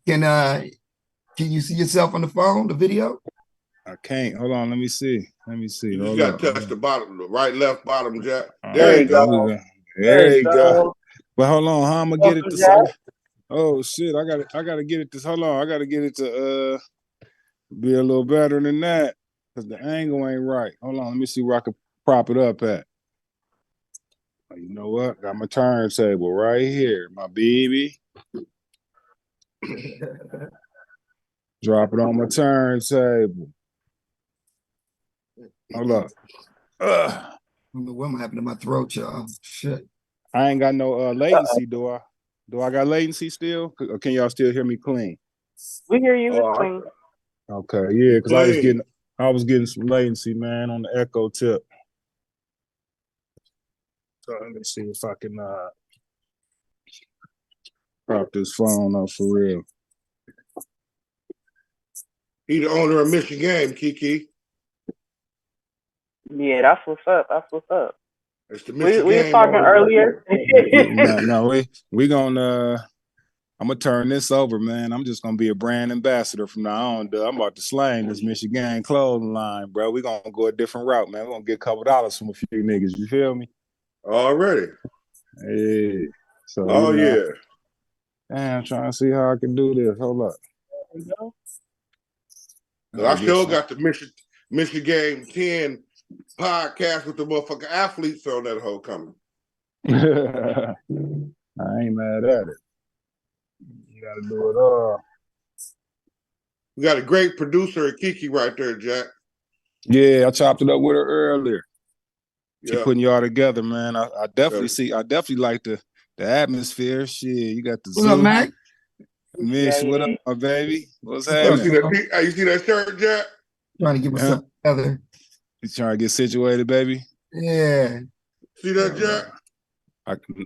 Can you see yourself on the phone, the video? I can't. Hold on. Let me see. Let me see. You just Hold got to up. touch the bottom, the right, left, bottom, Jack. All There There you you right, there go. we go. go. There There you you go. go. But hold on, how I'm gonna get it Welcome, to Jack. oh shit, I gotta get it this hold on. I gotta get it to be a little better than that. Because the angle ain't right. Hold on, let me see where I can prop it up at. You know what? Got my turntable right here, my baby. Drop it on my turntable. Hold up. I don't know what happened to my throat, y'all. Shit. I ain't got no latency, do I? Do I got latency still? Or can y'all still hear me clean? We hear you. It's Oh, clean. Okay, yeah, because clean. I was getting some latency, man, on the echo tip. So let me see if I can prop this phone up for real. He the owner of Mission Game, Kiki. Yeah, that's what's up. That's what's up. It's the We Mission was Game talking owner right earlier. No, no, we gonna I'm gonna turn this over, man. I'm just gonna be a brand ambassador from now on, dude. I'm about to slang this Michigan clothing line, bro. We gonna go a different route, man. We're gonna get a couple dollars from a few niggas. You feel me? already. Hey, so Oh, yeah. damn, I'm trying to see how I can do this. Hold up. There you go. I sure got the Mission Game 10 podcast with the motherfucking athletes on that whole coming. I ain't mad at it. You gotta do it all. We got a great producer at Kiki right there, Jack. Yeah, I chopped it up with her earlier. She Yeah. putting y'all together, man. I definitely see. I definitely like the atmosphere. Shit, you got the What's up, zoo. Mac? Mish, what up, my baby? What's What's You up, see happening? bro? that? You see that shirt, Jack? Trying to get Huh? myself together. You trying to get situated, baby? Yeah. See that, Jack?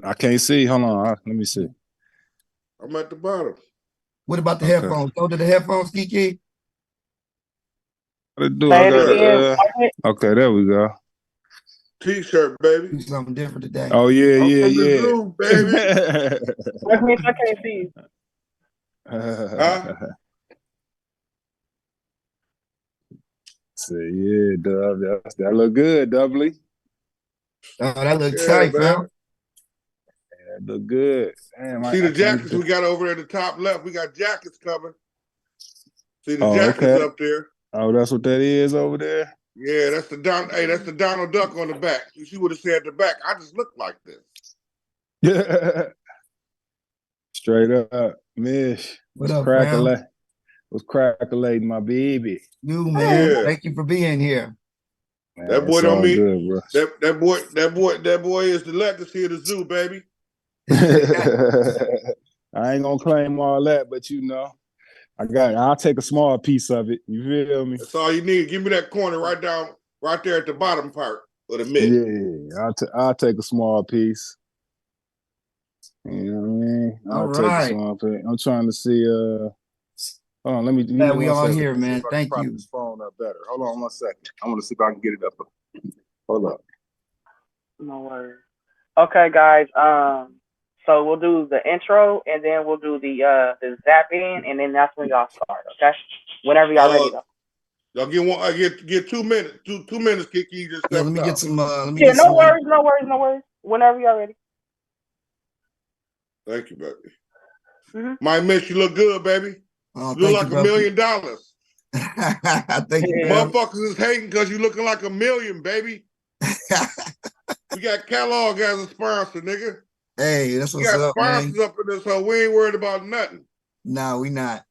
I can't see. Hold on. Let me see. I'm at the bottom. What about the Okay. headphones? Go to the headphones, Kiki. What to do? I Say it got again. okay, there we go. T-shirt, baby. Do something different today. Oh yeah, I'm yeah, from the yeah. zoo, baby. That means I can't see you. Huh? See, yeah, Dub. That look good, doubly. Oh, that looks Yeah, tight, fam. man. That look good. Damn, See I the can't jackets we got over there at the top left? We got jackets coming. See the Oh, jackets okay. up there? Oh, that's what that is over there. Yeah, that's the that's the Donald Duck on the back. You see what it said at the back? I just look like this. Yeah. Straight up, Mish. What up, fam? Was crackling my baby. You, man. Yeah. Thank you for being here. Man, That boy it's don't all mean good, bro. that boy is the legacy of the zoo, baby. I ain't gonna claim all that, but you know, I'll take a small piece of it. You feel me? That's all you need. Give me that corner right there at the bottom part of the mid. Yeah, I'll take a small piece. You know what I mean? All I'll take a right. small piece. I'm trying to see. Hold on. Give Yeah, me we 1 all second. here, Let me see man. if I can Thank prop you. this phone up better. Hold on 1 second. I want to see if I can get it up. Hold up. No worries. Okay, guys. So we'll do the intro and then we'll do the zap in and then that's when y'all start. Okay. Whenever y'all ready though. Y'all get one. I get 2 minutes. Two minutes. Kiki just Yeah, let stepped me get out. some. Let me Yeah, get some. no worries, no worries, no worries. Whenever y'all ready. Thank you, baby. Mm-hmm. My miss, you look good, baby. Oh, You look thank like you, $1 million. Thank you, Yeah. man. Motherfuckers is hating because you looking like $1 million, baby. We got Kellogg as a sponsor, nigga. Hey, that's We what's got up, man. sponsors up in this, so we ain't worried about nothing. No, we not.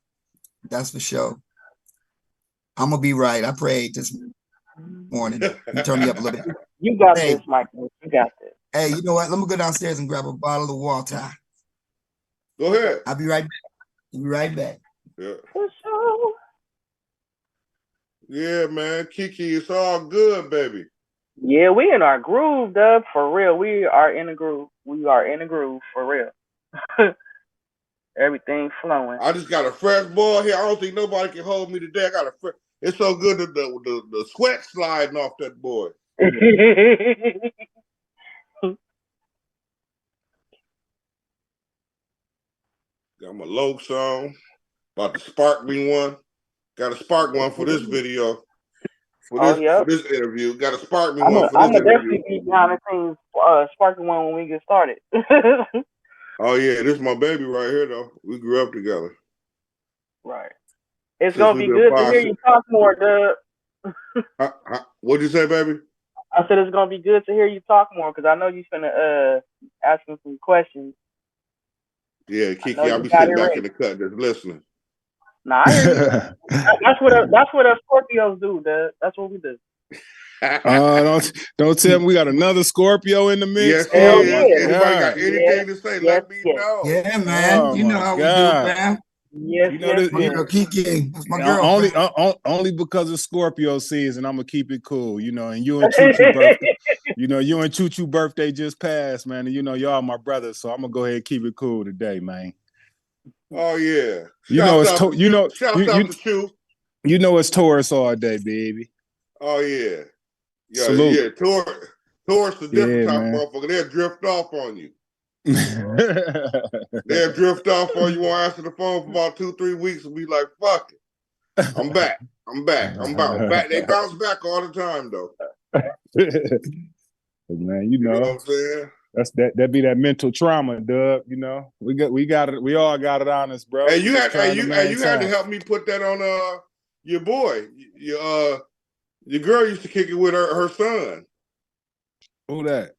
That's for sure. I'm gonna be right. I prayed this morning. You turn me up a little bit. You got Hey, this, Michael. You got this. hey, you know what? Let me go downstairs and grab a bottle of water. Go ahead. I'll be right back. I'll be right back. Yeah. For sure. Yeah, man. Kiki, it's all good, baby. Yeah, we in our groove, Dub. For real. We are in a groove. We are in a groove for real. Everything flowing. I just got a fresh ball here. I don't think nobody can hold me today. I got a fresh. It's so good that the sweat sliding off that boy. Got my Lokes on. About to spark me one. Got to spark one for this video. Oh, yeah. For this interview. Got to spark me I'm one for this gonna interview. definitely be behind the scenes sparking one when we get started. Oh yeah, this is my baby right here though. We grew up together. Right. It's Since gonna we've be been good to five, hear you talk more, Dub. What'd you say, baby? I said it's gonna be good to hear you talk more because I know you're finna ask me some questions. Yeah, Kiki, you I'll be got sitting it back ready. in the cut just listening. Nah, I hear you. That's what us Scorpios do, Dub. That's what we do. Don't tell me we got another Scorpio in the mix. Yes, Oh is. my yeah. Anybody got God. anything to say? Yes, Let me yes. know. Yeah, man. Oh You know my how we do, God. fam. Yes, You know yes, this, My yes. girl Kiki. That's my girl. only because of Scorpio season, I'm gonna keep it cool, you know. And you and Choo Choo birthday, you and Choo Choo birthday just passed, man. And you know y'all my brothers, so I'm gonna go ahead and keep it cool today, man. Oh yeah. You know Shouts out to Chew. You know it's Taurus all day, baby. Oh yeah. Yeah, Salute. yeah. Taurus is a different type man. of motherfucker. They'll drift off on you. They'll drift off on you, won't answer the phone for about 2-3 weeks and be like, fuck it. I'm back. I'm back. They bounce back all the time though. Man, You know what I'm saying? That be that mental trauma, Doug. You know, we all got it on us, bro. Hey, you had to help help me put that on your boy. Your girl used to kick it with her son. Who that?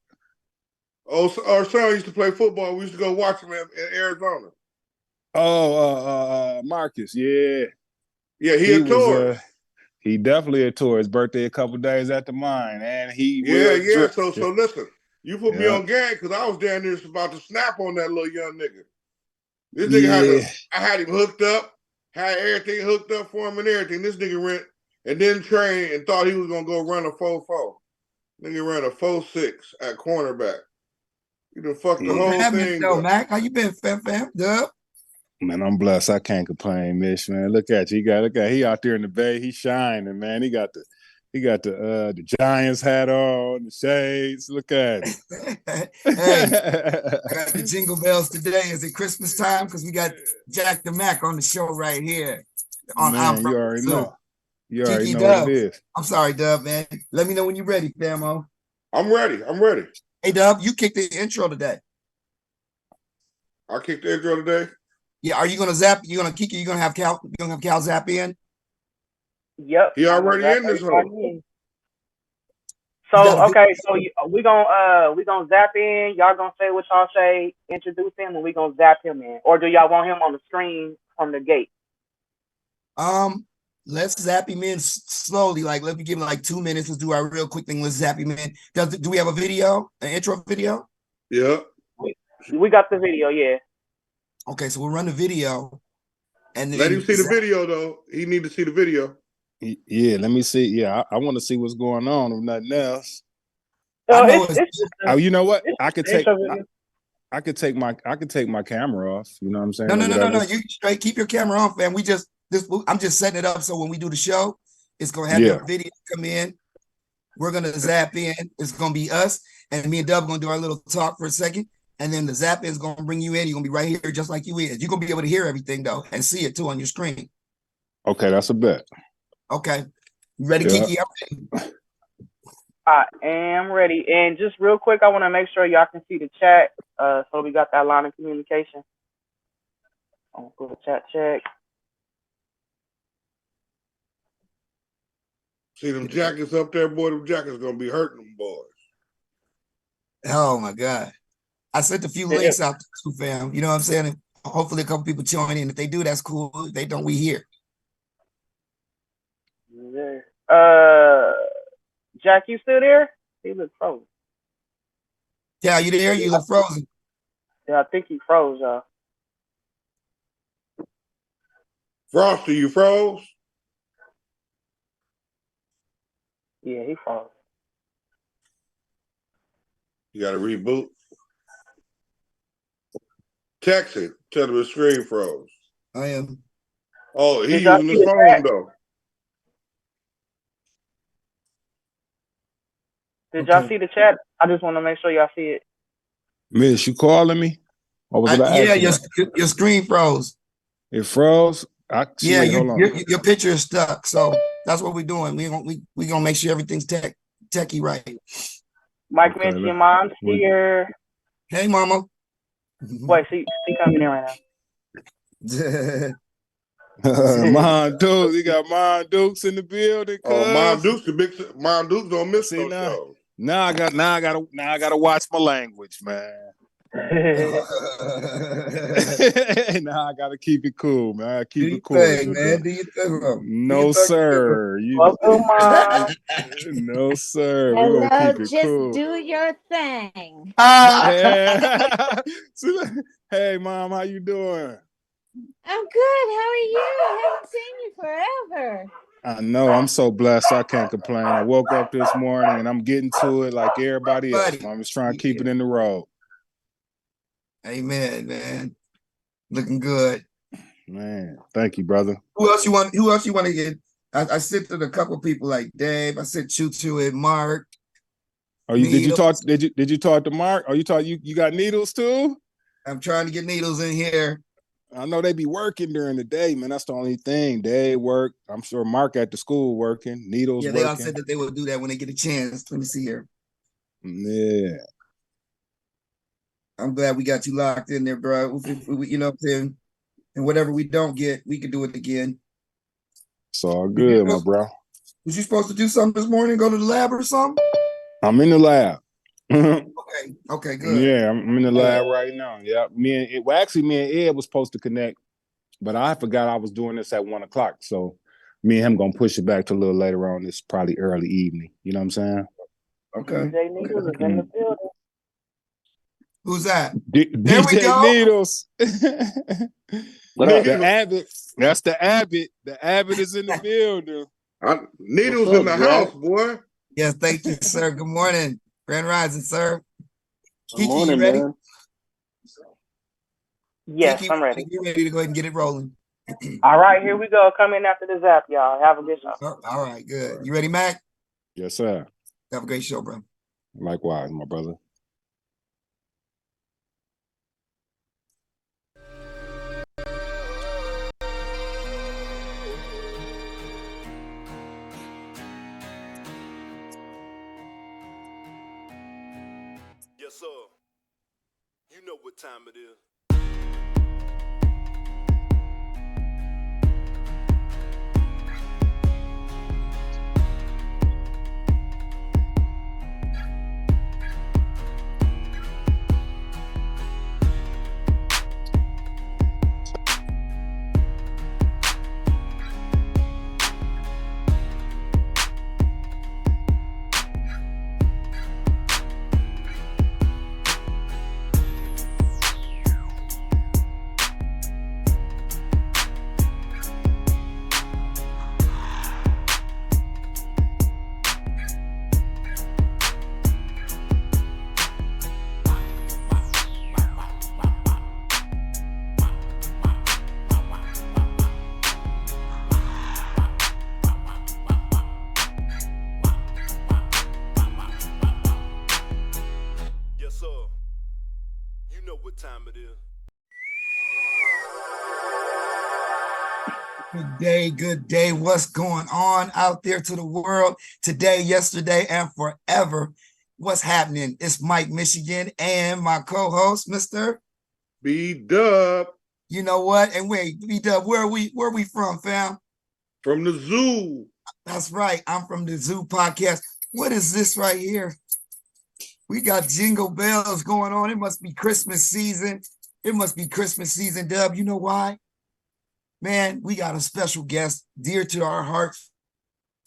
Oh, our son used to play football. We used to go watch him in Arizona. Oh, Marcus. Yeah. Yeah, he a Taurus. He definitely a Taurus. Birthday a couple days after mine, and he So listen, you put me on game because I was down there about to snap on that little young nigga. This nigga I had him hooked up, had everything hooked up for him and everything. This nigga went and didn't train and thought he was gonna go run a 4.4. Nigga ran a 4.6 at cornerback. You done fucked the whole thing. Though, Mac, how you been, fam? Dub? Man, I'm blessed. I can't complain, Mish. Man, look at you. He out there in the Bay. He's shining, man. He got the Giants hat on, the shades. Look at it. Hey, I got the jingle bells today. Is it Christmas time? Because we got Jak Da Mak on the show right here. Man, you already know. You already Kiki know Dub. what it is. I'm sorry, Dub, man. Let me know when you're ready, famo. I'm ready. Hey, Dub, you kicked the intro today. I kicked the intro today. Yeah, are you gonna zap? You gonna Kiki? You gonna have Cal? You gonna have Cal zap in? Yep. He already in this hole. So okay, so we gonna zap in. Y'all gonna say what y'all say, introduce him, and we gonna zap him in. Or do y'all want him on the screen from the gate? Let's zap him in slowly. Like, let me give him like 2 minutes. Let's do our real quick thing. Let's zap him in. Do we have a video? An intro video? Yeah. We got the video. Yeah. Okay, so we'll run the video, and then let him see the video though. He need to see the video. Yeah, let me see. Yeah, I want to see what's going on, if nothing else. You know what? I could take my camera off. You know what I'm saying? No. You straight keep your camera on, fam. I'm just setting it up so when we do the show, it's gonna have the video come in. We're gonna zap in. It's gonna be us, and me and Dub gonna do our little talk for a second. And then the zap is gonna bring you in. You're gonna be right here, just like you is. You're gonna be able to hear everything though, and see it too on your screen. Okay, that's a bet. Okay, you ready, Kiki? I am ready. And just real quick, I want to make sure y'all can see the chat. So we got that line of communication. I'm gonna put a chat check. See them jackets up there, boy. Them jackets gonna be hurting them boys. Oh my God. I sent a few links out to fam. You know what I'm saying? Hopefully a couple people join in. If they do, that's cool. If they don't, we here. Jack, you still there? He looks frozen. Yeah, you there? You look frozen. Yeah, I think he froze, y'all. Frosty, you froze? Yeah, he froze. You gotta reboot. Text it. Tell him the screen froze. I am. Oh, he using his phone though. Did y'all see the chat? I just want to make sure y'all see it. Miss, you calling me? Or was it yeah, your screen froze. It froze? I see. Wait, hold on. Your picture is stuck, so that's what we're doing. We gonna make sure everything's techie right. Mike mentioned your mom's here. Hey, mama. Wait, she coming in right now. Mom Dukes, you got Mom Dukes in the building. Oh, Mom Dukes, Mom Dukes don't miss no show. Now I gotta watch my language, man. Now I gotta keep it cool, man. I keep it cool, man. Do you think no, sir. Welcome, Mom. No, sir. Hello, we're gonna keep it just cool. do your thing. Hey, Mom, how you doing? I'm good. How are you? I haven't seen you forever. I know. I'm so blessed. I can't complain. I woke up this morning and I'm getting to it like everybody else. I'm just trying to keep it in the road. Amen, man. Looking good. Man, thank you, brother. Who else you want to get? I sent to a couple of people like Dave. I sent Choo and Mark. Oh, did you talk to Mark? Oh, you got Needles too? I'm trying to get Needles in here. I know they be working during the day, man. That's the only thing. They work. I'm sure Mark at the school working. Needles working. They all said that they would do that when they get a chance. Let me see here. Yeah. I'm glad we got you locked in there, bro. You know what I'm saying? And whatever we don't get, we can do it again. It's all good, my bro. Was you supposed to do something this morning? Go to the lab or something? I'm in the lab. Okay, good. Yeah, I'm in the lab right now. Yeah, me and Ed was supposed to connect, but I forgot I was doing this at 1 o'clock. So me and him gonna push it back to a little later on. This probably early evening. You know what I'm saying? Okay. DJ Needles is in the building. Who's that? DJ Needles. What up? The Abbott. That's the Abbott. The Abbott is in the building. Needles in the house, boy. Yes, thank you, sir. Good morning. Grand Rising, sir. Good morning, you ready? man. Yes, Kiki, I'm ready. You ready to go ahead and get it rolling? All right, here we go. Come in after the zap, y'all. Have a good show. All right, good. You ready, Mac? Yes, sir. Have a great show, bro. Likewise, my brother. Yes, sir. You know what time it is. Time it is. Good day. What's going on out there to the world today, yesterday, and forever? What's happening? It's Mike, Michigan, and my co-host, Mr. B-Dub. You know what? And wait, B-Dub, where are we from, fam? From the zoo. That's right. I'm from the Zoo Podcast. What is this right here? We got jingle bells going on. It must be Christmas season. It must be Christmas season, Dub. You know why? Man, we got a special guest dear to our hearts.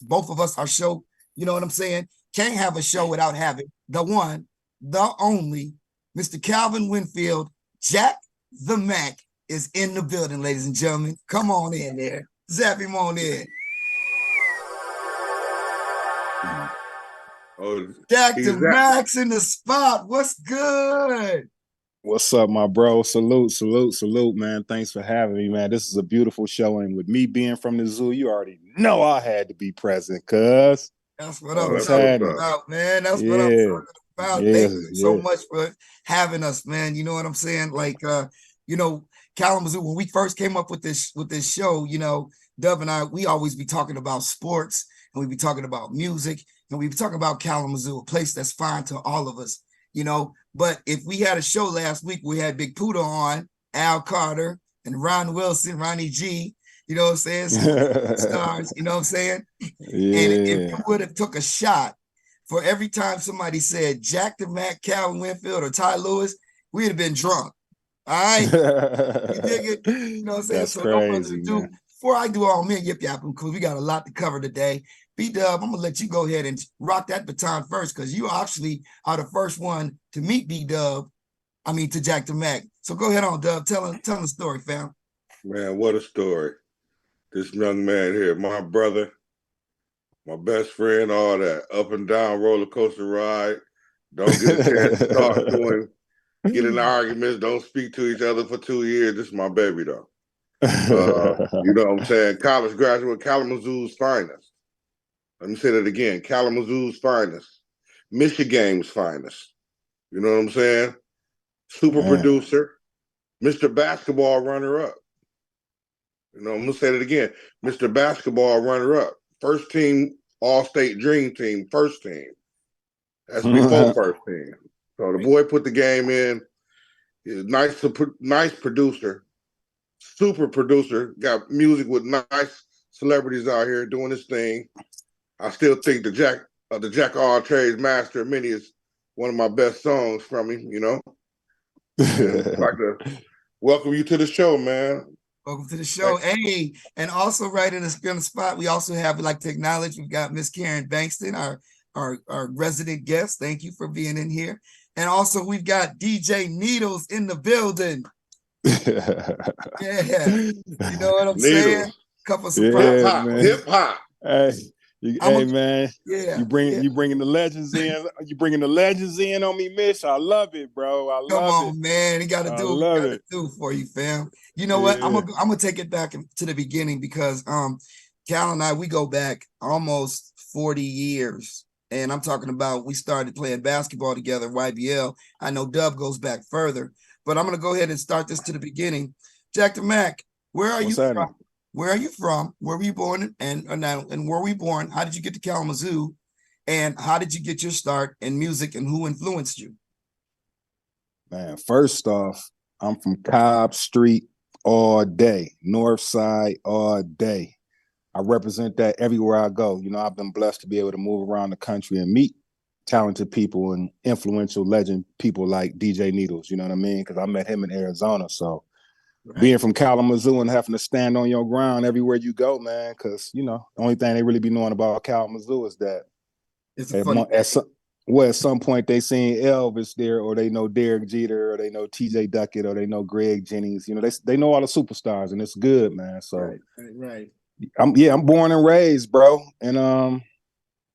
Both of us, our show, you know what I'm saying? Can't have a show without having the one, the only, Mr. Calvin Winfield, Jak Da Mak is in the building, ladies and gentlemen. Come on in there. Zap him on in. Oh, Jak Da Mak's in the spot. What's good? What's up, my bro? Salute, man. Thanks for having me, man. This is a beautiful show, and with me being from the zoo, you already know I had to be present, cuz. That's what I'm talking about, man. That's what I'm talking about. Thank you so much for having us, man. You know what I'm saying? Like, you know, Kalamazoo, when we first came up with this show, you know, Dub and I, we always be talking about sports, and we be talking about music, and we be talking about Kalamazoo, a place that's fine to all of us, you know. But if we had a show last week, we had Big Puda on, Al Carter, and Ron Wilson, Ronnie G, you know what I'm saying? Stars, you know what I'm saying? Yeah. And if you would have took a shot for every time somebody said Jak Da Mak, Calvin Winfield, or Ty Lewis, we'd have been drunk. All right. You dig it? You know what I'm saying? That's so crazy, no further ado, man. before I do all me and Yip Yapping, because we got a lot to cover today. B-Dub, I'm gonna let you go ahead and rock that baton first, because you actually are the first one to meet B-Dub. I mean, to Jak Da Mak. So go ahead on, Dub. Tell the story, fam. Man, what a story. This young man here, my brother, my best friend, all that up and down roller coaster ride. Don't get a chance to talk to him, get in arguments, don't speak to each other for 2 years. This is my baby, though. You know what I'm saying? College graduate, Kalamazoo's finest. Let me say that again. Kalamazoo's finest. Michigan's finest. You know what I'm saying? Super producer. Mr. Basketball runner-up. You know, I'm going to say that again. Mr. Basketball runner-up. First team, all-state dream team, first team. That's before first team. So the boy put the game in. He's a nice producer. Super producer. Got music with nice celebrities out here doing this thing. I still think the Jack All Trades Master of Many is one of my best songs from him, you know. And I'd like to welcome you to the show, man. Welcome to the show. Hey, and also right in the spot, we also have, like to acknowledge, we've got Miss Karen Bankston, our resident guest. Thank you for being in here. And also we've got DJ Needles in the building. Yeah. You know what I'm saying? Couple surprises. Hip hop. Hey. Man, you bringing the legends in. You bringing the legends in on me, Miss. I love it, bro. I love it. Come on, man. He got to do what he got to do for you, fam. You know what? I'm gonna take it back to the beginning, because Cal and I, we go back almost 40 years. And I'm talking about, we started playing basketball together, YBL. I know Dub goes back further, but I'm gonna go ahead and start this to the beginning. Jak Da Mak, where are you from? Where are you from? Where were you born? And where were you born? How did you get to Kalamazoo? And how did you get your start in music, and who influenced you? Man, first off, I'm from Cobb Street all day, North Side all day. I represent that everywhere I go. You know, I've been blessed to be able to move around the country and meet talented people and influential legend people like DJ Needles, you know what I mean? Because I met him in Arizona. So being from Kalamazoo and having to stand on your ground everywhere you go, man, because, you know, the only thing they really be knowing about Kalamazoo is that at some point they seen Elvis there, or they know Derek Jeter, or they know TJ Duckett, or they know Greg Jennings. You know, they know all the superstars, and it's good, man. So right. I'm born and raised, bro. And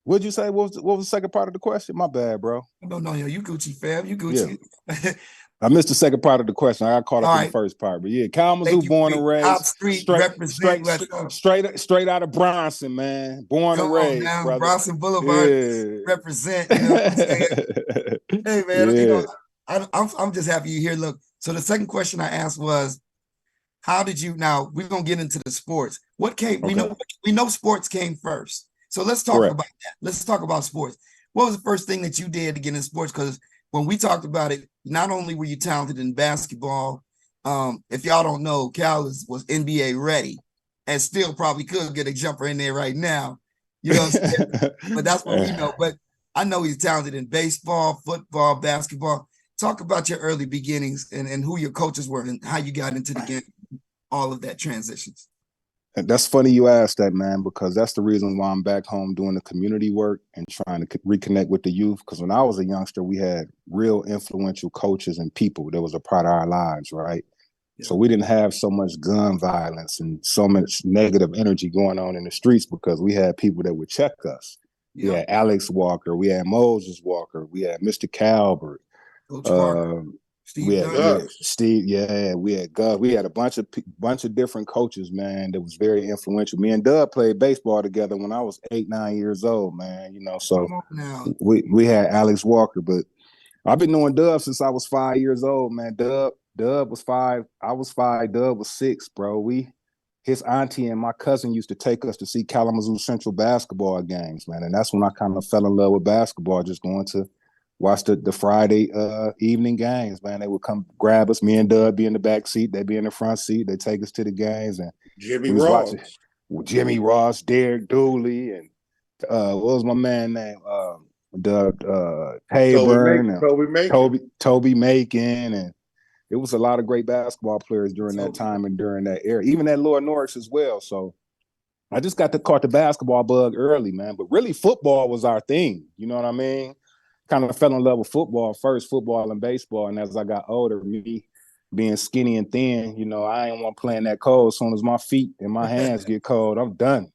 what'd you say? What was the second part of the question? My bad, bro. No, you Gucci, fam. You Gucci. Yeah. I missed the second part of the question. I got caught up in the first part, but yeah, Kalamazoo, born and raised, straight out of Bronson, man. Born and raised, brother. Bronson Boulevard, represent. You know what I'm saying? Hey, man, you know, I'm just happy you're here. Look, so the second question I asked was, how did you? Now we're gonna get into the sports. What came? We know sports came first. So let's talk about that. Let's talk about sports. What was the first thing that you did to get in sports? Because when we talked about it, not only were you talented in basketball, if y'all don't know, Cal was NBA ready and still probably could get a jumper in there right now. You know what I'm saying? But that's what we know. But I know he's talented in baseball, football, basketball. Talk about your early beginnings and who your coaches were and how you got into the game, all of that transitions. That's funny you asked that, man, because that's the reason why I'm back home doing the community work and trying to reconnect with the youth. Because when I was a youngster, we had real influential coaches and people that was a part of our lives, right? Yeah. So we didn't have so much gun violence and so much negative energy going on in the streets because we had people that would check us. Yeah. We had Alex Walker, we had Moses Walker, we had Mr. Calvert. We had Gus. We had a bunch of different coaches, man, that was very influential. Me and Dub played baseball together when I was 8-9 years old, man. You know, so we had Alex Walker, but I've been knowing Dub since I was 5 years old, man. Dub, Dub was 5. I was 5. Dub was 6, bro. His auntie and my cousin used to take us to see Kalamazoo Central basketball games, man. And that's when I kind of fell in love with basketball, just going to watch the Friday evening games, man. They would come grab us. Me and Dub be in the back seat. They'd be in the front seat. They'd take us to the games. And Jimmy we was Ross. watching Jimmy Ross, Derek Dooley, and what was my man name? Hayburn, Toby Macon, and it was a lot of great basketball players during that time and during that era. Even at Lord Norris as well. So I just got to caught the basketball bug early, man. But really, football was our thing. You know what I mean? Kind of fell in love with football first, football and baseball. And as I got older, me being skinny and thin, you know, I ain't want to play in that cold. As soon as my feet and my hands get cold, I'm done.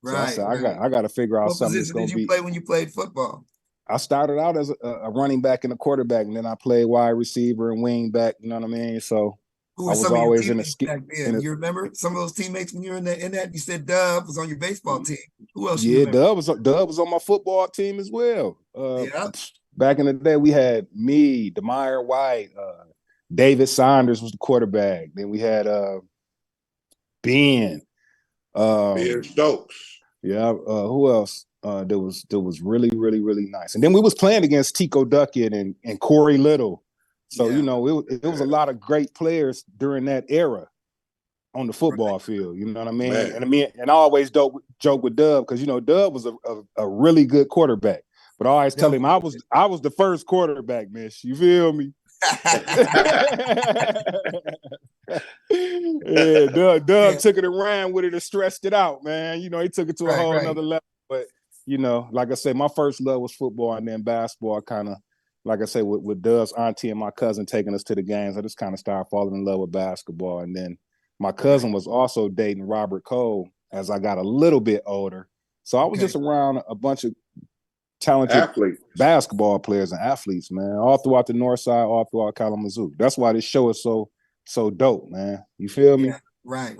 So I said, I got to figure out something that's going to be. What position did you play when you played football? I started out as a running back and a quarterback, and then I played wide receiver and wing back. You know what I mean? So who were some of your teammates back then? You remember some of those teammates when you were in that? You said Dub was on your baseball team. Who else? Yeah, Dub was on my football team as well. Back in the day, we had me, DeMeyer White, David Saunders was the quarterback. Then we had Ben Stokes. Yeah, who else? That was really, really, really nice. And then we was playing against Tico Duckett and Corey Little. So, you know, it was a lot of great players during that era on the football field. You know what I mean? Man. And I always joke with Dub because, you know, Dub was a really good quarterback. But I always tell him I was the first quarterback, miss. You feel me? Yeah, Doug took it around with it and stressed it out, man. You know, he took it to a whole nother level. But, you know, like I said, my first love was football, and then basketball kind of, like I said, with Doug's auntie and my cousin taking us to the games, I just kind of started falling in love with basketball. And then my cousin was also dating Robert Cole as I got a little bit older. So I was just around a bunch of talented basketball players and athletes, man, all throughout the North Side, all throughout Kalamazoo. That's why this show is so dope, man. You feel me? Right.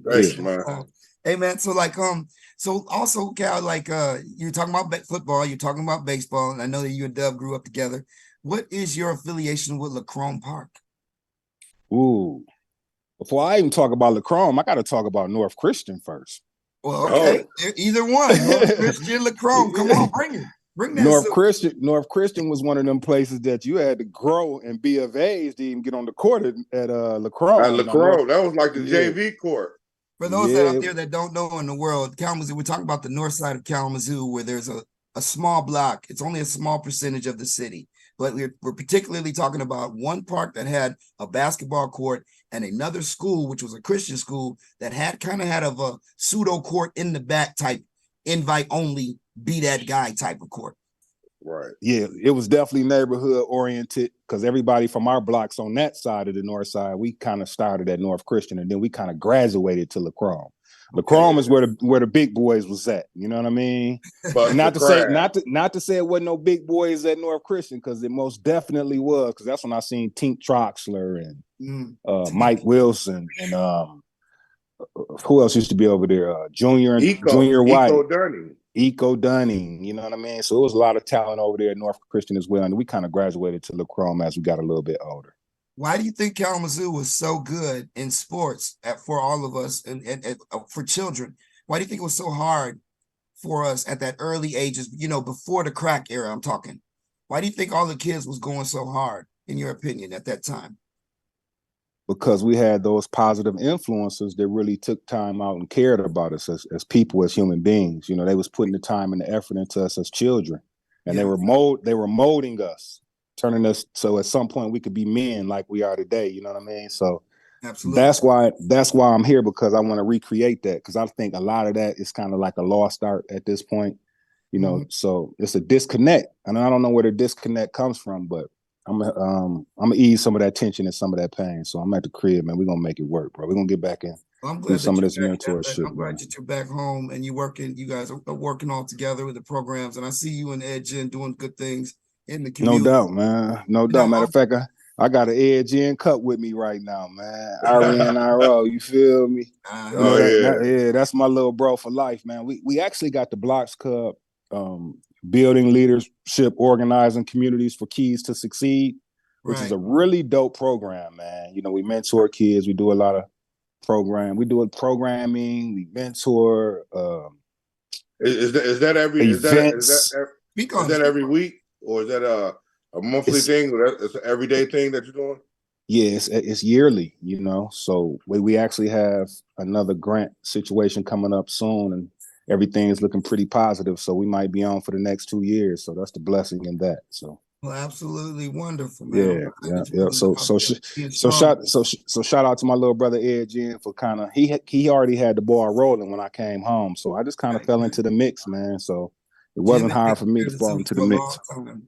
Thanks, man. Hey, man. So so also, Cal, you're talking about football, you're talking about baseball, and I know that you and Dub grew up together. What is your affiliation with Lacrone Park? Ooh, before I even talk about Lacrone, I got to talk about North Christian first. Well, okay, either one, North Christian, Lacrone. Come on, bring it. Bring that. North Christian was one of them places that you had to grow and be of age to even get on the court at Lacrone. At Lacrone, that was like the JV court. For those out there that don't know in the world, Kalamazoo, we're talking about the north side of Kalamazoo, where there's a small block. It's only a small percentage of the city, but we're particularly talking about one park that had a basketball court and another school, which was a Christian school, that had a pseudo court in the back type, invite only, be that guy type of court. Right. Yeah, it was definitely neighborhood oriented because everybody from our blocks on that side of the north side, we kind of started at North Christian and then we kind of graduated to Lacrone. Lacrone is where the big boys was at. You know what I mean? But not to say it wasn't no big boys at North Christian, because it most definitely was, because that's when I seen Tink Troxler and Mike Wilson and who else used to be over there? Junior White. Eco Dunning, you know what I mean? So it was a lot of talent over there at North Christian as well. And we kind of graduated to Lacrone as we got a little bit older. Why do you think Kalamazoo was so good in sports for all of us and for children? Why do you think it was so hard for us at that early ages, you know, before the crack era, I'm talking? Why do you think all the kids was going so hard, in your opinion, at that time? Because we had those positive influences that really took time out and cared about us as people, as human beings. You know, they was putting the time and the effort into us as children, and they were molding us, turning us so at some point we could be men like we are today. You know what I mean? So absolutely, that's why I'm here, because I want to recreate that, because I think a lot of that is kind of like a lost art at this point. You know, so it's a disconnect, and I don't know where the disconnect comes from, but I'm gonna ease some of that tension and some of that pain. So I'm at the crib, man. We're gonna make it work, bro. We're gonna get back in. I'm glad some of this mentorship. I'm glad that you're back home and you guys are working all together with the programs. And I see you and Ed Jen doing good things in the community. No doubt, man. No doubt. Matter of fact, I got an Ed Jen cup with me right now, man. RNRO, you feel me? That's my little bro for life, man. We actually got the Blocks Club building leadership, organizing communities for keys to succeed. which is a really dope program, man. You know, we mentor kids. We do a lot of programming. We do programming. We mentor. Is that every events. Is that every week, or is that a monthly thing, or it's an everyday thing that you're doing? Yeah, it's yearly, you know. So we actually have another grant situation coming up soon, and everything is looking pretty positive. So we might be on for the next 2 years. So that's the blessing in that. So well, absolutely wonderful, man. Yeah. So shout out to my little brother Ed Jen for kind of he already had the ball rolling when I came home. So I just kind of fell into the mix, man. So it wasn't hard for me to fall into the mix.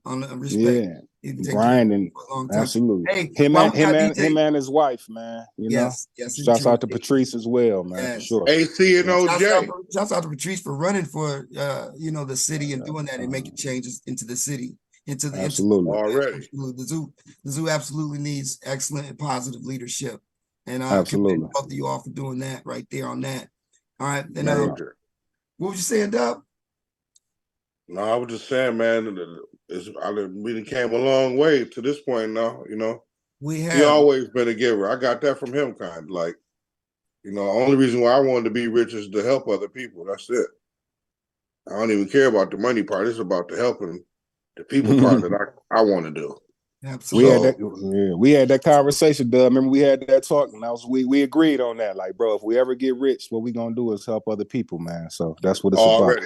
On the respect. Grinding, absolutely. Hey, him and his wife, man. You know, shouts out to Patrice as well, man. For sure. AC and OJ. Shouts out to Patrice for running for the city and doing that and making changes into the city, absolutely. Already, the zoo absolutely needs excellent and positive leadership, and absolutely both of you all for doing that right there on that. All right, then what was you saying, Dub? No, I was just saying, man, we came a long way to this point now, you know. He always been a giver. I got that from him, kind of like, you know, the only reason why I wanted to be rich is to help other people. That's it. I don't even care about the money part. It's about the helping the people part that I want to do. Absolutely. We had that conversation, Doug. Remember we had that talk, and we agreed on that. Like, bro, if we ever get rich, what we gonna do is help other people, man. So that's what it's about.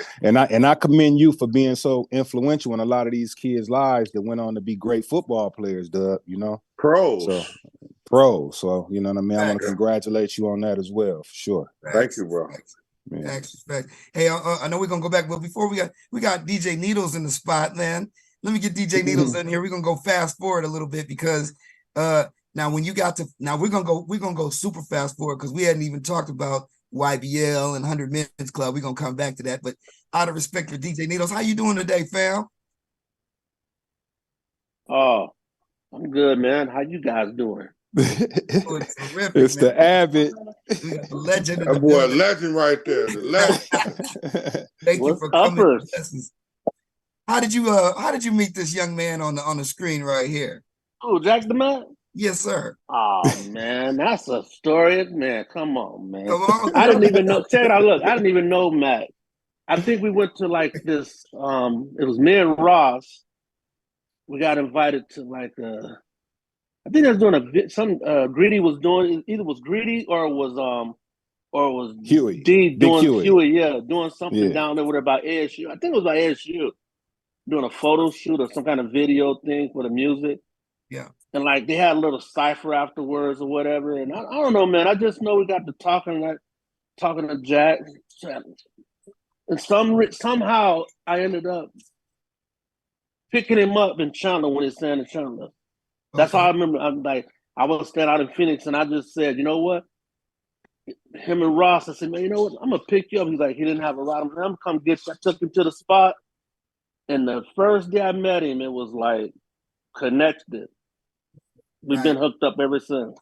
And I commend you for being so influential in a lot of these kids' lives that went on to be great football players, Doug. You know, pros. So you know what I mean. I want to congratulate you on that as well, for sure. Thank you, bro. Hey, I know we're gonna go back, but before we got DJ Needles in the spot, man. Let me get DJ Needles in here. We're gonna go fast forward a little bit because now we're gonna go super fast forward because we hadn't even talked about YBL and 100 Minutes Club. We're gonna come back to that, but out of respect for DJ Needles, how you doing today, fam? Oh, I'm good, man. How you guys doing? Terrific, it's man. The Abbott. We got the legend. That boy, legend right there. The legend. Thank you for coming. How did you meet this young man on the screen right here? Oh, Jak Da Mak? Yes, sir. Oh man, that's a story, man. Come on, man. Come on. I didn't even know. Check it out. Look, I didn't even know Matt. I think we went to like this. It was me and Ross. We got invited to like I think they was doing some Greedy was doing, either was Greedy or it was Huey. D doing Huey, doing something down there with about ASU. I think it was about ASU. Doing a photo shoot or some kind of video thing for the music. Yeah. And like they had a little cipher afterwards or whatever. And I don't know, man. I just know we got to talking to Jak. And somehow I ended up picking him up in Chandler when he's staying in Chandler. That's how I remember. I was staying out in Phoenix and I just said, you know what? Him and Ross, I said, man, you know what? I'm gonna pick you up. He's like, he didn't have a ride. I'm gonna come get you. I took him to the spot. And the first day I met him, it was like connected. We've been hooked up ever since.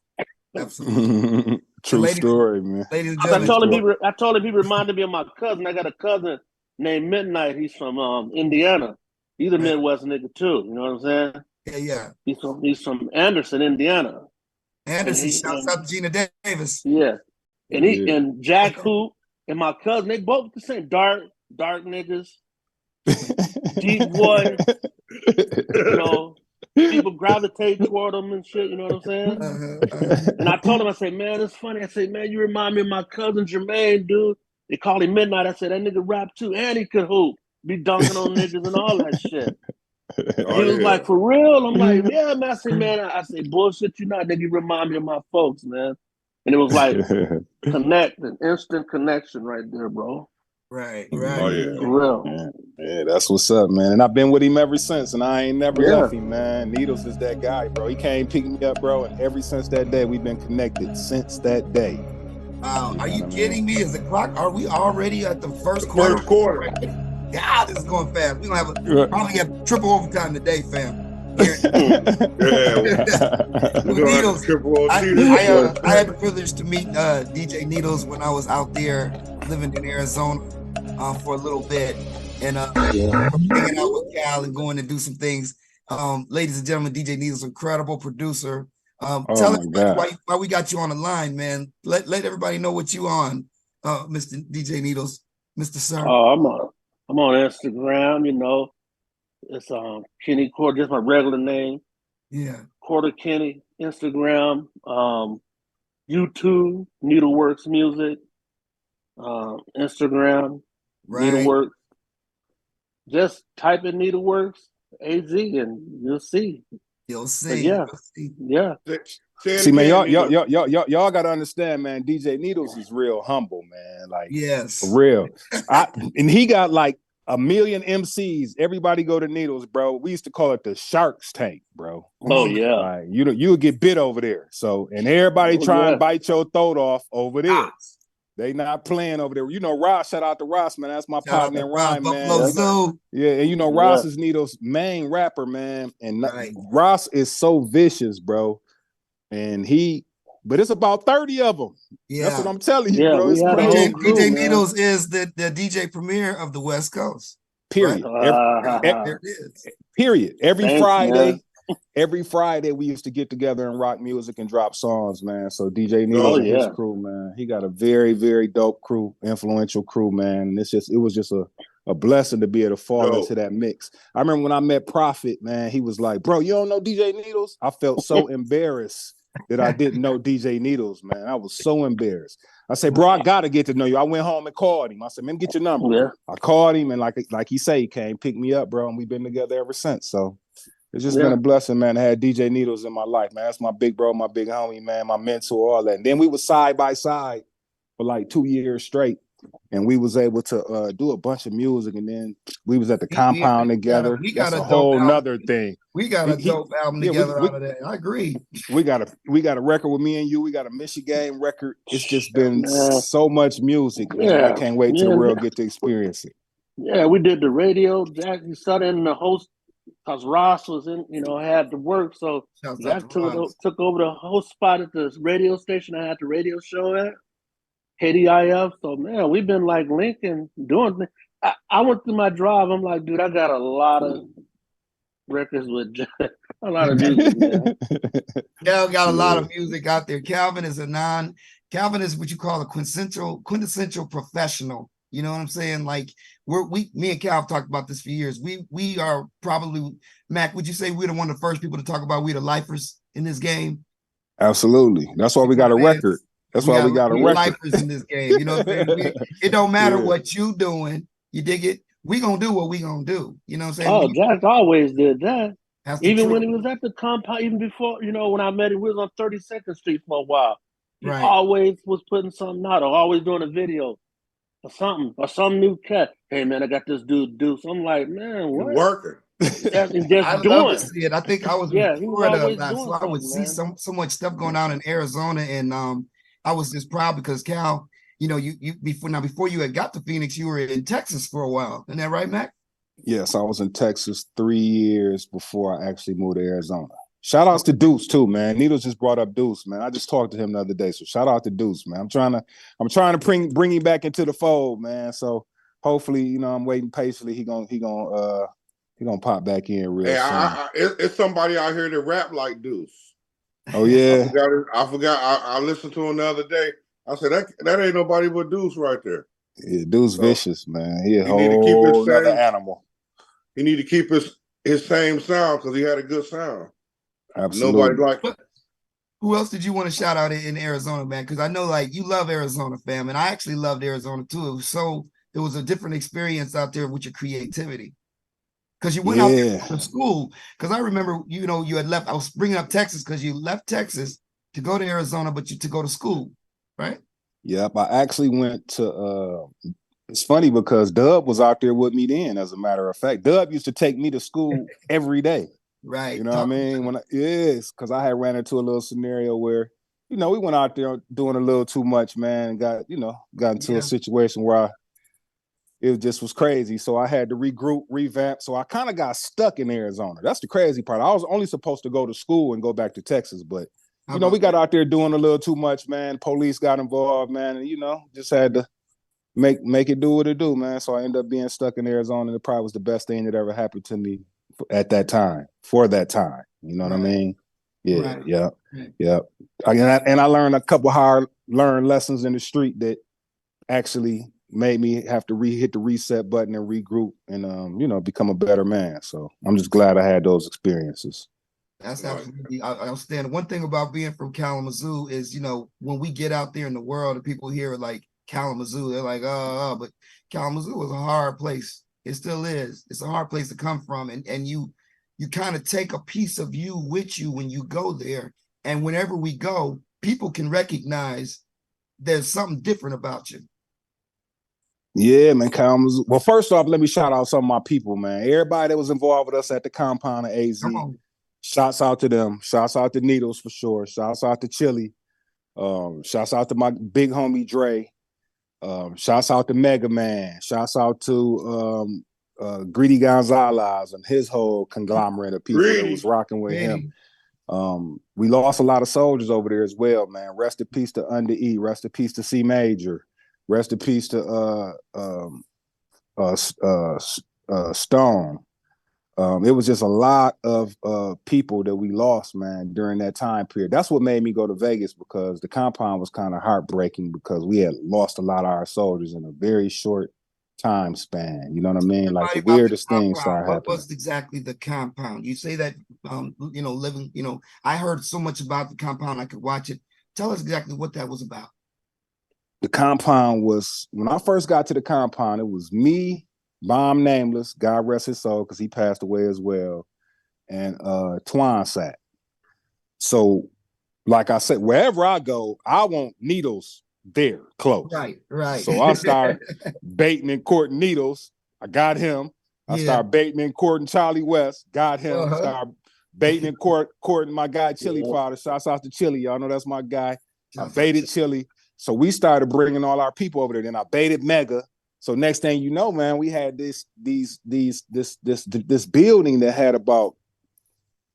Absolutely. True story, man. I told him he reminded me of my cousin. I got a cousin named Midnight. He's from Indiana. He's a Midwest nigga too. You know what I'm saying? Yeah. He's from Anderson, Indiana. Anderson, shouts out to Gina Davis. Yeah. And Jak Hoop and my cousin, they both the same dark niggas. Deep voice, you know, people gravitate toward them and shit, you know what I'm saying? And I told him, I said, man, it's funny. I said, man, you remind me of my cousin Jermaine, dude. They call him Midnight. I said, that nigga rap too, and he could hoop, be dunking on niggas and all that shit. He was like, for real? I'm like, yeah, man. I said, man, I said, bullshit, you not, nigga, you remind me of my folks, man. And it was like an instant connection right there, bro. Right. Oh, yeah. For real. Yeah, that's what's up, man. And I've been with him ever since, and I ain't never left him, man. Needles is that guy, bro. He came pick me up, bro, and ever since that day, we've been connected since that day. Wow, are you kidding me? Is the clock? Are we already at the first quarter? First quarter. God, this is going fast. We're gonna probably have triple overtime today, fam. Needles. I had the privilege to meet DJ Needles when I was out there living in Arizona for a little bit and hanging out with Cal and going to do some things Ladies and gentlemen, DJ Needles, incredible producer. Oh Tell my God. everybody why we got you on the line, man. Let everybody know what you on, Mr. DJ Needles, Mr. Sir. I'm on Instagram, you know. It's Kenny Quarter, just my regular name. Yeah. Quarter Kenny, Instagram, YouTube, Needleworks Music, Instagram, Right. Needleworks. Just type in Needleworks AZ and you'll see. You'll see. But yeah, yeah. See, man, y'all gotta understand, man. DJ Needles is real humble, man. Like, yes, for real. And he got like 1 million MCs. Everybody go to Needles, bro. We used to call it the Shark's Tank, bro. Oh yeah. Like, you would get bit over there. So, and everybody try and bite your throat off over there. They not playing over there. You know, Ross, shout out to Ross, man. That's my partner in rhyme, man. Yeah, and you know, Ross is Needles' main rapper, man. And Ross is so vicious, bro. And but it's about 30 of them. Yeah. That's what I'm telling you, bro. It's crazy. DJ Needles is the DJ premier of the West Coast. Period. Right? Period. Every Friday we used to get together and rock music and drop songs, man. So DJ Needles and his crew, man. He got a very, very dope crew, influential crew, man. And it was just a blessing to be able to fall into that mix. I remember when I met Prophet, man, he was like, bro, you don't know DJ Needles? I felt so embarrassed that I didn't know DJ Needles, man. I was so embarrassed. I said, bro, I gotta get to know you. I went home and called him. I said, man, get your number. Yeah. I called him, and like he said, he came pick me up, bro, and we've been together ever since. So it's just been a blessing, man, to have DJ Needles in my life, man. That's my big bro, my big homie, man, my mentor, all that. And then we were side by side for like 2 years straight. And we was able to do a bunch of music, and then we was at the compound together. That's a whole nother thing. We got a dope album together out of that. I agree. We got a record with me and you. We got a Michigan record. It's just been so much music, man. I can't wait till the world get to experience it. Yeah, we did the radio. Jack, he started in the host because Ross was had to work. So Jack took over the host spot at the radio station. I had the radio show at KDIF. So man, we've been like linking, doing things. I went through my drive. I'm like, dude, I got a lot of records with Jack. A lot of music, man. Cal got a lot of music out there. Calvin is what you call a quintessential professional. You know what I'm saying? Like me and Cal have talked about this for years. We are probably, Mac, would you say we're one of the first people to talk about we the lifers in this game? Absolutely. That's why we got a record. That's why we got a record. Lifers in this game. You know what I'm saying? It don't matter what you doing. You dig it? We gonna do what we gonna do. You know what I'm saying? Oh, Jack always did that. Even when he was at the compound, even before, when I met him, we was on 32nd Street for a while. He always was putting something out, or always doing a video or something, or some new cat. Hey man, I got this dude do. So I'm like, man, what? Working. I love to see it. I think I was in Florida last, so I would see so much stuff going on in Arizona, and I was just proud because Cal, before you had got to Phoenix, you were in Texas for a while. Isn't that right, Mac? Yes, I was in Texas 3 years before I actually moved to Arizona. Shout outs to Deuce too, man. Needles just brought up Deuce, man. I just talked to him the other day, so shout out to Deuce, man. I'm trying to bring him back into the fold, man. So hopefully, I'm waiting patiently. He gonna pop back in real soon. It's somebody out here that rap like Deuce. Oh yeah, I forgot. I listened to him the other day. I said that ain't nobody but Deuce right there. Yeah, Deuce vicious, man. He a whole other animal. He need to keep his same sound because he had a good sound. Absolutely. Nobody like it. Who else did you want to shout out in Arizona, man? Because I know you love Arizona, fam, and I actually loved Arizona too. It was a different experience out there with your creativity. Because you went out there to school. Because I remember, you had left. I was bringing up Texas because you left Texas to go to Arizona, but to go to school, right? Yep, I actually went to. It's funny because Dub was out there with me then. As a matter of fact, Dub used to take me to school every day. Right. You know what I mean? Because I had ran into a little scenario where, we went out there doing a little too much, man, and got into a situation where it just was crazy. So I had to regroup, revamp. So I kind of got stuck in Arizona. That's the crazy part. I was only supposed to go to school and go back to Texas, but we got out there doing a little too much, man. Police got involved, man, and just had to make it do what it do, man. So I ended up being stuck in Arizona. It probably was the best thing that ever happened to me at that time, for that time. You know what I mean? Yeah, yeah. And I learned a couple hard-learned lessons in the street that actually made me have to hit the reset button and regroup and you know, become a better man. So I'm just glad I had those experiences. That's absolutely outstanding. One thing about being from Kalamazoo is, you know, when we get out there in the world and people hear like Kalamazoo, they're like, but Kalamazoo is a hard place. It still is. It's a hard place to come from. And you kind of take a piece of you with you when you go there. And whenever we go, people can recognize there's something different about you. Yeah, man, Kalamazoo. Well, first off, let me shout out some of my people, man. Everybody that was involved with us at the compound of AZ. Come on. Shouts out to them. Shouts out to Needles for sure. Shouts out to Chili. Shouts out to my big homie Dre. Shouts out to Mega Man. Shouts out to Greedy Gonzalez and his whole conglomerate of people that was rocking with him. We lost a lot of soldiers over there as well, man. Rest in peace to Under E. Rest in peace to C Major. Rest in peace to Stone. It was just a lot of people that we lost, man, during that time period. That's what made me go to Vegas, because the compound was kind of heartbreaking because we had lost a lot of our soldiers in a very short time span. You know what I mean? Like the weirdest things started happening. What was exactly the compound? You say that, you know, living, you know, I heard so much about the compound, I could watch it. Tell us exactly what that was about. The compound was, when I first got to the compound, it was me, Bomb Nameless, God rest his soul, because he passed away as well, and Twan sat. So, like I said, wherever I go, I want Needles there, close. Right. So I start baiting and courting Needles. I got him. I start baiting and courting Charlie West. Got him. Start baiting and courting my guy Chili Father. Shouts out to Chili. Y'all know that's my guy. I baited Chili. So we started bringing all our people over there. Then I baited Mega. So next thing you know, man, we had this building that had about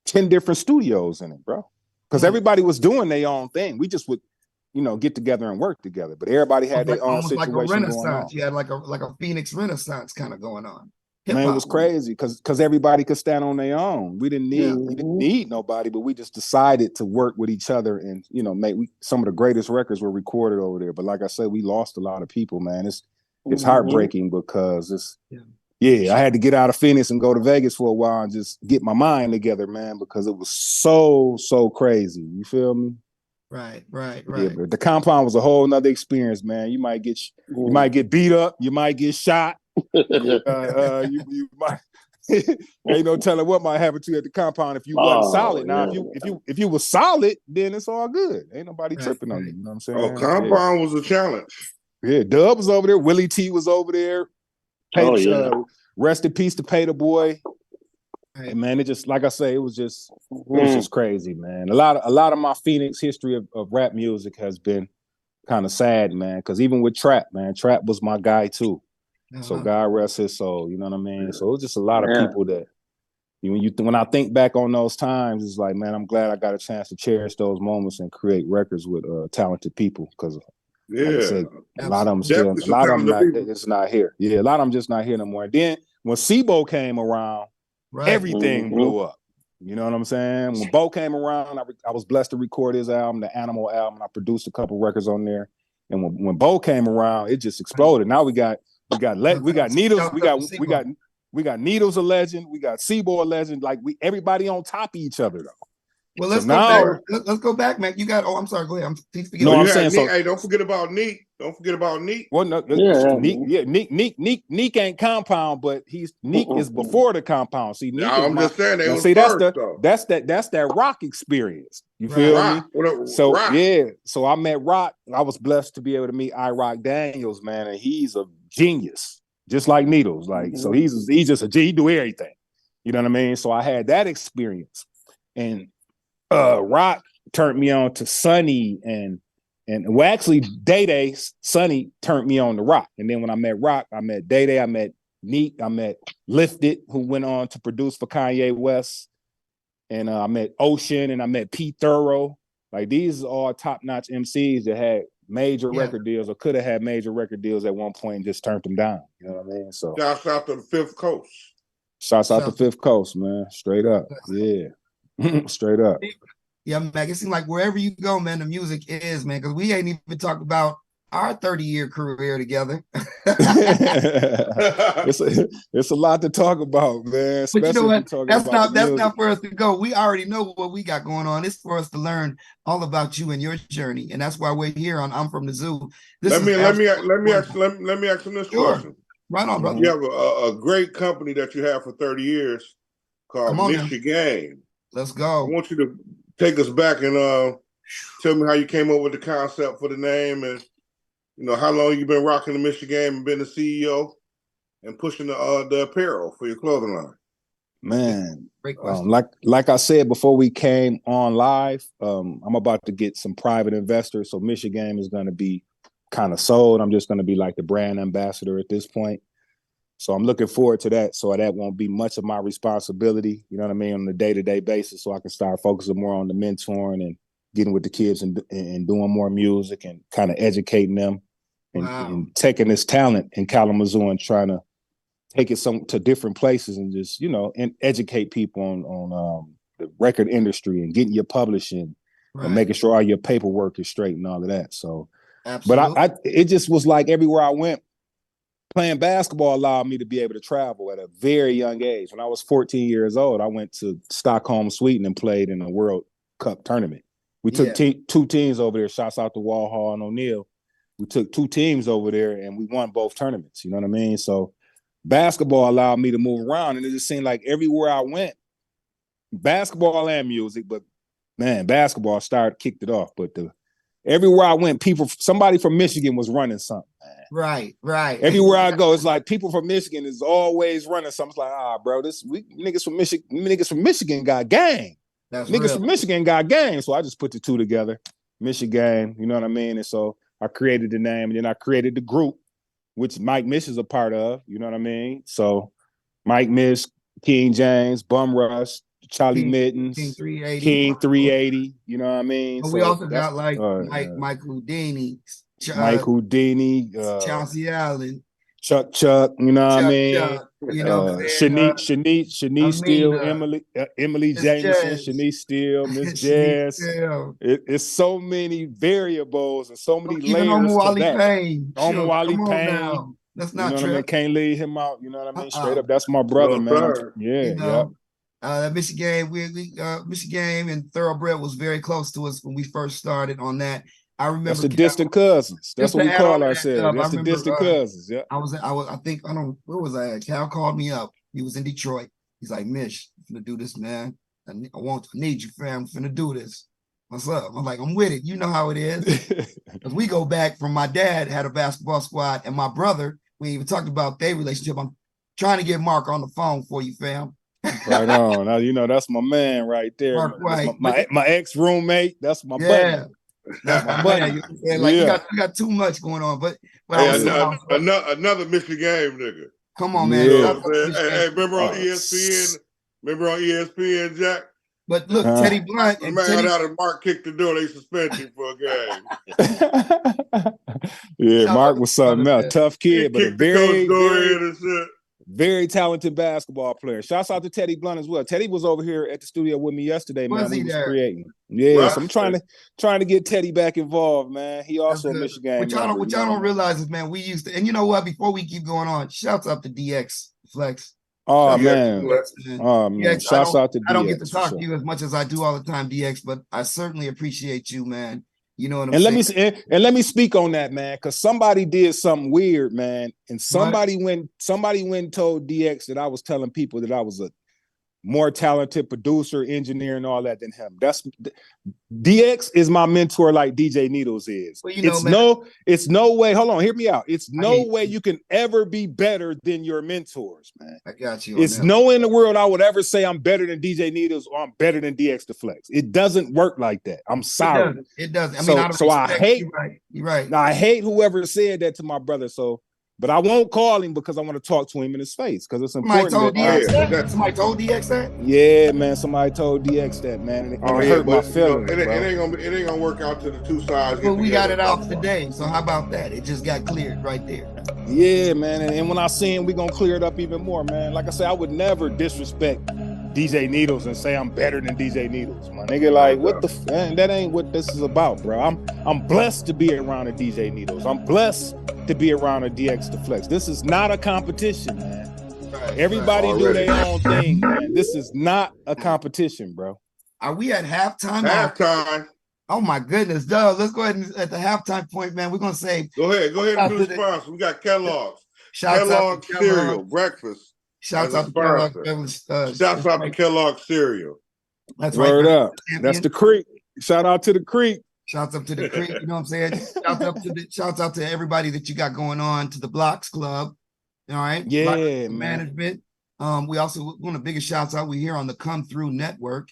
10 different studios in it, bro. Because everybody was doing their own thing. We just would, you know, get together and work together. But everybody had their own situation like a renaissance going on. You had like a Phoenix Renaissance kind of going on. Man, it was crazy because everybody could stand on their own. We didn't need nobody, but we just decided to work with each other and, you know, some of the greatest records were recorded over there. But like I said, we lost a lot of people, man. It's heartbreaking because I had to get out of Phoenix and go to Vegas for a while and just get my mind together, man, because it was so crazy. You feel me? Right. Yeah, but the compound was a whole nother experience, man. You might get beat up, you might get shot. You might ain't no telling what might happen to you at the compound if you wasn't solid. Now, if you was solid, then it's all good. Ain't nobody tripping on you. You know what I'm saying? Oh, compound was a challenge. Yeah, Dub was over there. Willie T was over there. Rest in peace to Pay the Boy. And man, it just, like I say, it was just crazy, man. A lot of my Phoenix history of rap music has been kind of sad, man. Because even with Trap, man, Trap was my guy too. So God rest his soul. You know what I mean? So it was just a lot of people that when I think back on those times, it's like, man, I'm glad I got a chance to cherish those moments and create records with talented people. Because like I said, a lot of them it's not here. Yeah, a lot of them just not here no more. And then when SIBO came around, everything blew up. You know what I'm saying? When Bo came around, I was blessed to record his album, the Animal album. I produced a couple records on there. And when Bo came around, it just exploded. Now we got Needles, we got Needles a legend, we got SIBO a legend. Like everybody on top of each other though. Well, let's go back, man. You got. Oh, I'm sorry. Go ahead. I'm saying. Hey, don't forget about Neek. Don't forget about Neek. Well, no, Neek ain't compound, but Neek is before the compound. See, Neek I'm just saying. That's that rock experience. You feel me? So so I met Rock. I was blessed to be able to meet iRock Daniels, man, and he's a genius, just like Needles. Like so, he's just a G. He do everything. You know what I mean? So I had that experience, and Rock turned me on to Sonny and well, actually Day Sonny turned me on to Rock. And then when I met Rock, I met Day, I met Neek, I met Lifted, who went on to produce for Kanye West. And I met Ocean and I met Pete Thorough. Like these are all top-notch MCs that had major record deals or could have had major record deals at one point and just turned them down. You know what I mean? So shouts out to the Fifth Coast. Shouts out to Fifth Coast, man. Straight up. Yeah. Straight up. Yeah, man. It seems like wherever you go, man, the music is, man, because we ain't even talked about our 30-year career together. it's a lot to talk about, man. But you know what? That's not not for us to go. We already know what we got going on. It's for us to learn all about you and your journey, and that's why we're here on I'm From the Zoo. Let me ask him this question. Right on, brother. You have a great company that you have for 30 years called Michigan. Let's go. I want you to take us back and tell me how you came up with the concept for the name, and how long you've been rocking the Michigan and been the CEO and pushing the apparel for your clothing line. Man, great question. Like I said before we came on live, I'm about to get some private investors, so Michigan is going to be kind of sold. I'm just going to be like the brand ambassador at this point. So I'm looking forward to that. So that won't be much of my responsibility, you know what I mean, on a day-to-day basis. So I can start focusing more on the mentoring and getting with the kids and doing more music and kind of educating them and taking this talent in Kalamazoo and trying to take it to different places and just, and educate people on the record industry and getting your publishing and making sure all your paperwork is straight and all of that. So, absolutely. But it just was like everywhere I went, playing basketball allowed me to be able to travel at a very young age. When I was 14 years old, I went to Stockholm, Sweden and played in a World Cup tournament. We took two teams over there, shouts out to Walhall and O'Neal. We took 2 teams over there and we won both tournaments, you know what I mean? So basketball allowed me to move around, and it just seemed like everywhere I went, basketball and music, but man, basketball kicked it off. But everywhere I went, somebody from Michigan was running something, man. Right. Everywhere I go, it's like people from Michigan is always running something. It's like, bro, niggas from Michigan got gang. Niggas from Michigan got gang. So I just put the 2 together, Michigan, you know what I mean? And so I created the name, and then I created the group, which Mike Mish is a part of, you know what I mean? So Mike Mish, King James, Bum Rush, Charlie Mittens, King 380, you know what I mean? But we also got like Mike Houdini, Mike Houdini, Chelsea Allen, Chuck, you know what I mean? You know, Shanice Steele, Emily Jameson, Shanice Steele, Miss Jazz. It's so many variables and so many layers to that. Wally Payne. That's not true. I mean? Can't leave him out. You know what I mean? Straight up, that's my brother, man. Michigan, Michigan and Thoroughbred was very close to us when we first started on that. I remember that's the distant cousins. That's what we call ourselves. That's the distant cousins. Yeah. Where was I at? Cal called me up. He was in Detroit. He's like, Mish, I'm gonna do this, man. I need you, fam. I'm finna do this. What's up? I'm like, I'm with it. You know how it is. Because we go back from my dad had a basketball squad, and my brother, we even talked about their relationship. I'm trying to get Mark on the phone for you, fam. Right on. Now, that's my man right there. Mark White. My ex-roommate. That's my buddy. That's my buddy. You got too much going on. But another Michigan nigga. Come on, man. Hey, remember on ESPN? Remember on ESPN, Jack? But look, Teddy Blunt and out of Mark kicked the door. They suspended him for a game. Mark was something else. Tough kid, but a very talented basketball player. Shouts out to Teddy Blunt as well. Teddy was over here at the studio with me yesterday, man. He was creating. Yeah, so I'm trying to get Teddy back involved, man. He also a Michigan. What y'all don't realize is, man, we used to, and you know what? Before we keep going on, shouts out to DX Flex. Oh man. Shouts out to DX. I don't get to talk to you as much as I do all the time, DX, but I certainly appreciate you, man. You know what I'm saying? Let me speak on that, man, because somebody did something weird, man. And somebody went and told DX that I was telling people that I was a more talented producer, engineer, and all that than him. DX is my mentor, like DJ Needles is. Well, it's no way. Hold on, hear me out. It's no way you can ever be better than your mentors, man. I got you. It's no way in the world I would ever say I'm better than DJ Needles or I'm better than DX the Flex. It doesn't work like that. I'm sorry. It doesn't. I mean, I hate. You're right. I hate whoever said that to my brother. So But I won't call him because I want to talk to him in his face because it's Somebody important. told DX that? Somebody told DX that? Yeah, man. Somebody told DX that, man. And it hurt my feelings, it bro. It ain't gonna work out to the two sides. Well, we got it out today. So how about that? It just got cleared right there. Yeah, man. And when I see him, we gonna clear it up even more, man. Like I said, I would never disrespect DJ Needles and say I'm better than DJ Needles, my nigga. Like, what the man? That ain't what this is about, bro. I'm blessed to be around a DJ Needles. I'm blessed to be around a DX Da Flex. This is not a competition, man. Everybody do their own thing, man. This is not a competition, bro. Are we at halftime? Halftime. Oh my goodness, Doug. Let's go ahead and at the halftime point, man. We're gonna say go ahead and do the sponsor. We got Kellogg's. Kellogg's cereal, breakfast. Shouts out to Kellogg's. Shouts out to Kellogg's cereal. That's right. Word up. Champion. That's the Creek. Shout out to the Creek. Shouts up to the Creek. You know what I'm saying? Shouts out to everybody that you got going on, to the Blocks Club. All right. Yeah, man. Management. We also one of the biggest shouts out. We here on the Come Through Network.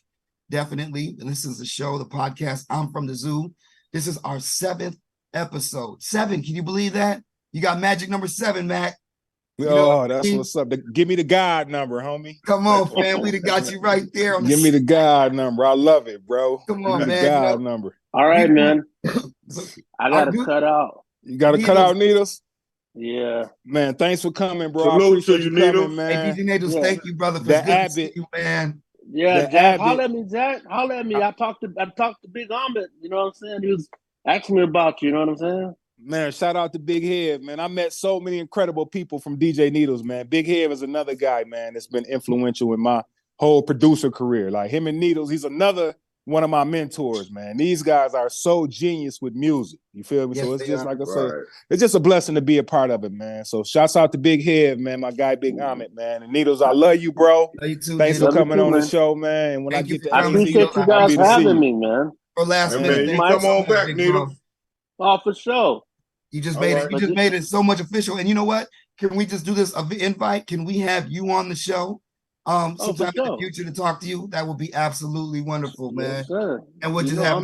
Definitely. And this is the show, the podcast. I'm from the Zoo. This is our 7th episode. 7. Can you believe that? You got magic number 7, Mac. That's what's up. Give me the God number, homie. Come on, fam. We got you right there. Give me the God number. I love it, bro. Come on, man. The God number. All right, man. I gotta cut out. You gotta cut out, Needles? Yeah. Man, thanks for coming, bro. Salute I appreciate you Needles. coming, man. Hey, DJ Needles, thank you, brother. The Abbott, you, man. Yeah, Jack, holler at me, Jack. Holler at me. I talked to Big Ahmed, you know what I'm saying? He was asking me about you know what I'm saying? Man, shout out to Big Head, man. I met so many incredible people from DJ Needles, man. Big Head is another guy, man, that's been influential in my whole producer career. Like him and Needles, he's another one of my mentors, man. These guys are so genius with music. You feel me? Yes, so it's just like I said, it's just a blessing to be a part of it, man. So shouts out to Big Head, man, my guy Big Ahmed, man. And Needles, I love you, bro. Love you too, thanks for coming on the show, man. And when I get to I appreciate you guys having me, man. For last minute, you come on back, Needles. Oh, for sure. You just made it. You just made it so much official. And you know what? Can we just do this invite? Can we have you on the show sometime in the future to talk to you? That would be absolutely wonderful, man. Yes, and we'll just have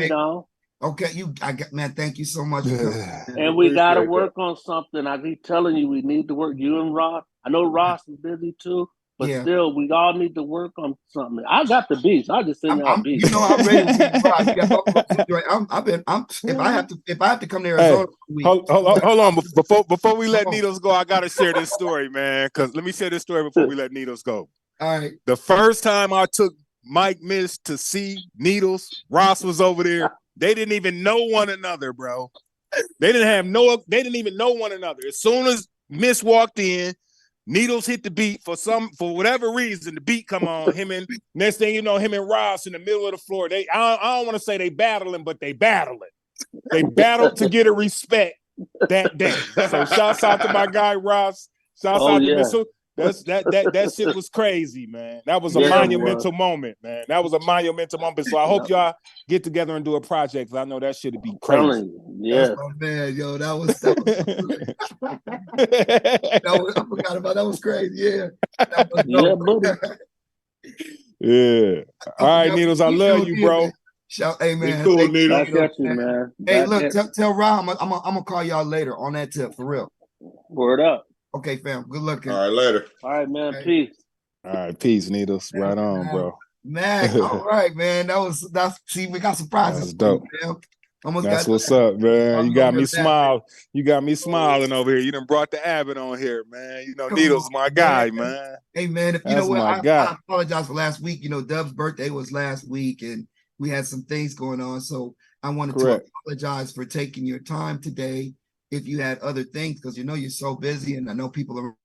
okay. Man, thank you so much. And we gotta work on something. I keep telling you, we need to work. You and Ross. I know Ross is busy too. But still, we all need to work on something. I got the beats. I just send y'all beats. You know, I'm ready to if I have to come to Arizona. Hold on. Before we let Needles go, I gotta share this story, man. Because let me share this story before we let Needles go. All right. The first time I took Mike Miss to see Needles, Ross was over there. They didn't even know one another, bro. They didn't even know one another. As soon as Miss walked in, Needles hit the beat for whatever reason. The beat come on. Next thing you know, him and Ross in the middle of the floor. I don't want to say they battling, but they battling. They battled to get a respect that day. So shouts out to my guy Ross. Shouts out to Miss. That shit was crazy, man. That was a monumental moment, man. That was a monumental moment. So I hope y'all get together and do a project, because I know that shit would be crazy. Yeah, man, yo, that was I forgot about that. Was crazy. Yeah, yeah. All right, Needles, I love you, bro. Hey, man. Cool, Needles. Man. Hey, look, tell Rob I'm gonna call y'all later on that tip for real. Word up. Okay, fam. Good luck. All right, later. All right, man. Peace. All right, peace, Needles. Right on, bro. Man, all right, man. See, we got surprises. That's dope. That's what's up, man. You got me smiling. You got me smiling over here. You done brought the Abbott on here, man. You know, Needles my guy, man. Hey, man. You know what? I apologize for last week. You know, Dub's birthday was last week, and we had some things going on. So I wanted to apologize for taking your time today. If you had other things, because you know you're so busy, and I know people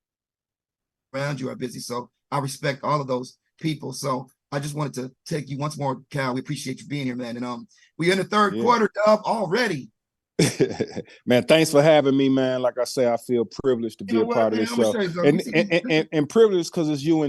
around you are busy, so I respect all of those people. So I just wanted to take you once more, Cal. We appreciate you being here, man. And we're in the third quarter, Dub, already. Man, thanks for having me, man. Like I say, I feel privileged to be a part of this show, and privileged because it's you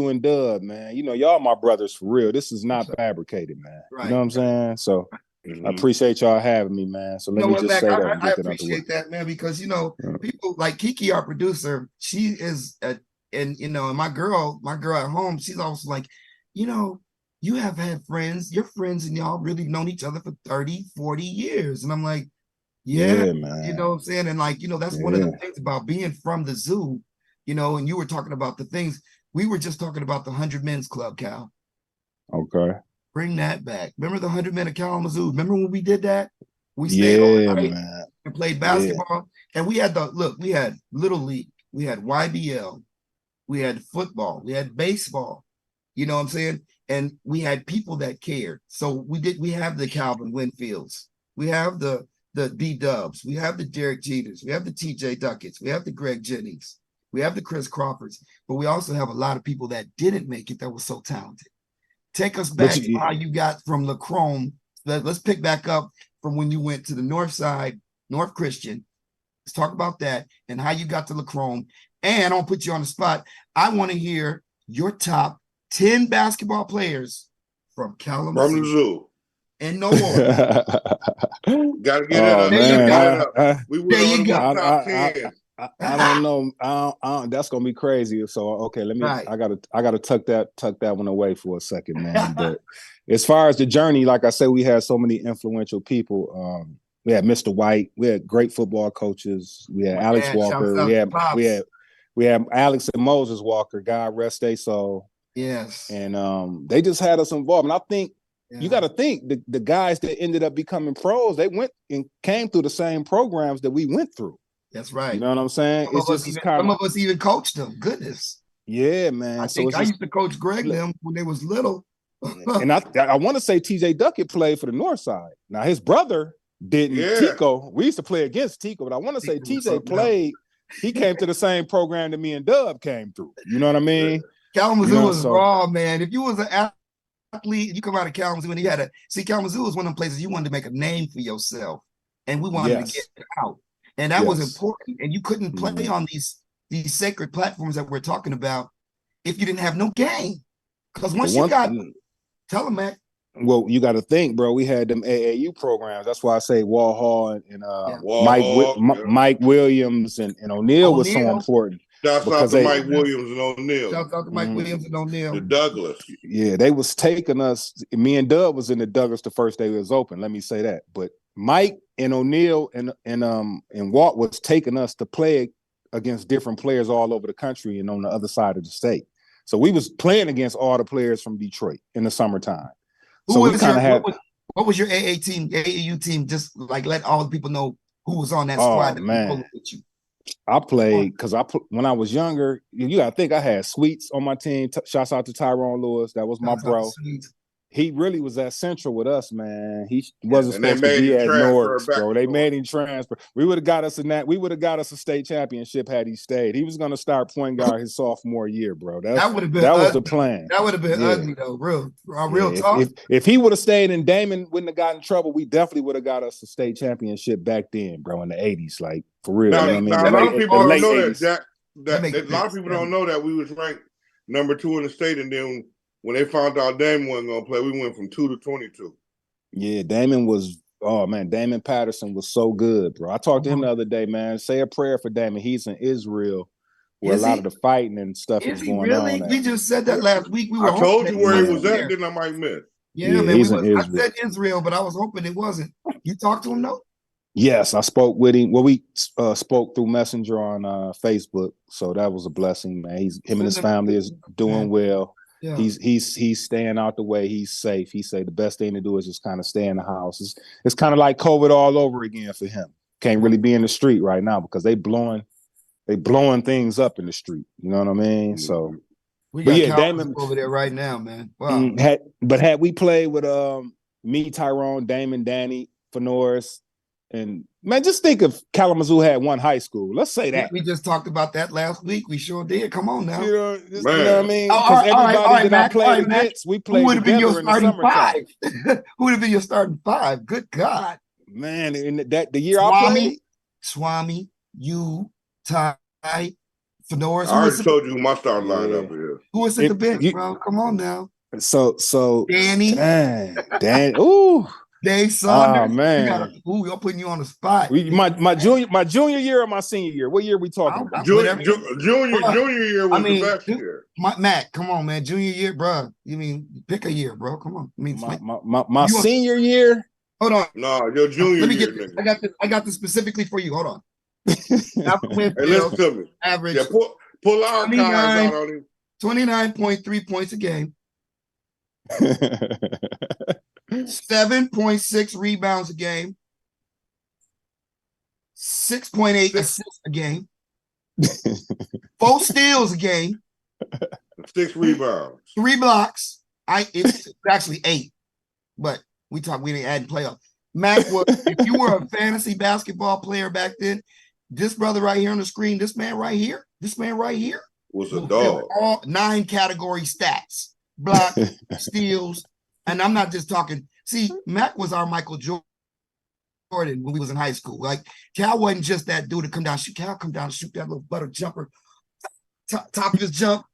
and Dub, man. You know, y'all my brothers for real. This is not fabricated, man. Right. You know what I'm saying? So. I appreciate y'all having me, man. So let me just say that. I appreciate that, man, because you know, people like Kiki, our producer, she is and you know, and my girl at home, she's also like, you know, you have had friends, your friends and y'all really known each other for 30, 40 years. And I'm like, Yeah, man. you know what I'm saying? And like, that's one of the things about being from the zoo, and you were talking about the things. We were just talking about the 100 Men's Club, Cal. Okay. Bring that back. Remember the 100 Men of Kalamazoo? Remember when we did that? We stayed overnight man. and played basketball. And we had we had Little League, we had YBL, we had football, we had baseball. You know what I'm saying? And we had people that cared. So we have the Calvin Winfields, we have the D Dubs, we have the Derek Jeters, we have the TJ Ducketts, we have the Greg Jennings, we have the Chris Crawfords, but we also have a lot of people that didn't make it that were so talented. Take us back to how you got from Lacrome. Let's pick back up from when you went to the North Side, North Christian. Let's talk about that and how you got to Lacrome. And I don't put you on the spot. I want to hear your top 10 basketball players from Kalamazoo. From the zoo. And no more. Gotta get it up. Man, we went on the top 10. I don't know. That's gonna be crazy. So okay, let me. Right. I gotta tuck that one away for a second, man. But as far as the journey, like I said, we had so many influential people. We had Mr. White. We had great football coaches. We had Alex Walker. We had Alex and Moses Walker. God rest their soul. Yes. And they just had us involved. And I think you got to think the guys that ended up becoming pros, they went and came through the same programs that we went through. That's right. You know what I'm saying? Some of us even coached them. Goodness. Yeah, man. I used to coach Greg them when they was little. And I want to say TJ Duckett played for the North Side. Now his brother didn't. Tico. We used to play against Tico, but I want to say TJ played. He came to the same program that me and Dub came through. You know what I mean? Kalamazoo was raw, man. If you was an athlete, you come out of Kalamazoo and Kalamazoo was one of them places you wanted to make a name for yourself, and we wanted to get it out. And that was important. And you couldn't play on these sacred platforms that we're talking about if you didn't have no game. Because once you got, tell them, Mac. Well, you got to think, bro. We had them AAU programs. That's why I say Wall Hall and Mike Williams and O'Neal was so important. Shouts out to Mike Williams and O'Neal. Shouts out to Mike Williams and O'Neal. The Douglas. Yeah, they was taking us. Me and Dub was in the Douglas the first day it was open. Let me say that. But Mike and O'Neal and Walt was taking us to play against different players all over the country and on the other side of the state. So we was playing against all the players from Detroit in the summertime. What was your AAU team? Just like let all the people know who was on that squad. Man. With you. I played because when I was younger, you gotta think I had Sweets on my team. Shouts out to Tyrone Lewis. That was my bro. He really was at Central with us, man. He wasn't supposed to be at North, bro. They made him transfer. We would have got us in that. We would have got us a state championship had he stayed. He was going to start point guard his sophomore year, bro. That would have been. That was the plan. That would have been ugly though, real talk. If he would have stayed and Damon wouldn't have gotten in trouble, we definitely would have got us a state championship back then, bro. In the '80s, like for real. Now, you know a lot of people don't know that. A lot of people don't know that we was ranked number 2 in the state, and then when they found out Damon wasn't gonna play, we went from 2 to 22. Yeah, Damon Patterson was so good, bro. I talked to him the other day, man. Say a prayer for Damon. He's in Israel where a lot of the fighting and stuff is going on. We just said that last week. I told you where he was at, then I might miss. Yeah, man. I said Israel, but I was hoping it wasn't. You talked to him though? Yes, I spoke with him. Well, we spoke through Messenger on Facebook, so that was a blessing, man. Him and his family is doing well. Yeah. He's staying out the way. He's safe. He said the best thing to do is just kind of stay in the house. It's kind of like COVID all over again for him. Can't really be in the street right now because they blowing things up in the street. You know what I mean? So, we got Damon over there right now, man. Wow. Had we played with me, Tyrone, Damon, Danny, Fenoris, and man, just think if Kalamazoo had one high school. Let's say that. We just talked about that last week. We sure did. Come on now. You know what I mean? Because everybody that I played against, we played together in the summertime. Who would have been your starting 5? Good God. Man, in the year I played. Swami, you, Ty, Fenoris. I already told you who my starting lineup is. Who was at the bench, bro? Come on now. So Danny. Dan. Ooh. Dave Saunders. Oh man, you're putting you on the spot. My junior year or my senior year? What year are we talking about? Junior year was the best year. Matt, come on, man. Junior year, bro. You mean pick a year, bro? Come on. My senior year. Hold on. No, your junior Let me year, get this. nigga. I got this specifically for you. Hold on. Hey, listen to me. Average. Yeah, pull our cards out on him. 29.3 points a game. 7.6 rebounds a game. 6.8 assists a game. 4 steals a game. 6 rebounds. 3 blocks. It's actually 8, but we didn't add playoff. Mac was, if you were a fantasy basketball player back then, this brother right here on the screen, this man right here Was a dog. All 9 category stats: block, steals, and I'm not just talking. See, Mac was our Michael Jordan when we was in high school. Like Cal wasn't just that dude to come down, shoot. Cal come down and shoot that little butter jumper, top of his jump,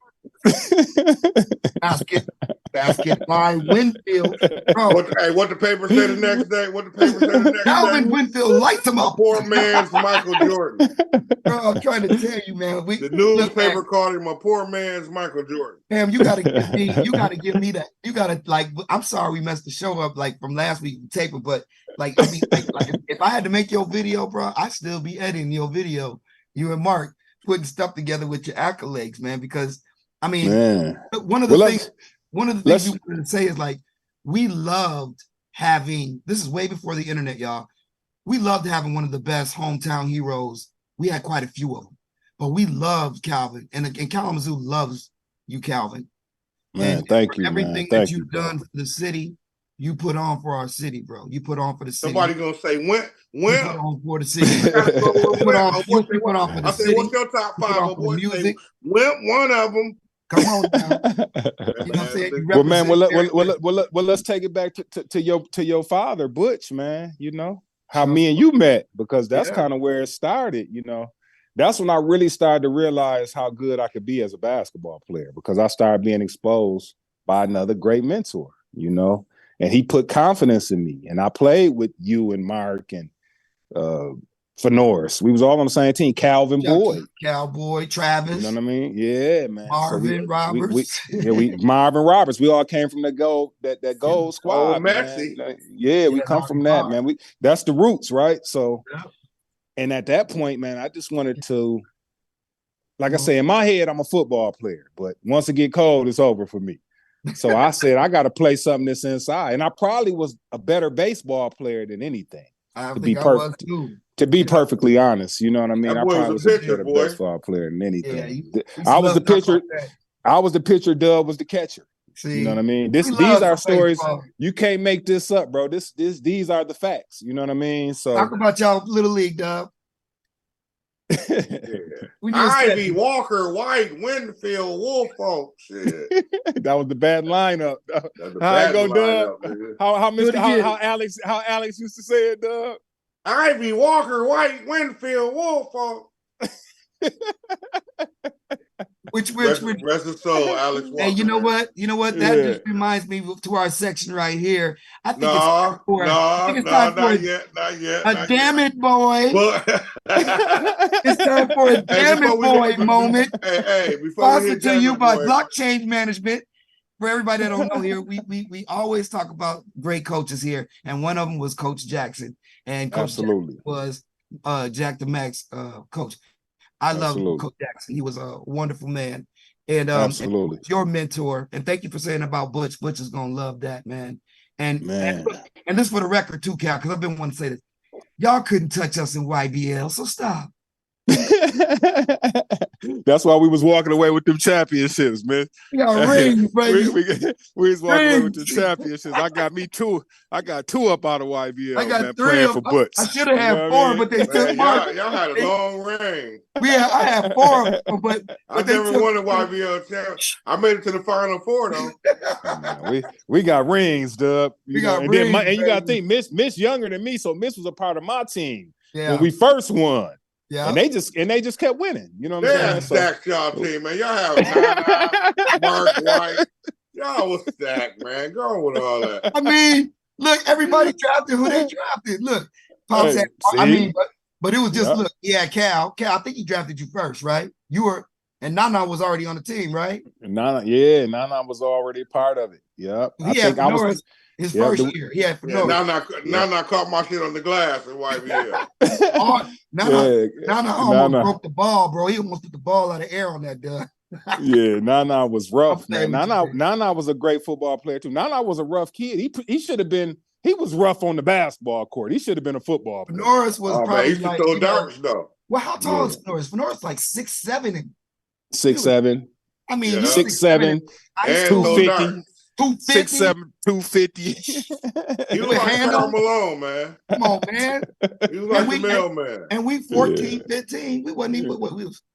basket, line, Winfield. Bro. What the paper said the next day? What the paper said the next day? Calvin Winfield lights him up. Poor man's Michael Jordan. Bro, I'm trying to tell you, man. The newspaper called him a poor man's Michael Jordan. Damn, you gotta give me that. You gotta, like, I'm sorry we messed the show up like from last week taping, but like I mean, like if I had to make your video, bro, I'd still be editing your video. You and Mark putting stuff together with your accolades, man, because I mean, one of the things we wanted to say is like we loved having, this is way before the internet, y'all. We loved having one of the best hometown heroes. We had quite a few of them, but we loved Calvin, and Kalamazoo loves you, Calvin. Man, and thank you, everything man. that you've done for the city. You put on for our city, bro. You put on for the city. Somebody gonna say when you put on for the city. You put on for the city. What's your top 5? Oh, boy, music. One of them. Come on now. You know what I'm saying? Well, man, let's take it back to your father, Butch, man. You know how me and you met, because that's kind of where it started. You know, that's when I really started to realize how good I could be as a basketball player, because I started being exposed by another great mentor. You know. And he put confidence in me. And I played with you and Mark and Fenoris. We was all on the same team. Calvin Boyd. Cowboy, Travis. You know what I mean? Yeah, man. Marvin Roberts. Marvin Roberts. We all came from that gold squad. Oh, Messi. We come from that, man. That's the roots, right? So, and at that point, man, I just wanted to, like I say, in my head, I'm a football player. But once it get cold, it's over for me. So I said, I got to play something that's inside. And I probably was a better baseball player than anything. To be perfectly honest, you know what I mean? I probably was a better baseball player than anything. I was the pitcher. I was the pitcher. Dub was the catcher. See, you know what I mean? These are stories. You can't make this up, bro. These are the facts. You know what I mean? So talk about y'all little league, Dub. Ivy, Walker, White, Winfield, Woolfolk. Shit. That was the bad lineup. How I go, Dub? How Alex used to say it, Dub? Ivy, Walker, White, Winfield, Woolfolk. Which rest his soul, Alex Walker. Hey, you know what? That just reminds me to our section right here. I think it's time for not yet. Damn it, boy. It's time for a damn it, boy moment. Hey, sponsored to you by Block Change Management. For everybody that don't know here, we always talk about great coaches here, and one of them was Coach Jackson, and Coach Jackson was Jak Da Mak's coach. I love Coach Jackson. He was a wonderful man. And and your mentor. And thank you for saying about Butch. Butch is gonna love that, man. And this for the record too, Cal, because I've been wanting to say this. Y'all couldn't touch us in YBL, so stop. That's why we was walking away with them championships, man. We got rings, baby. We was walking away with the championships. I got two up out of YBL. I got man, 3 playing for Butch. I should have had 4, but they took Mark. Y'all had a long reign. I had 4, but I never won a YBL champ. I made it to the Final Four though. we got rings, Dub. We got rings, and you got to think, Miss younger than me, so Miss was a part of my team when we first won. Yeah, and they just kept winning. You know what I'm saying? Stacked y'all team, man. Y'all have Mark White. Y'all was stacked, man. Go on with all that. I mean, look, everybody drafted who they drafted. Look, Pops had, but it was just look. Yeah, Cal. I think he drafted you first, right? You were And Nana was already on the team, right? Nana was already part of it. Yep. He had Norris his first year. He had Norris. Nana caught my shit on the glass in YBL. Nana almost broke the ball, bro. He almost took the ball out of the air on that dude. Yeah, Nana was rough, man. Nana was a great football player too. Nana was a rough kid. He should have been. He was rough on the basketball court. He should have been a football player. Norris was probably man, he like, throw darts though. Well, how tall is Norris? Norris like 6'7" and 6'7". I mean, 6'7", 250. 6'7", 250. He was like Karl Malone, man. Come on, man. He was like the mailman. And we 14, 15. We wasn't even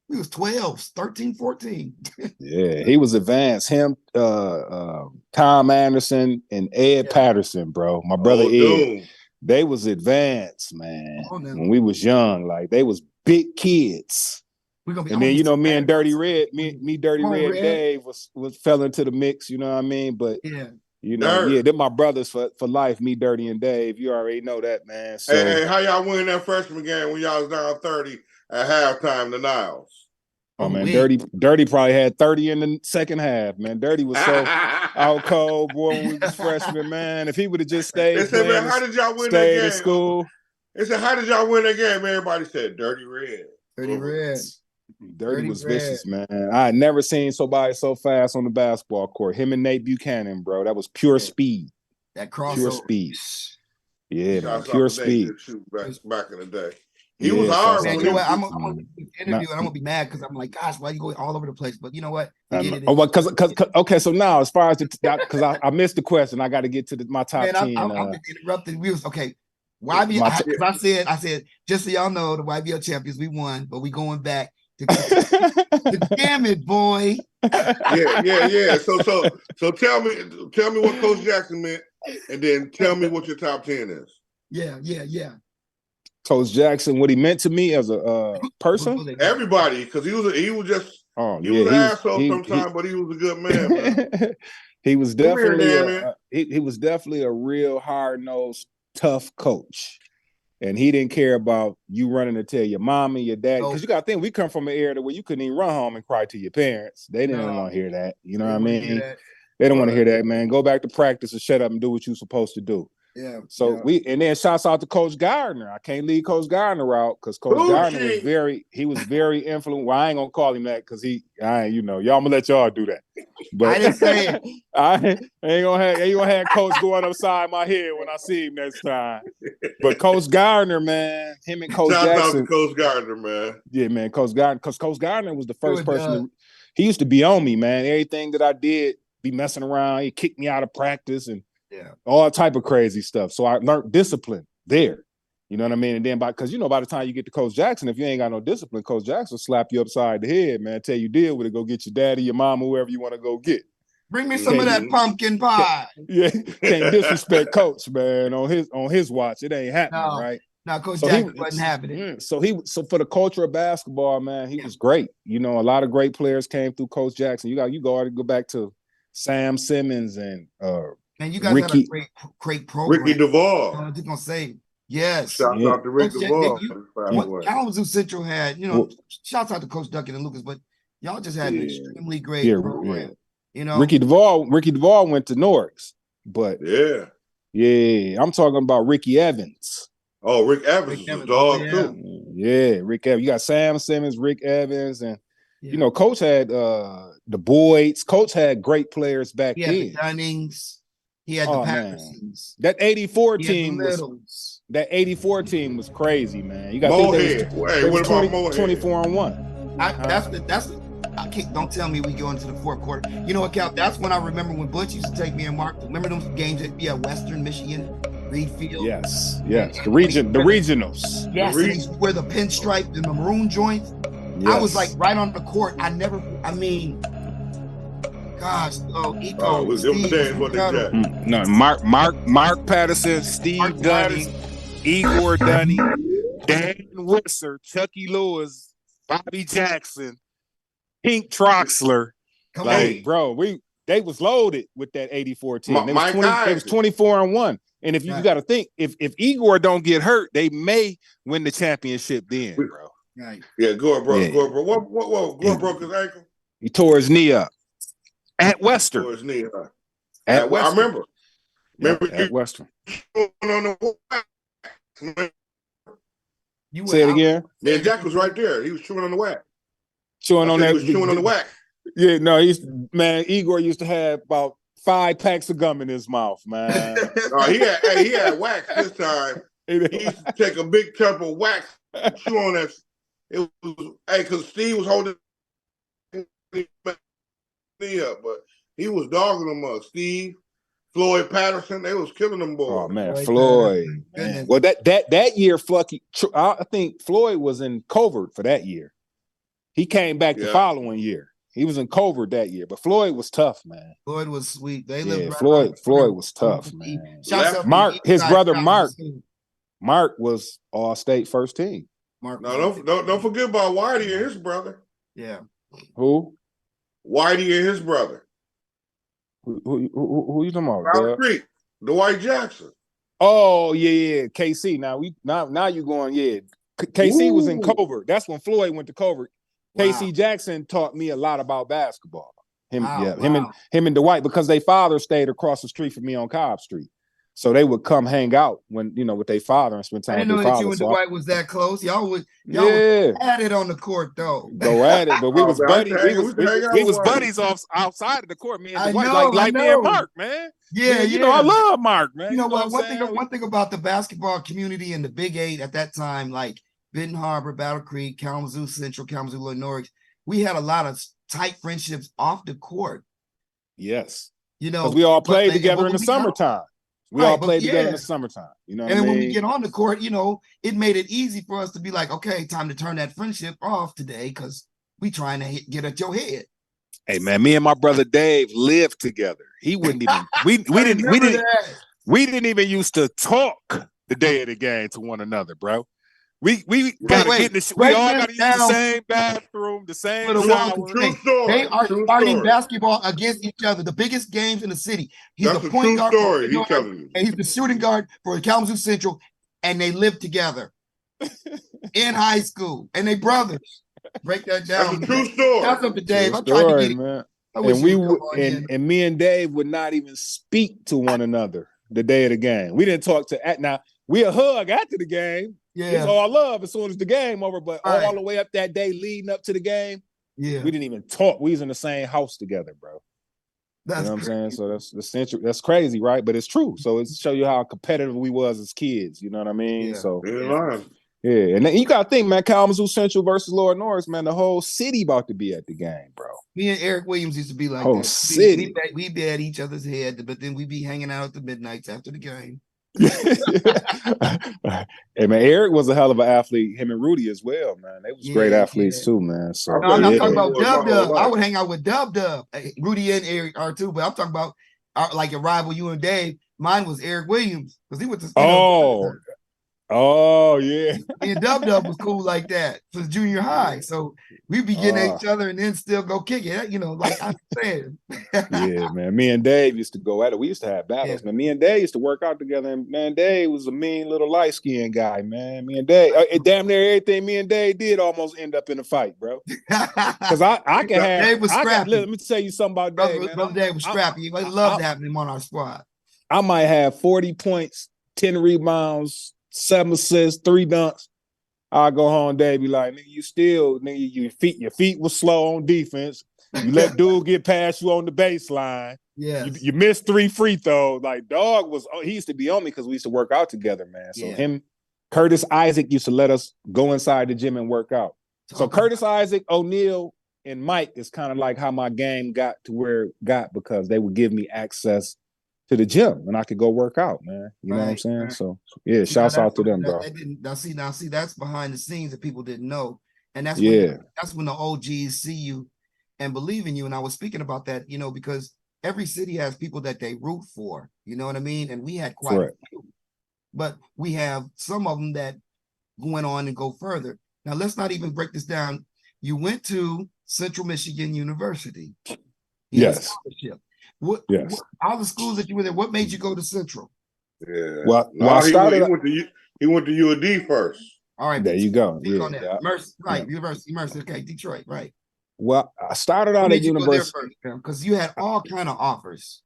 we was 12, 13, 14. Yeah, he was advanced. Him, Tom Anderson, and Ed Patterson, bro. My brother Ed. Dude. They was advanced, man. When we was young, like they was big kids. And then me and Dirty Red, me Dirty Red Dave was fell into the mix, you know what I mean? But they're my brothers for life, me, Dirty, and Dave. You already know that, man. So hey, how y'all win that freshman game when y'all was down 30 at halftime, the Niles? Oh man, Dirty probably had 30 in the second half, man. Dirty was so out cold, boy, when we was freshmen, man. If he would have just stayed, they said, man, how did y'all win that game? At school. They said, how did y'all win that game? Everybody said, Dirty Red. Dirty Red. Dirty was vicious, man. I had never seen somebody so fast on the basketball court. Him and Nate Buchanan, bro. That was pure speed. That crossover. Pure speed. Yeah, man, pure speed. Back in the day. He was hard. Man, you know what? I'm gonna interview and I'm gonna be mad because I'm like, gosh, why you going all over the place? But you know what? Okay, so now as far as because I missed the question, I got to get to my top 10. I'm interrupting. We was okay. YBL, I said, just so y'all know, the YBL champions, we won, but we going back to damn it, boy. Yeah. So tell me what Coach Jackson meant, and then tell me what your top 10 is. Yeah. Coach Jackson, what he meant to me as a person? Everybody, because he was just he was an asshole sometimes, but he was a good man. He was definitely he was definitely a real hard-nosed, tough coach. And he didn't care about you running to tell your mom and your dad. Because you got to think, we come from an era where you couldn't even run home and cry to your parents. They didn't want to hear that. You know what I mean? They don't want to hear that, man. Go back to practice and shut up and do what you're supposed to do. Yeah. So and then shouts out to Coach Gardner. I can't leave Coach Gardner out because Coach Gardner was very influential. Well, I ain't gonna call him that because y'all gonna let y'all do that. But I didn't say it. I ain't gonna have Coach going upside my head when I see him next time. But Coach Gardner, man, him and Coach Jackson. Shout out to Coach Gardner, man. Yeah, man, Coach Gardner, because Coach Gardner was the first person. He used to be on me, man. Everything that I did, be messing around. He kicked me out of practice and all type of crazy stuff. So I learned discipline there. You know what I mean? And then by the time you get to Coach Jackson, if you ain't got no discipline, Coach Jackson will slap you upside the head, man. Tell you deal with it. Go get your daddy, your mom, whoever you want to go get. Bring me some of that pumpkin pie. Can't disrespect Coach, man. On his watch, it ain't happening, right? No, Coach Jackson wasn't happening. So for the culture of basketball, man, he was great. You know, a lot of great players came through Coach Jackson. You go back to Sam Simmons and man, you guys had a great program. Ricky Duvall. I was just gonna say, yes. Shout out to Ricky Duvall. What Kalamazoo Central had, shouts out to Coach Duncan and Lucas, but y'all just had an extremely great program. You know, Ricky Duvall went to Norris, but I'm talking about Ricky Evans. Oh, Rick Evans was a dog too. Yeah, Rick Evans. You got Sam Simmons, Rick Evans, and Coach had the Boyds. Coach had great players back then. The Dunnings. He had the Pattersons. That 84 team was crazy, man. You got what about Mohead? 24-1. Don't tell me we go into the fourth quarter. You know what, Cal? That's when I remember when Butch used to take me and Mark. Remember those games at Western Michigan, Reed Field? Yes. The regionals. Yes, and he wear the pinstripe and the maroon joints. Yes. I was like right on the court. Mark Patterson, Steve Dunning, Igor Dunning, Dan Wisser, Chucky Lewis, Bobby Jackson, Pink Troxler. They was loaded with that 84 team. It was 24-1. And if you got to think, if Igor don't get hurt, they may win the championship then, bro. Right. Yeah, Gore broke. Yeah. Gore broke. What? Gore broke his ankle. He tore his knee up at Western. Tore his knee. At Western. I remember. Yep, at Western. On the wax. You Say it again. Man, Jack was right there. He was chewing on the wax. Chewing on that. He was chewing on the wax. Yeah, no, Igor used to have about 5 packs of gum in his mouth, man. He had wax this time. He used to take a big tub of wax, chew on that. It was because Steve was holding knee up, but he was dogging them up. Steve, Floyd Patterson, they was killing them boys. Oh man, Floyd. Man. Well, that year, Flucky, I think Floyd was in covert for that year. He came back the following year. He was in covert that year, but Floyd was tough, man. Floyd was sweet. They lived right Floyd was tough, man. Mark, his brother Mark was All-State first team. Mark, no, don't forget about Whitey and his brother. Yeah. Who? Whitey and his brother. Who you talking about? Battle Creek, Dwight Jackson. Oh yeah. KC. Now you going, yeah. KC was in covert. That's when Floyd went to covert. Wow. KC Jackson taught me a lot about basketball. Him and Dwight, because their father stayed across the street from me on Cobb Street. So they would come hang out when, with their father and spend time with their father. I didn't know that you and Dwight was that close. Y'all would at it on the court, though. Go at it. But we was buddies. We was buddies outside of the court, me and Dwight, like me and Mark, man. Yeah, I love Mark, man. You know what? One thing about the basketball community and the Big 8 at that time, like Benton Harbor, Battle Creek, Kalamazoo Central, Kalamazoo, Illinois, we had a lot of tight friendships off the court. Yes. Because we all played together in the summertime. We all played together in the summertime. And then when we get on the court, it made it easy for us to be like, okay, time to turn that friendship off today because we trying to get at your head. Hey man, me and my brother Dave lived together. He wouldn't even we didn't even used to talk the day of the game to one another, bro. We all got to use the same bathroom, the same shower. True story. They are starting basketball against each other. The biggest games in the city. He's the point guard, and he's the shooting guard for Kalamazoo Central, and they live together in high school, and they brothers. Break that down. That's a true story. That's up to Dave. I'm trying to get it. Man. And me and Dave would not even speak to one another the day of the game. We didn't talk now. We a hug after the game. Yeah, it's all love as soon as the game over. But all the way up that day leading up to the game, we didn't even talk. We was in the same house together, bro. You know what I'm saying? So that's crazy, right? But it's true. So it's to show you how competitive we was as kids. You know what I mean? Yeah. So yeah, and then you gotta think, man, Kalamazoo Central versus Lord Norris, man, the whole city about to be at the game, bro. Me and Eric Williams used to be like whole that. City. We'd be at each other's head, but then we'd be hanging out at the midnights after the game. Hey man, Eric was a hell of an athlete. Him and Rudy as well, man. They was great athletes too, man. So I'm not talking about Dub. I would hang out with Dub. Rudy and Eric are too, but I'm talking about like a rival, you and Dave. Mine was Eric Williams because he went to Oh yeah. And Dub was cool like that since junior high. So we'd be getting at each other and then still go kick it, like I said. Yeah, man. Me and Dave used to go at it. We used to have battles, man. Me and Dave used to work out together. And man, Dave was a mean little light-skinned guy, man. Me and Dave, damn near everything me and Dave did almost end up in a fight, bro. Because I can have Dave was scrappy. Let me tell you something about Dave, man. Brother Dave was scrappy. I loved having him on our squad. I might have 40 points, 10 rebounds, 7 assists, 3 dunks. I go home, Dave be like, nigga, your feet was slow on defense. You let dude get past you on the baseline. Yeah, you missed 3 free throws. Like dog he used to be on me because we used to work out together, man. So Curtis Isaac used to let us go inside the gym and work out. So Curtis Isaac, O'Neal, and Mike is kind of like how my game got to where it got because they would give me access to the gym and I could go work out, man. You know what I'm saying? Right. So yeah, shouts out to them, bro. Now see, that's behind the scenes that people didn't know. And that's when the OGs see you and believe in you. And I was speaking about that, because every city has people that they root for, you know what I mean? And we had quite a few, but we have some of them that went on and go further. Now let's not even break this down. You went to Central Michigan University. Yes. What all the schools that you were there, what made you go to Central? Yeah. Well, he went to UAD first. All right. There you go. Speak Yeah. on that. Yeah. Mercy, right. Yeah. University, Mercy. Okay, Detroit, right. Well, I started out When at did you go there University. first? Because you had all kind of offers.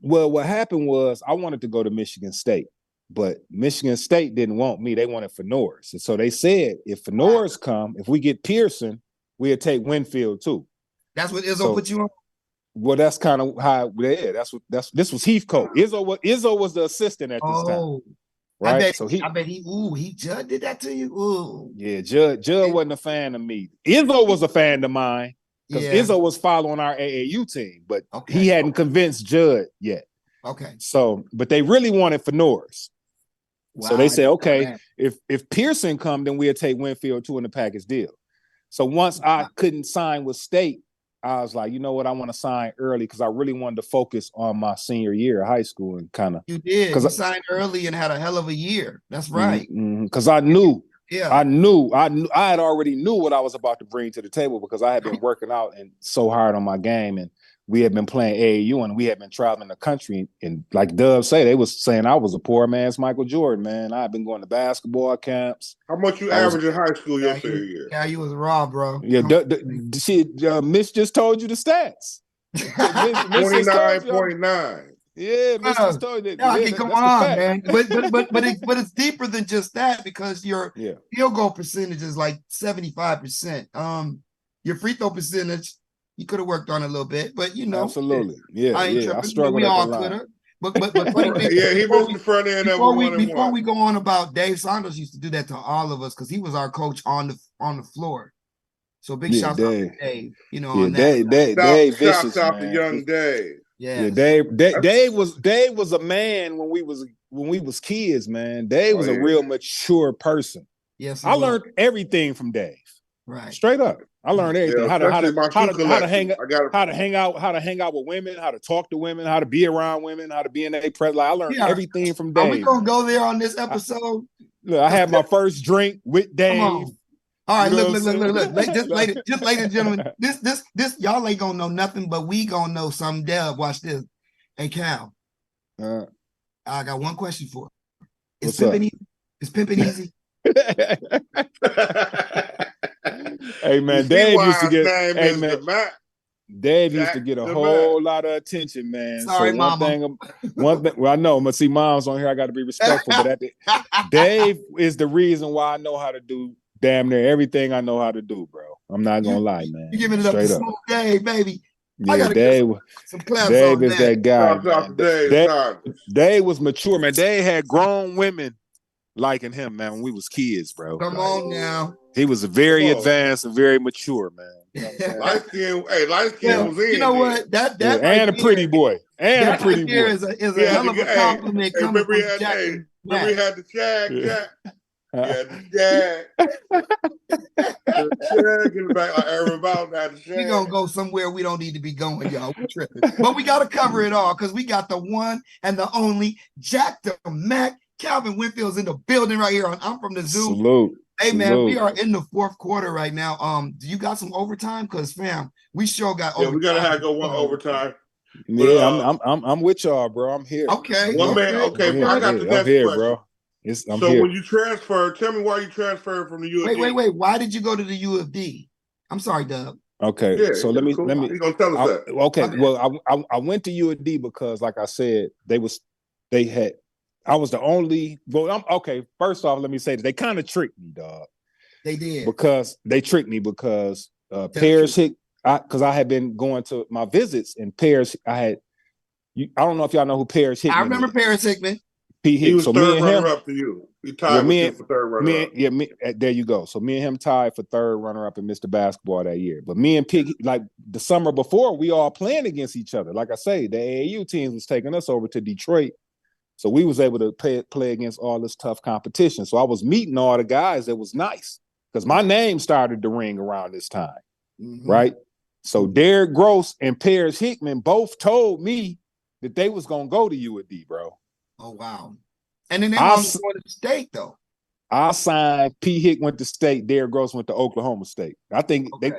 Well, what happened was I wanted to go to Michigan State, but Michigan State didn't want me. They wanted Fenors. And so they said, if Fenors come, if we get Pearson, we'll take Winfield too. That's what Izzo put you on? Well, that's kind of how, yeah, this was Heathcote. Izzo was the assistant at this time. Right. I bet he Judd did that to you. Ooh. Yeah, Judd wasn't a fan of me. Izzo was a fan of mine because Izzo was following our AAU team, but he hadn't convinced Judd yet. Okay. So, but they really wanted Fenors. Wow, so they said, okay, if Pearson come, then we'll take Winfield too in the package deal. So once I couldn't sign with State, I was like, you know what? I want to sign early because I really wanted to focus on my senior year of high school and kind of. You did. You signed early and had a hell of a year. That's right. Because I knew, I had already knew what I was about to bring to the table because I had been working out and so hard on my game, and we had been playing AAU and we had been traveling the country. And like Dub say, they was saying I was a poor man's Michael Jordan, man. I had been going to basketball camps. How much you average in high school your senior year? Yeah, you was raw, bro. Yeah, Miss just told you the stats. 29.9. Yeah, Miss just told you. Yeah, come on, man. But it's deeper than just that because your field goal percentage is like 75%. Your free throw percentage, you could have worked on a little bit, but you know, absolutely, I struggled. We all could have. But funny thing, he missed the front end of before we go on about Dave Saunders used to do that to all of us because he was our coach on the floor. So big shouts out to Dave. You know, on that. Dave shouts out to young Dave. Yeah, Dave was a man when we was kids, man. Dave was a real mature person. Yes, I learned everything from Dave. Right, straight up. I learned everything. How to hang out with women, how to talk to women, how to be around women, how to be in their presence. Like, I learned everything from Dave. Are we gonna go there on this episode? Look, I had my first drink with Dave. All right, look. Just ladies and gentlemen, this y'all ain't gonna know nothing, but we gonna know something. Deb, watch this. Hey, Cal. I got one question for you. Is pimping easy? Hey man, Dave used to get. Dave used to get a whole lot of attention, man. Sorry, so Mama. One thing. Well, I know, but see, Mom's on here. I got to be respectful. But Dave is the reason why I know how to do damn near everything I know how to do, bro. I'm not gonna lie, man. You giving it up to Smooth Dave, baby. Yeah, Dave is that guy. Dave was mature, man. Dave had grown women liking him, man, when we was kids, bro. Come on now. He was very advanced and very mature, man. Light skin was in. You know what? That and a pretty boy. And a pretty boy. Is a hell of a compliment coming from Jack. Remember he had the Jack. Get it back like Aaron Bowden had the Shag. We're gonna go somewhere we don't need to be going, y'all. We're tripping. But we gotta cover it all because we got the one and the only Jak Da Mak. Calvin Winfield's in the building right here. I'm from the zoo. Salute. Hey man, we are in the fourth quarter right now. Do you got some overtime? Because fam, we sure got overtime. We gotta have go one overtime. Yeah, I'm with y'all, bro. I'm here. Okay. One man. Okay, I got the next question. Bro. So when you transfer, tell me why you transferred from the U of D. Wait. Why did you go to the U of D? I'm sorry, Dub. Okay, so let me. You gonna tell us that? Okay, well, I went to U of D because, like I said, I was the only. Well, first off, let me say this: they kind of tricked me, dog. They did because Paris Hick. Because I had been going to my visits in Paris. I don't know if y'all know who Paris Hickman. I remember Paris Hickman. He was third runner up to you. He tied with you for third runner up. There you go. So me and him tied for third runner up and missed the basketball that year. But me and Pig, like the summer before, we all playing against each other. Like I say, the AAU teams was taking us over to Detroit. So we was able to play against all this tough competition. So I was meeting all the guys that was nice because my name started to ring around this time, right? So Derrick Gross and Paris Hickman both told me that they was going to go to U of D, bro. Oh, wow. And then they want to go to State, though. I signed. P. Hick went to State. Derrick Gross went to Oklahoma State. I think they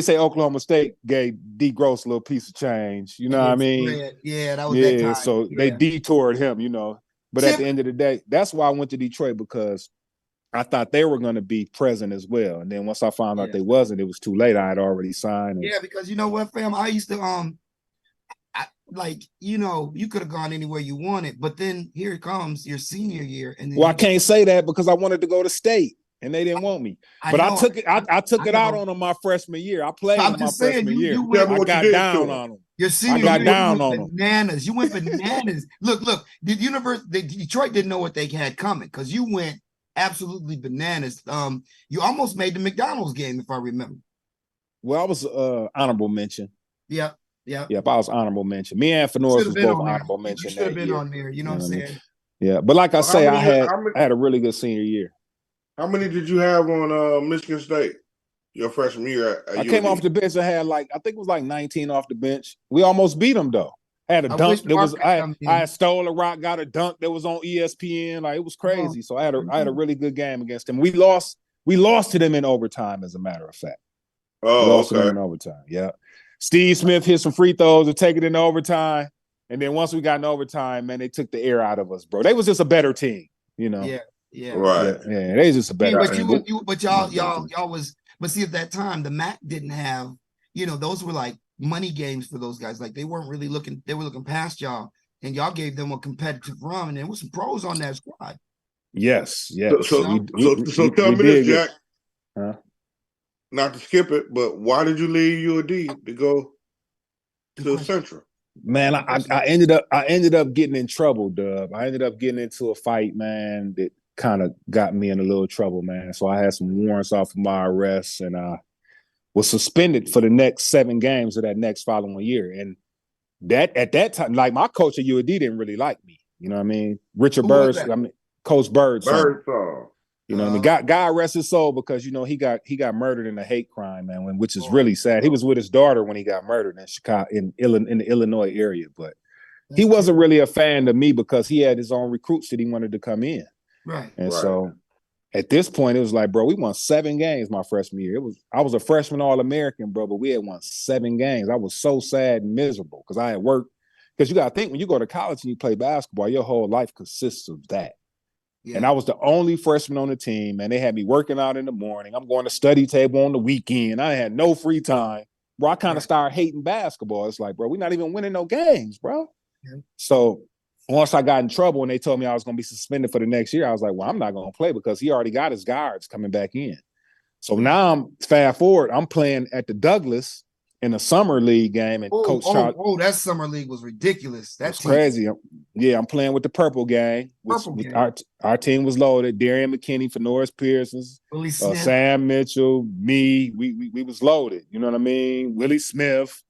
say Oklahoma State gave D. Gross a little piece of change. You know what I mean? Yeah, that was that time. So they detoured him, you know. But at the end of the day, that's why I went to Detroit because I thought they were going to be present as well. And then once I found out they wasn't, it was too late. I had already signed. Yeah, because you know what, fam? I used to you could have gone anywhere you wanted, but then here it comes your senior year, and then I can't say that because I wanted to go to state and they didn't want me. But I took it out on them my freshman year. I played in my freshman year. I got down on them. Your senior year, down on them. Bananas. You went bananas. Look, Detroit didn't know what they had coming because you went absolutely bananas. You almost made the McDonald's game, if I remember. Well, I was honorable mention. Yeah. I was honorable mention. Me and Fenores was both honorable mention. You should have been on there. You know what I'm saying? Yeah, but like I say, I had a really good senior year. How many did you have on Michigan State your freshman year? I came off the bench. I had I think it was 19 off the bench. We almost beat them though. I had a dunk. I stole a rock, got a dunk that was on ESPN. Like it was crazy. So I had a really good game against them. We lost to them in overtime, as a matter of fact. Oh, we lost to them in overtime. Yeah. Steve Smith hit some free throws to take it in overtime. And then once we got in overtime, man, they took the air out of us, bro. They was just a better team, you know. Yeah. Right. Yeah, they was just a better team. But y'all was, but see, at that time, the MAC didn't have, those were like money games for those guys. Like they weren't really looking, they were looking past y'all, and y'all gave them a competitive run, and there was some pros on that squad. Yes. So tell me this, Jack. Huh? Not to skip it, but why did you leave UAD to go to Central? Man, I ended up getting in trouble, Dub. I ended up getting into a fight, man, that kind of got me in a little trouble, man. So I had some warrants off of my arrest, and I was suspended for the next 7 games of that next following year. And that at that time, like my coach at UAD didn't really like me. You know what I mean? Richard Bird, Coach Birdsong. You know what I mean? God rest his soul, because he got murdered in a hate crime, man, which is really sad. He was with his daughter when he got murdered in Chicago, in the Illinois area, but he wasn't really a fan of me because he had his own recruits that he wanted to come in. Right. And so at this point, it was like, bro, we won 7 games my freshman year. I was a freshman All-American, bro, but we had won 7 games. I was so sad and miserable because I had worked. Because you got to think, when you go to college and you play basketball, your whole life consists of that. Yeah. And I was the only freshman on the team, and they had me working out in the morning. I'm going to study table on the weekend. I had no free time. Bro, I kind of started hating basketball. It's like, bro, we're not even winning no games, bro. Yeah. So once I got in trouble and they told me I was going to be suspended for the next year, I was like, well, I'm not going to play because he already got his guards coming back in. So now fast forward, I'm playing at the Douglas in a summer league game, and Coach Charlie. Oh, that summer league was ridiculous. That's crazy. I'm playing with the Purple Gang. Our team was loaded. Darian McKinney, Fenores Pearsons, Willie Smith. Sam Mitchell, me. We was loaded. You know what I mean? Willie Smith,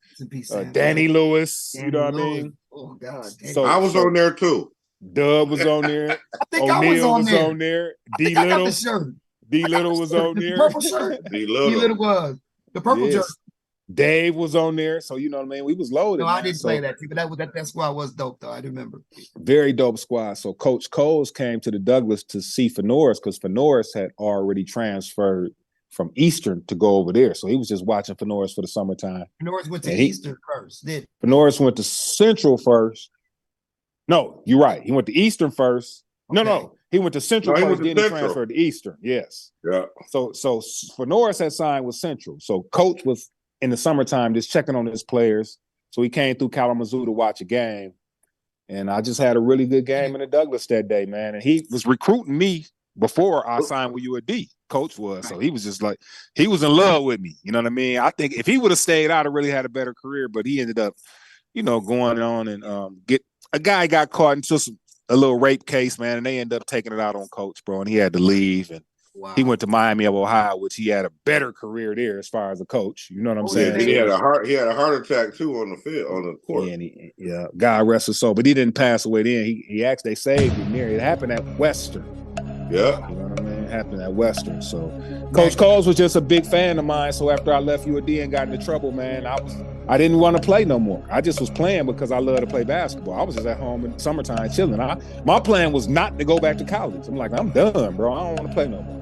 Danny Lewis. You know what I mean? Oh God! So I was on there too. Dub was on there. I think O'Neal was on there. D Little was on there. The purple shirt. D Little was the purple shirt. Dave was on there, so you know what I mean. We was loaded. No, I didn't play that team, but that squad was dope, though. I remember. Very dope squad. So Coach Coles came to the Douglas to see Fenores because Fenores had already transferred from Eastern to go over there. So he was just watching Fenores for the summertime. Fenores went to Eastern first, did Fenores went to Central first. No, you're right. He went to Eastern first. Okay. No. He went to Central first, then he transferred to Eastern. Yes. Yeah. So Fenores had signed with Central. So Coach was in the summertime just checking on his players. So he came through Kalamazoo to watch a game. And I just had a really good game in the Douglas that day, man. And he was recruiting me before I signed with UAD. Coach was. So he was just like, he was in love with me. You know what I mean? I think if he would have stayed, I'd have really had a better career. But he ended up, going on and a guy got caught into a little rape case, man. And they ended up taking it out on Coach, bro. And he had to leave. And he went to Miami of Ohio, which he had a better career there as far as a coach. You know what I'm saying? He had a heart attack too on the field, on the court. Yeah, God rest his soul. But he didn't pass away then. He actually saved him there. It happened at Western. Yeah. You know what I mean? It happened at Western. So Coach Coles was just a big fan of mine. So after I left UAD and got into trouble, man, I didn't want to play no more. I just was playing because I love to play basketball. I was just at home in summertime chilling. My plan was not to go back to college. I'm like, I'm done, bro. I don't want to play no more.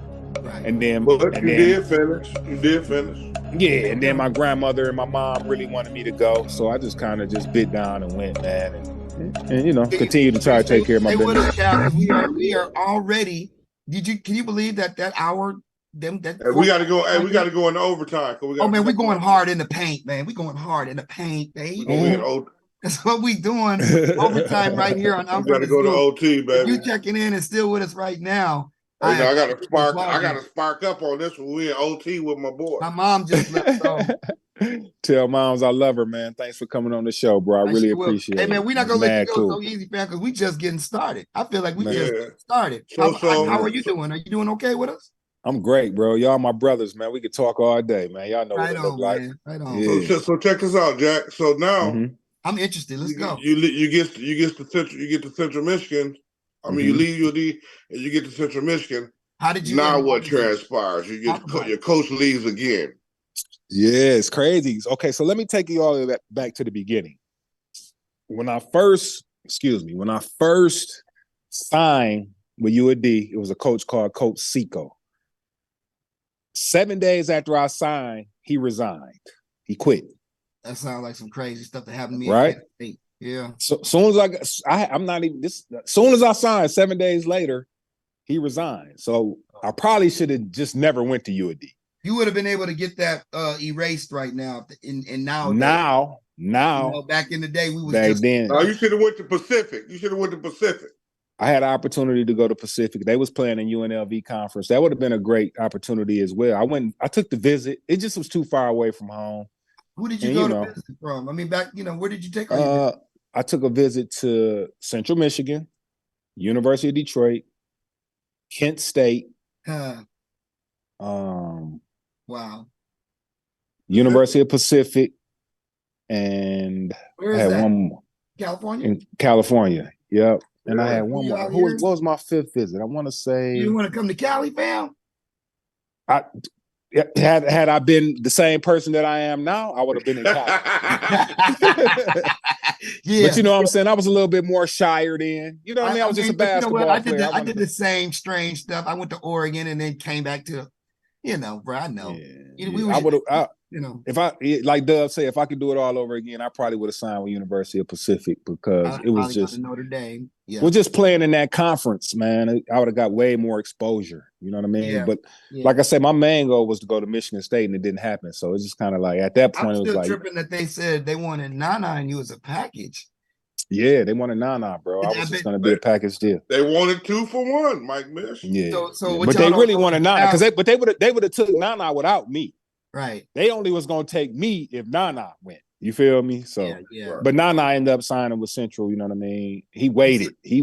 Right. And then, did finish. You did finish. Yeah, and then my grandmother and my mom really wanted me to go, so I just kind of just bit down and went, man, and continue to try to take care of my business. We are already Can you believe that hour? We got to go. Hey, we got to go into overtime. Oh man, we're going hard in the paint, man. We're going hard in the paint, baby. That's what we doing. Overtime right here on We got to go to OT, baby. If you checking in and still with us right now, I got to spark. I got to spark up on this one. We in OT with my boy. My mom just left. So. Tell moms I love her, man. Thanks for coming on the show, bro. I really appreciate it. Hey man, we're not gonna let you go so easy, fam, because we just getting started. I feel like we just started. How are you doing? Are you doing okay with us? I'm great, bro. Y'all my brothers, man. We could talk all day, man. Y'all know what it look like. Right on. Yeah. So check this out, Jack. So now I'm interested. Let's go. You get to Central Michigan. I mean, you leave UD and you get to Central Michigan. How did you? Now what transpires? You get your coach leaves again. Yeah, it's crazy. Okay, so let me take you all the way back to the beginning. When I first signed with UAD, it was a coach called Coach Seco. 7 days after I signed, he resigned. He quit. That sounds like some crazy stuff that happened to me. Right? Yeah. So soon as soon as I signed, 7 days later, he resigned. So I probably should have just never went to UAD. You would have been able to get that erased right now. Now, back in the day, we was just then. No, you should have went to Pacific. I had an opportunity to go to Pacific. They was playing in UNLV conference. That would have been a great opportunity as well. I took the visit. It just was too far away from home. Who did you go to visit from? I mean, where did you take all I took a visit to Central Michigan, University of Detroit, Kent State. Wow. University of Pacific, and where is I had that? one more. California? In California, yep. And I had one more. What was my fifth visit? I want to say. You didn't want to come to Cali, fam? Had I been the same person that I am now, I would have been in Cali. Yeah. But you know what I'm saying? I was a little bit more shyer then. You know what I mean? I was just a basketball player. I did the same strange stuff. I went to Oregon and then came back to, bro, I know. Yeah. I would have, if I, like Dub said, if I could do it all over again, I probably would have signed with University of Pacific because it was just Notre Dame. Yeah. We're just playing in that conference, man. I would have got way more exposure. You know what I mean? Yeah. But like I said, my main goal was to go to Michigan State, and it didn't happen. So it's just kind of like at that point, I'm it was like tripping that they said they wanted Nana and you as a package. Yeah, they wanted Nana, bro. I was just going to be a package deal. They wanted 2 for 1, Mike Mish. Yeah. But they really wanted Nana because they would have took Nana without me. Right. They only was going to take me if Nana went. You feel me? So, yeah. But Nana ended up signing with Central. You know what I mean? He waited. He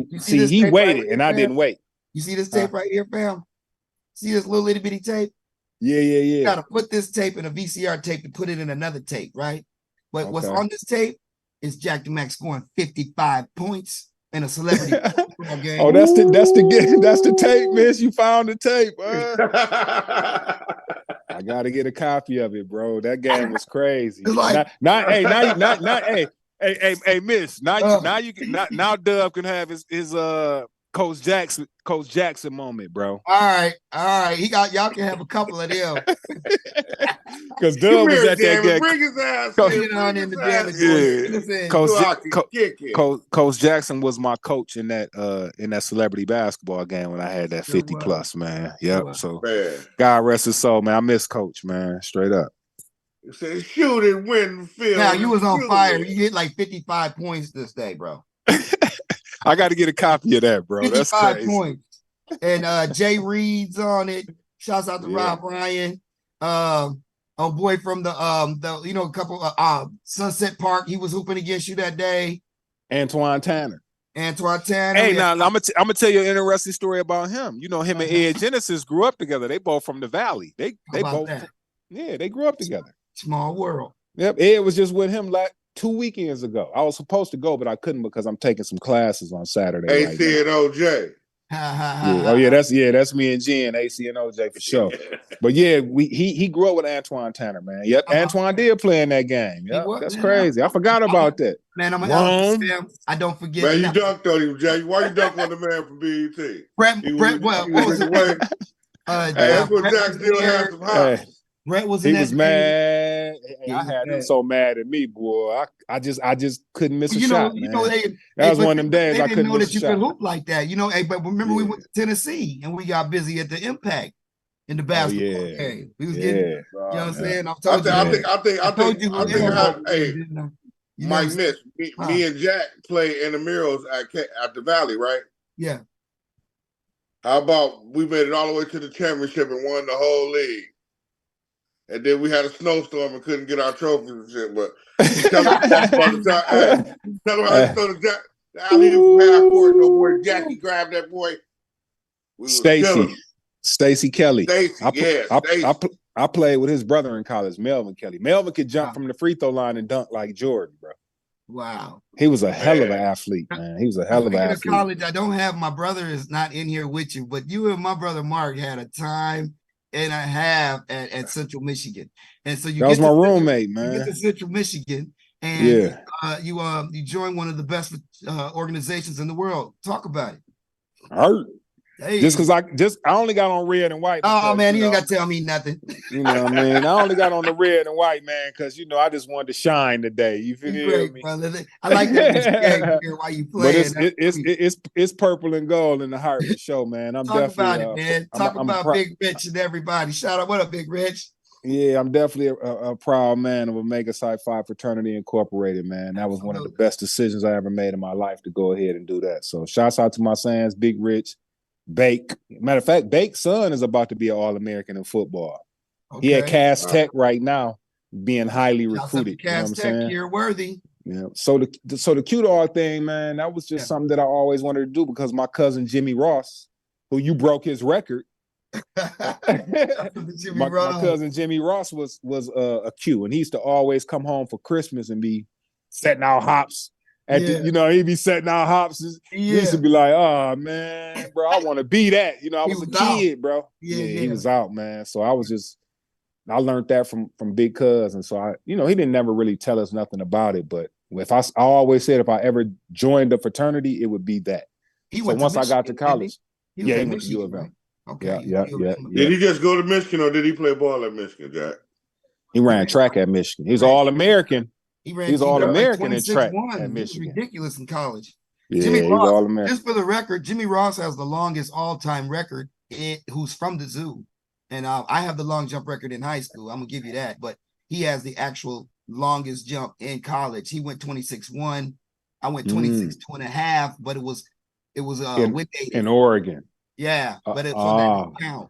waited, and I didn't wait. You see this tape right here, fam? See this little itty bitty tape? Yeah. You got to put this tape in a VCR tape to put it in another tape, right? But what's on this tape is Jak Da Mak scoring 55 points in a celebrity football game. Oh, that's the tape, miss. You found the tape. I gotta get a copy of it, bro. That game was crazy. Like, hey, miss. Now Dub can have his Coach Jackson moment, bro. All right. Y'all can have a couple of them. Because Dub was at that game. Bring his ass in. Coach Jackson was my coach in that celebrity basketball game when I had that 50 plus, man. Yep. So God rest his soul, man. I miss Coach, man. Straight up. You said shoot and win the field. Now you was on fire. You hit like 55 points this day, bro. I got to get a copy of that, bro. That's crazy. Points. And Jay Reed's on it. Shouts out to Rob Ryan. Boy from the couple Sunset Park. He was hooping against you that day. Antoine Tanner. Hey, now I'm gonna tell you an interesting story about him. You know, him and Ed Genesis grew up together. They both from the Valley. They both they grew up together. Small world. Yep. Ed was just with him like 2 weekends ago. I was supposed to go, but I couldn't because I'm taking some classes on Saturday. AC and OJ. That's me and Jen, AC and OJ for sure. But yeah, he grew up with Antoine Tanner, man. Yep, Antoine did play in that game. Yeah, that's crazy. I forgot about that. Man, I don't forget. Man, you dunked on him, Jay. Why you dunked on the man from BET? Brett, what was it? That's what Jack still has some hot. Brett was he was mad. I had him so mad at me, boy. I just couldn't miss a you shot, know, man. That was one of them days I couldn't miss a shot. They didn't know that you could hoop like that, you know. Hey, but remember we went to Tennessee and we got busy at the Impact in the basketball game. We was getting, you know what I'm saying? I told you. Mike Niss, me and Jack play intramurals at the Valley, right? Yeah. How about we made it all the way to the championship and won the whole league? And then we had a snowstorm and couldn't get our trophies and shit. But tell him about the time. Tell him how he stole the alley-oop from half court. No boy Jackie grabbed that boy. Stacy Kelly. Stacy. I played with his brother in college, Melvin Kelly. Melvin could jump from the free throw line and dunk like Jordan, bro. Wow. He was a hell of an athlete, man. He was a hell of an athlete. College, I don't have my brother is not in here with you, but you and my brother Mark had a time and a half at Central Michigan. And so that was my roommate, man. You get to Central Michigan and you join one of the best organizations in the world. Talk about it. Hey. Just because I only got on red and white. Oh man, you ain't got to tell me nothing. You know what I mean? I only got on the red and white, man, because I just wanted to shine today. You feel me? Brother. I like that while you play. But it's purple and gold in the heart of the show, man. I'm Talk about it, man. Talk about Big Rich and everybody. Shout out, what up, Big Rich? Yeah, I'm definitely a proud man of Omega Psi Phi Fraternity Incorporated, man. That was one of the best decisions I ever made in my life to go ahead and do that. So shouts out to my sons, Big Rich, Bake. Matter of fact, Bake's son is about to be an All-American in football. Okay. He at Cass Tech right now, being highly recruited. You know what I'm saying? You're worthy. Yeah. So the Q-Dog thing, man, that was just something that I always wanted to do because my cousin Jimmy Ross, who you broke his record. my cousin Jimmy Ross was a Q, and he used to always come home for Christmas and be setting out hops. He'd be setting out hops. He used to be like, "Oh man, bro, I want to be that." I was a kid, bro. He was out, man. So I learned that from Big Cuz, and so he didn't never really tell us nothing about it. But I always said if I ever joined a fraternity, it would be that. So once I got to college, he went to U of M. Okay. Yeah. Did he just go to Michigan or did he play ball at Michigan, Jack? He ran track at Michigan. He was All-American. He was All-American in track at Michigan. He was ridiculous in college. Yeah, Jimmy Ross, All-American. Just for the record, Jimmy Ross has the longest all-time record who's from the zoo. And I have the long jump record in high school. I'm going to give you that. But he has the actual longest jump in college. He went 26.1. I went 26.5, but it was in Oregon. Yeah, but it's on that count.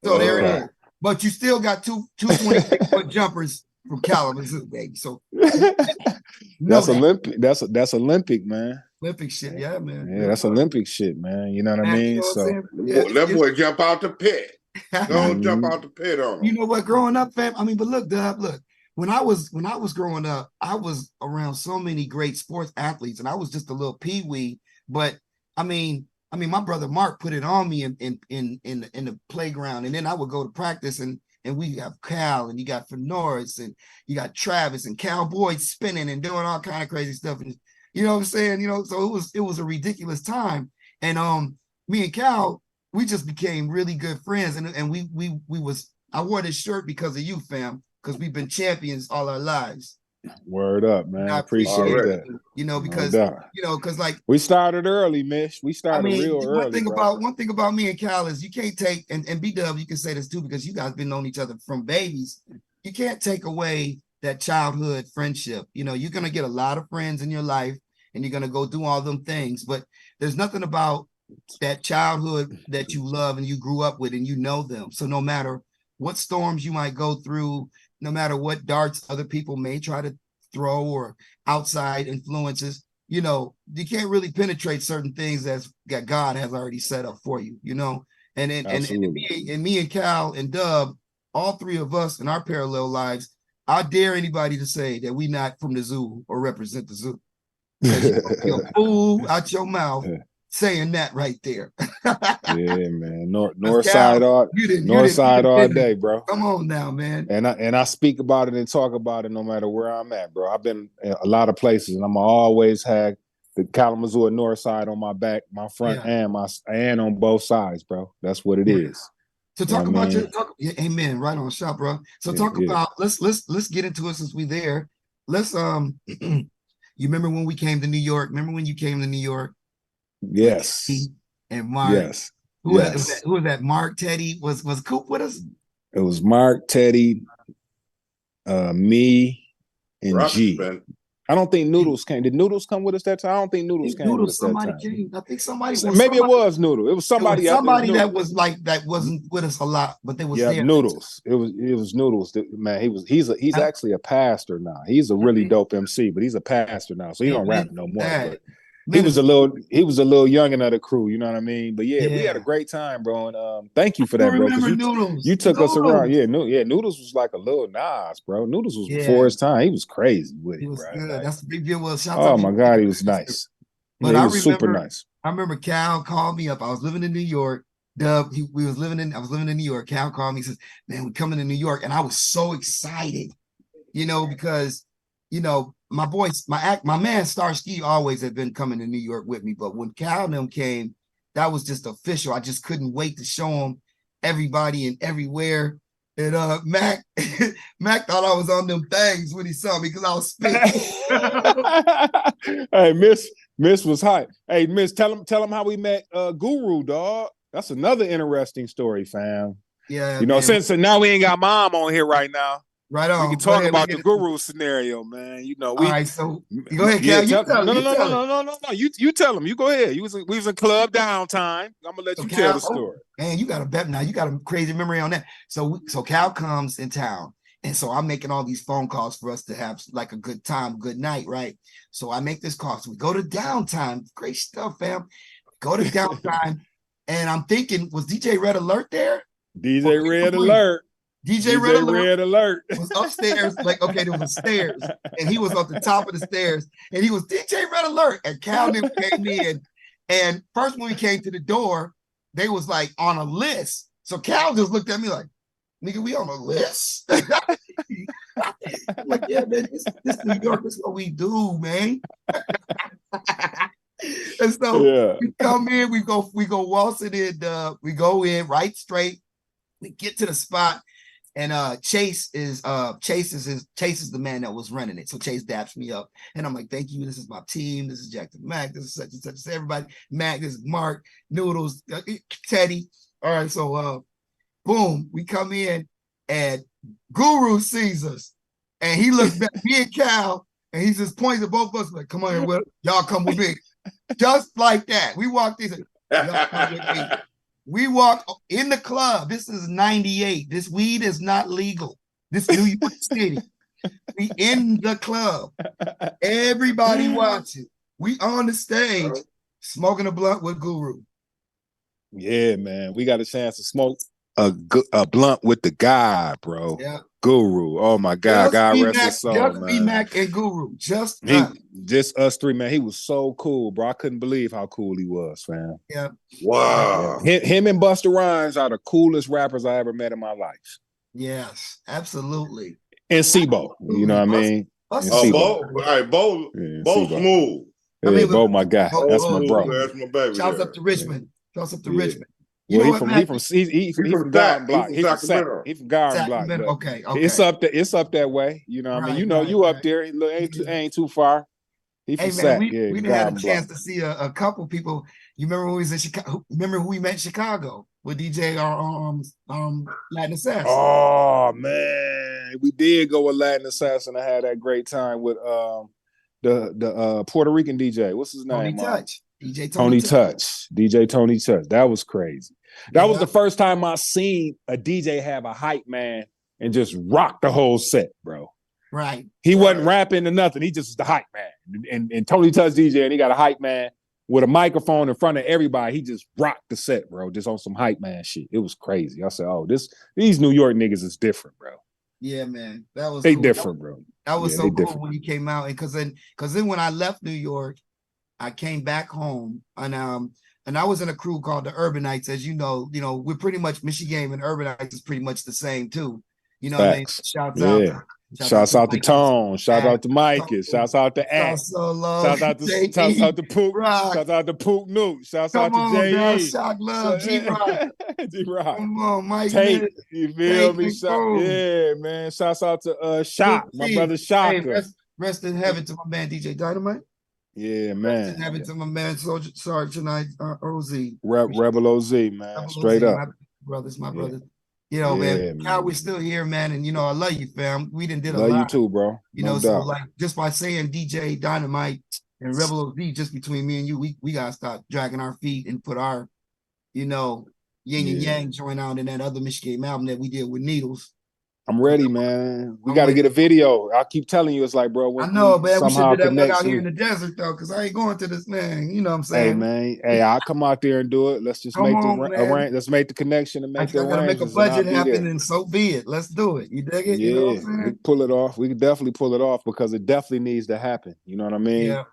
So there it is. But you still got two 26-foot jumpers from Kalamazoo, baby. So that's Olympic. That's Olympic, man. Olympic shit, yeah, man. Yeah, that's Olympic shit, man. You know what I mean? That boy jump out the pit. Don't jump out the pit on him. You know what? Growing up, fam. I mean, but look. When I was growing up, I was around so many great sports athletes, and I was just a little peewee. But I mean, my brother Mark put it on me in the playground, and then I would go to practice, and we have Cal, and you got Fenoris, and you got Travis, and Cowboy spinning and doing all kind of crazy stuff, and you know what I'm saying, so it was a ridiculous time, and me and Cal, we just became really good friends, and I wore this shirt because of you, fam, because we've been champions all our lives. Word up, man. I appreciate that. Because because like we started early, Mish. We started real early. One thing about me and Cal is you can't take and B-Dub, you can say this too because you guys been knowing each other from babies. You can't take away that childhood friendship. You're gonna get a lot of friends in your life and you're gonna go do all them things, but there's nothing about that childhood that you love and you grew up with and you know them. So no matter what storms you might go through, no matter what darts other people may try to throw or outside influences, you can't really penetrate certain things that God has already set up for you, And me and Cal and Dub, all three of us in our parallel lives, I dare anybody to say that we not from the zoo or represent the zoo. You're a fool out your mouth saying that right there. Yeah, man. North side all day, bro. Come on now, man. And I speak about it and talk about it no matter where I'm at, bro. I've been in a lot of places, and I'm always had the Kalamazoo North side on my back, my front, and on both sides, bro. That's what it is. So talk about your talk. Yeah, amen. Right on, shop, bro. So talk about let's get into it since we there. Let's you remember when we came to New York? Remember when you came to New York? Yes. And Mark. Yes. Who was that? Mark, Teddy, was Coop with us? It was Mark, Teddy, me, and Rock G. spent. I don't think Noodles came. Did Noodles come with us that time? I don't think Noodles came with us that time. Came. I think somebody maybe it was Noodle. It was somebody. Somebody that was like that wasn't with us a lot, but they was there. Noodles. It was Noodles. Man, he's actually a pastor now. He's a really dope MC, but he's a pastor now, so he don't rap no more. But he was a little youngin' of the crew, you know what I mean? But yeah, we had a great time, bro. And thank you for that, bro. You took us around. Yeah, Noodles was like a little Nas, bro. Noodles was before his time. He was crazy with it, bro. Good. Like, that's the big deal. Well, oh my God, he was nice. But he was super nice. I remember Cal called me up. I was living in New York. I was living in New York. Cal called me and says, "Man, we're coming to New York," and I was so excited, because my boys, my man Starsky always had been coming to New York with me, but when Cal and them came, that was just official. I just couldn't wait to show them everybody and everywhere. And Mac thought I was on them things when he saw me because I was spitting. Hey, Miss was hype. Hey, Miss, tell him how we met Guru, dog. That's another interesting story, fam. Yeah, since now we ain't got mom on here right now. Right on. We can talk about the Guru scenario, man. All right, so go ahead, Cal. No. You tell him. You go ahead. We was in club downtime. I'm gonna let you tell the story. Man, you got a bet now. You got a crazy memory on that. So Cal comes in town, and so I'm making all these phone calls for us to have like a good time, good night, right? So I make this call. So we go to downtime. Great stuff, fam. Go to downtime, and I'm thinking, was DJ Red Alert there? DJ Red Alert. DJ Red Alert was upstairs, there was stairs, and he was on the top of the stairs, and he was DJ Red Alert, and Cal came in, and first when we came to the door, they was like on a list, so Cal just looked at me like, "Nigga, we on a list?" I'm like, yeah, man, this New York is what we do, man. And so we come in, we go waltzing in, we go in right straight, we get to the spot. And Chase is the man that was running it. So Chase daps me up, and I'm like, "Thank you. This is my team. This is Jak Da Mak. This is such and such. Everybody. Mac. This is Mark. Noodles. Teddy. All right. So boom, we come in, and Guru sees us, and he looks back, me and Cal, and he just points at both of us like, "Come on here, Will. Y'all come with me." Just like that, we walked in. Y'all come with me. We walk in the club. This is 98. This weed is not legal. This New York City. We in the club. Everybody watching. We on the stage smoking a blunt with Guru. Yeah, man. We got a chance to smoke a blunt with the guy, bro. Yeah. Guru. Oh my God. God rest his soul, just man. Mac and Guru. Just us three, man. He was so cool, bro. I couldn't believe how cool he was, fam. Yeah. Wow. Him and Busta Rhymes are the coolest rappers I ever met in my life. Yes, absolutely. And Sibo, you know what I mean? Bo, Bo smooth. Yeah, Bo, my guy. That's my bro. That's my baby. Shouts up to Richmond. Shouts up to Richmond. Well, he from Garden Block. He's from Sacramento. He's from Garden Block. Okay. It's up that way. You know what I mean? You up there. Ain't too far. He from Sac. We didn't have a chance to see a couple people. You remember when we was in Chicago? Remember who we met in Chicago with DJ Latin Assassin? Oh man, we did go with Latin Assassin. I had that great time with the Puerto Rican DJ. What's his name? DJ Tony Touch. DJ Tony Touch. That was crazy. That was the first time I seen a DJ have a hype man and just rock the whole set, bro. Right. He wasn't rapping or nothing. He just was the hype man. And Tony Touch DJ, and he got a hype man with a microphone in front of everybody. He just rocked the set, bro, just on some hype man shit. It was crazy. I said, oh, these New York niggas is different, bro. Yeah, man. That was cool. Different, bro. That was so cool when you came out. And because then when I left New York, I came back home, and I was in a crew called the Urbanites. As you know, we're pretty much Michigan and Urbanites is pretty much the same too. You know what I mean? Shouts out Shouts out to Tone. Shout out to Micah. Shouts out to Act. Solo. Shouts out to Pook. Rock. Shouts out to Pook Newt. Shouts out Come to on, dog. J.E. Shock Love, G-Rock. G-Rock. Come on, Mike. Tate, you feel me? Boom. Yeah, man. Shouts out to Shock, my brother Shaka. Hey, rest in heaven to my man DJ Dynamite. Yeah, man. Rest in heaven to my man Soldier Sergeant OZ. Rebel OZ, man. Rebel Straight OZ, up. my brothers. You know, man, Cal, we're still here, man. And, you know, I love you, fam. We did a lot. Love you too, bro. You know, so like just by saying DJ Dynamite and Rebel OZ, just between me and you, we got to stop dragging our feet and put our, you know, yin and yang joint out in that other Michigan album that we did with Needles. I'm ready, man. We got to get a video. I keep telling you, it's like, bro. I know, man. We should do that one out here we... in the desert, though, because I ain't going to this, man. You know what I'm saying? Hey, man. Hey, I'll come out there and do it. Let's just let's make the connection and make the arrangements. Make a budget happen, and so be it. Let's do it. You dig it? Yeah, you know what I'm saying? We pull it off. We can definitely pull it off because it definitely needs to happen. You know what I mean? Yeah.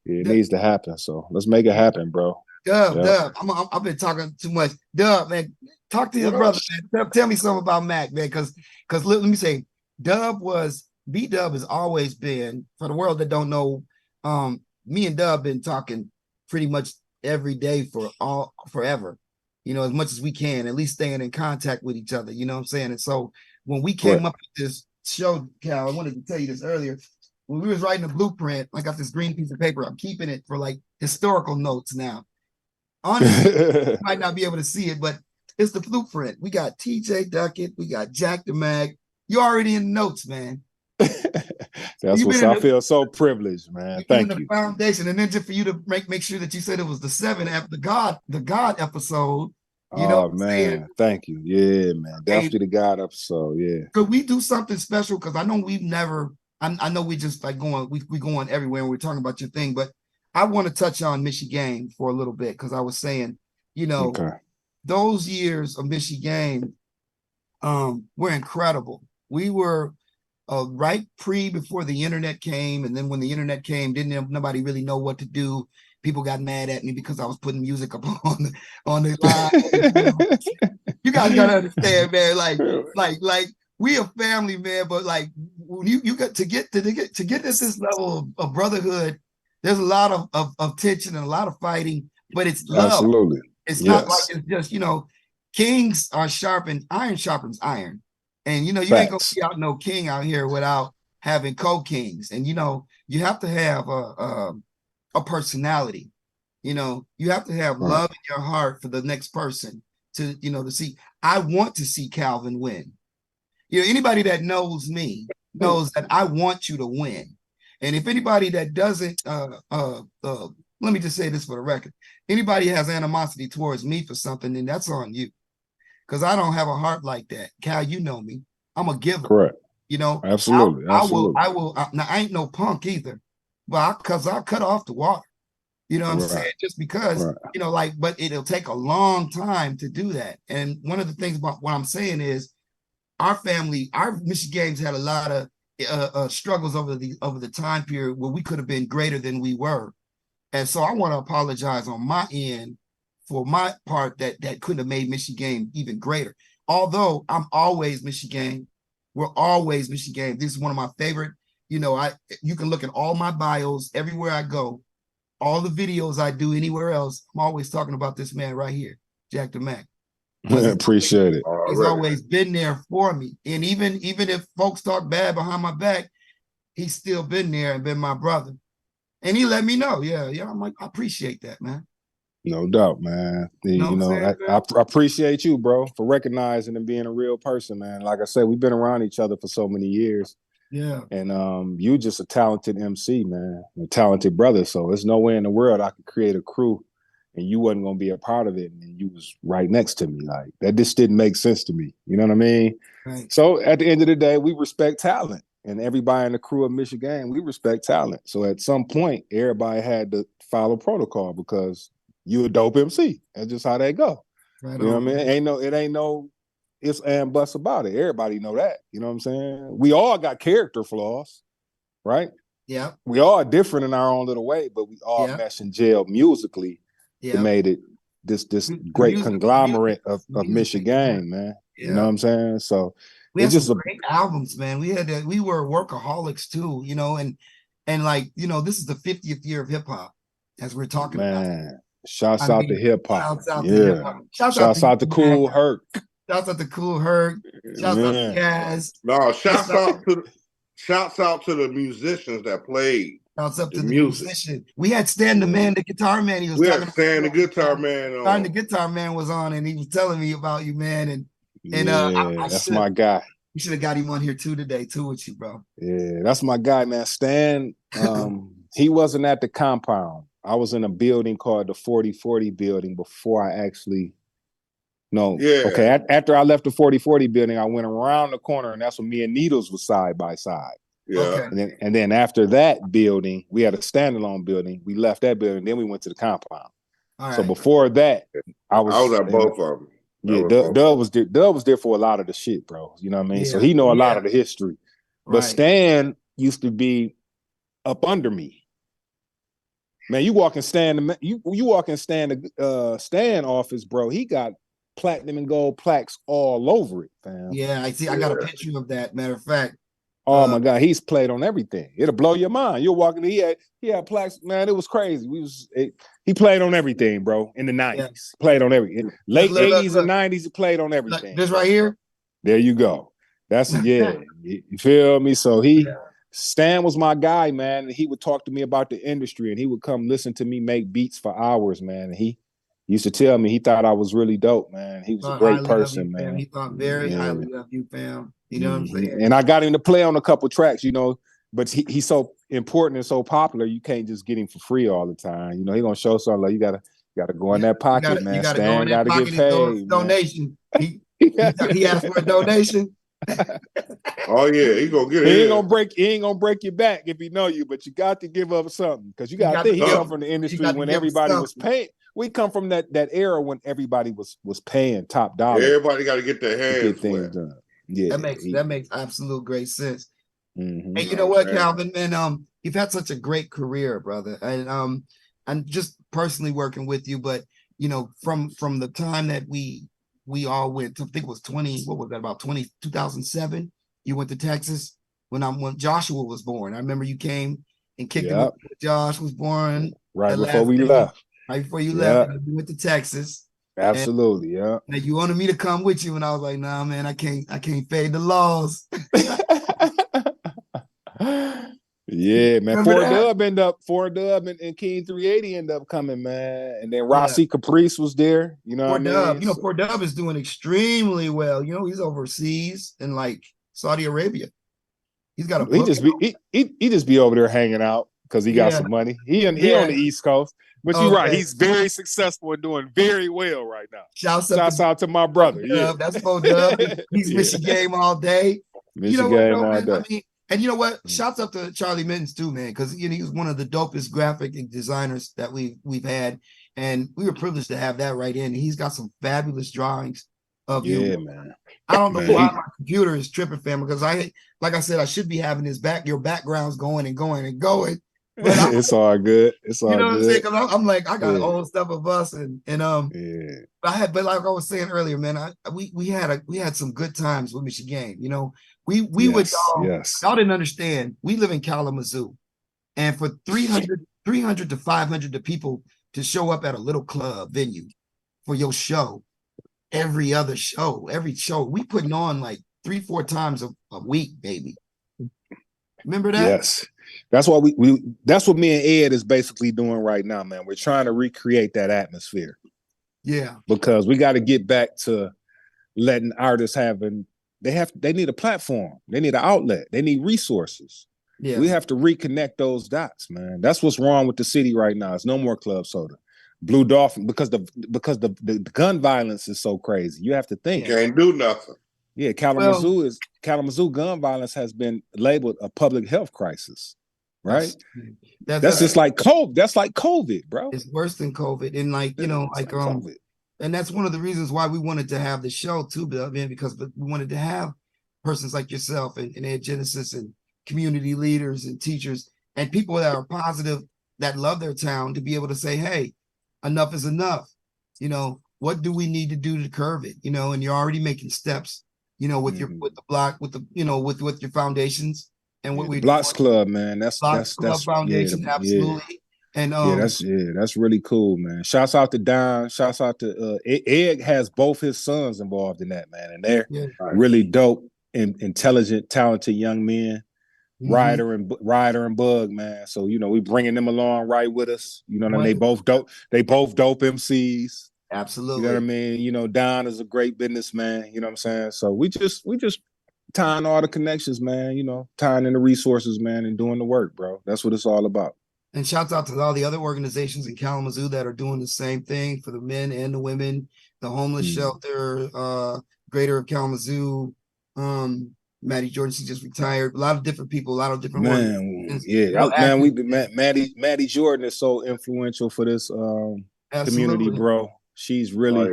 It needs to happen. So let's make it happen, bro. Dub. I've been talking too much. Dub, man. Talk to your brother, man. Tell me something about Mac, man. Because let me say, B-Dub has always been, for the world that don't know, me and Dub been talking pretty much every day forever. You know, as much as we can, at least staying in contact with each other. You know what I'm saying? And so when we came up with this show, Cal, I wanted to tell you this earlier. When we was writing the blueprint, I got this green piece of paper. I'm keeping it for like historical notes now. Honestly, you might not be able to see it, but it's the blueprint. We got TJ Duckett. We got Jak Da Mak. You already in the notes, man. That's what I feel so privileged, man. Thank you. The foundation, and then just for you to make sure that you said it was the 7 the God episode. You know, man. Thank you. Yeah, man. Definitely the God episode. Yeah. Could we do something special? Because I know we've never. I know we just like going. We going everywhere, and we're talking about your thing, but I want to touch on Michigan for a little bit because I was saying, you know, those years of Michigan were incredible. We were right before the internet came, and then when the internet came, nobody really know what to do. People got mad at me because I was putting music up on the line. You guys gotta understand, man. Like we a family, man. But like when you got to get to this level of brotherhood. There's a lot of tension and a lot of fighting, but it's love. Absolutely. It's not like it's just, you know, kings are sharpened, iron sharpens iron. And, you know, you ain't going to see out no king out here without having co-kings. And, you know, you have to have a personality. You know, you have to have love in your heart for the next person to, you know, to see. I want to see Calvin win. You know, anybody that knows me knows that I want you to win. And if anybody that doesn't, let me just say this for the record, anybody has animosity towards me for something, then that's on you. Because I don't have a heart like that. Cal, you know me. I'm a giver. Correct. You know? Absolutely. I will. Now, I ain't no punk either. But because I'll cut off the water. You know what I'm saying? Just because, you know, like, but it'll take a long time to do that. And one of the things about what I'm saying is our family, our Michigans had a lot of struggles over the time period where we could have been greater than we were. And so I want to apologize on my end for my part that couldn't have made Michigan even greater. Although I'm always Michigan, we're always Michigan. This is one of my favorite, you know, you can look at all my bios everywhere I go, all the videos I do anywhere else. I'm always talking about this man right here, Jak Da Mak. Appreciate it. He's always been there for me. And even if folks talk bad behind my back, he's still been there and been my brother. And he let me know. Yeah. I'm like, I appreciate that, man. No doubt, man. You know, I appreciate you, bro, for recognizing and being a real person, man. Like I said, we've been around each other for so many years. Yeah. And you just a talented MC, man, a talented brother. So there's no way in the world I could create a crew and you wasn't going to be a part of it, and you was right next to me. Like, that just didn't make sense to me. You know what I mean? Right. So at the end of the day, we respect talent. And everybody in the crew of Michigan, we respect talent. So at some point, everybody had to follow protocol because you a dope MC. That's just how they go. Right, you know what I mean? It ain't no ifs and buts about it. Everybody know that. You know what I'm saying? We all got character flaws, right? Yeah. We all different in our own little way, but we all mesh and gel musically. It made it this great conglomerate of Michigan, man. You know what I'm saying? So We had some great albums, man. We were workaholics too, you know, and like, you know, this is the 50th year of hip hop, as we're talking about. Shouts out to hip hop. Shouts out to hip hop. Shouts out to Cool Herc. Shouts out to Cool Herc. Shouts out to Gaz. No, shouts out to the musicians that played. Shouts up to the musician. We had Stan the Man, the guitar man. He was talking about Stan the guitar man on. Stan the guitar man was on, and he was telling me about you, man. And that's my guy. You should have got him on here today with you, bro. Yeah, that's my guy, man. Stan, he wasn't at the compound. I was in a building called the 4040 building before I actually. Okay. After I left the 4040 building, I went around the corner, and that's when me and Needles was side by side. Yeah. Okay. And then after that building, we had a standalone building. We left that building, then we went to the compound. All right. So before that, I was at both of them. Yeah, Dub was there for a lot of the shit, bro. You know what I mean? Yeah. So he know a lot of the history. But Stan used to be up under me. Man, you walk in Stan office, bro. He got platinum and gold plaques all over it, fam. Yeah, I see. I got a picture of that. Matter of fact. Oh my God, he's played on everything. It'll blow your mind. You're walking, he had plaques, man. It was crazy. He played on everything, bro. In the 90s, played on everything. Late 80s and 90s, he played on everything. This right here. There you go. That's you feel me? So Stan was my guy, man. And he would talk to me about the industry, and he would come listen to me make beats for hours, man. And he used to tell me he thought I was really dope, man. He was a great person, man. He thought very highly of you, fam. You know what I'm saying? And I got him to play on a couple tracks, you know, but he's so important and so popular, you can't just get him for free all the time. You know, he's gonna show something like you gotta go in that pocket, man. Stan gotta get paid. Donation. He asked for a donation. Oh yeah, he gonna get it. He ain't gonna break your back if he know you, but you got to give up something, because you got to think he come from the industry when everybody was paying. We come from that era when everybody was paying top dollar. Everybody got to get their hands things done. Yeah, that makes absolute great sense. And you know what, Calvin, man, you've had such a great career, brother. And I'm just personally working with you, but you know, from the time that we all went to, I think it was 2007, you went to Texas when Joshua was born. I remember you came and kicked him up. Josh was born right before we left. Right before you left, you went to Texas. Absolutely, and you wanted me to come with you, and I was like, "Nah, man, I can't fade the laws." Yeah, man. Ford Dub and King 380 end up coming, man. And then Rossi Caprice was there. You know what I mean? You know, Ford Dub is doing extremely well. You know, he's overseas in like Saudi Arabia. He's got a book. He just be over there hanging out because he got some money. He on the East Coast. But you're right. He's very successful and doing very well right now. Shouts out to my brother. That's Ford Dub. He's Michigan game all day. Michigan game all day. I mean, and you know what? Shouts up to Charlie Mittens too, man, because he was one of the dopest graphic designers that we've had, and we were privileged to have that right in. He's got some fabulous drawings of you. Yeah, man. I don't know why my computer is tripping, fam, because like I said, I should be having your backgrounds going and going and going. But it's all good. It's all good. You know what I'm saying? Because I'm like, I got old stuff of us, and but like I was saying earlier, man, we had some good times with Michigan. You know, we would y'all didn't understand. We live in Kalamazoo, and for 300 to 500 people to show up at a little club venue for your show, every show we putting on like 3-4 times a week, baby. Remember that? Yes. That's what that's what me and Ed is basically doing right now, man. We're trying to recreate that atmosphere. Yeah. Because we got to get back to letting artists they need a platform. They need an outlet. They need resources. Yeah. We have to reconnect those dots, man. That's what's wrong with the city right now. It's no more club soda. Blue Dolphin, because the gun violence is so crazy. You have to think. Can't do nothing. Yeah, Kalamazoo gun violence has been labeled a public health crisis, right? That's just like COVID. That's like COVID, bro. It's worse than COVID, and COVID. And that's one of the reasons why we wanted to have the show too, man, because we wanted to have persons like yourself and Ed Genesis and community leaders and teachers and people that are positive, that love their town, to be able to say, hey, enough is enough. You know, what do we need to do to curb it? You know, and you're already making steps you know, with your with the block, with the with your foundations and what the we Blocks Club, man. Blocks Club Foundation, absolutely. And that's really cool, man. Shouts out to Don. Shouts out to Ed has both his sons involved in that, man, and they're really dope and intelligent, talented young men. Ryder and Bug, man. So we bringing them along right with us. You know what I mean? They both dope. They both dope MCs. Absolutely. You know what I mean? Don is a great businessman. You know what I'm saying? So we just tying all the connections, man. Tying in the resources, man, and doing the work, bro. That's what it's all about. And shouts out to all the other organizations in Kalamazoo that are doing the same thing for the men and the women, the homeless shelter, Greater Kalamazoo, Maddie Jordan, she just retired. A lot of different people, a lot of different organizations. Maddie Jordan is so influential for this community, bro. She's really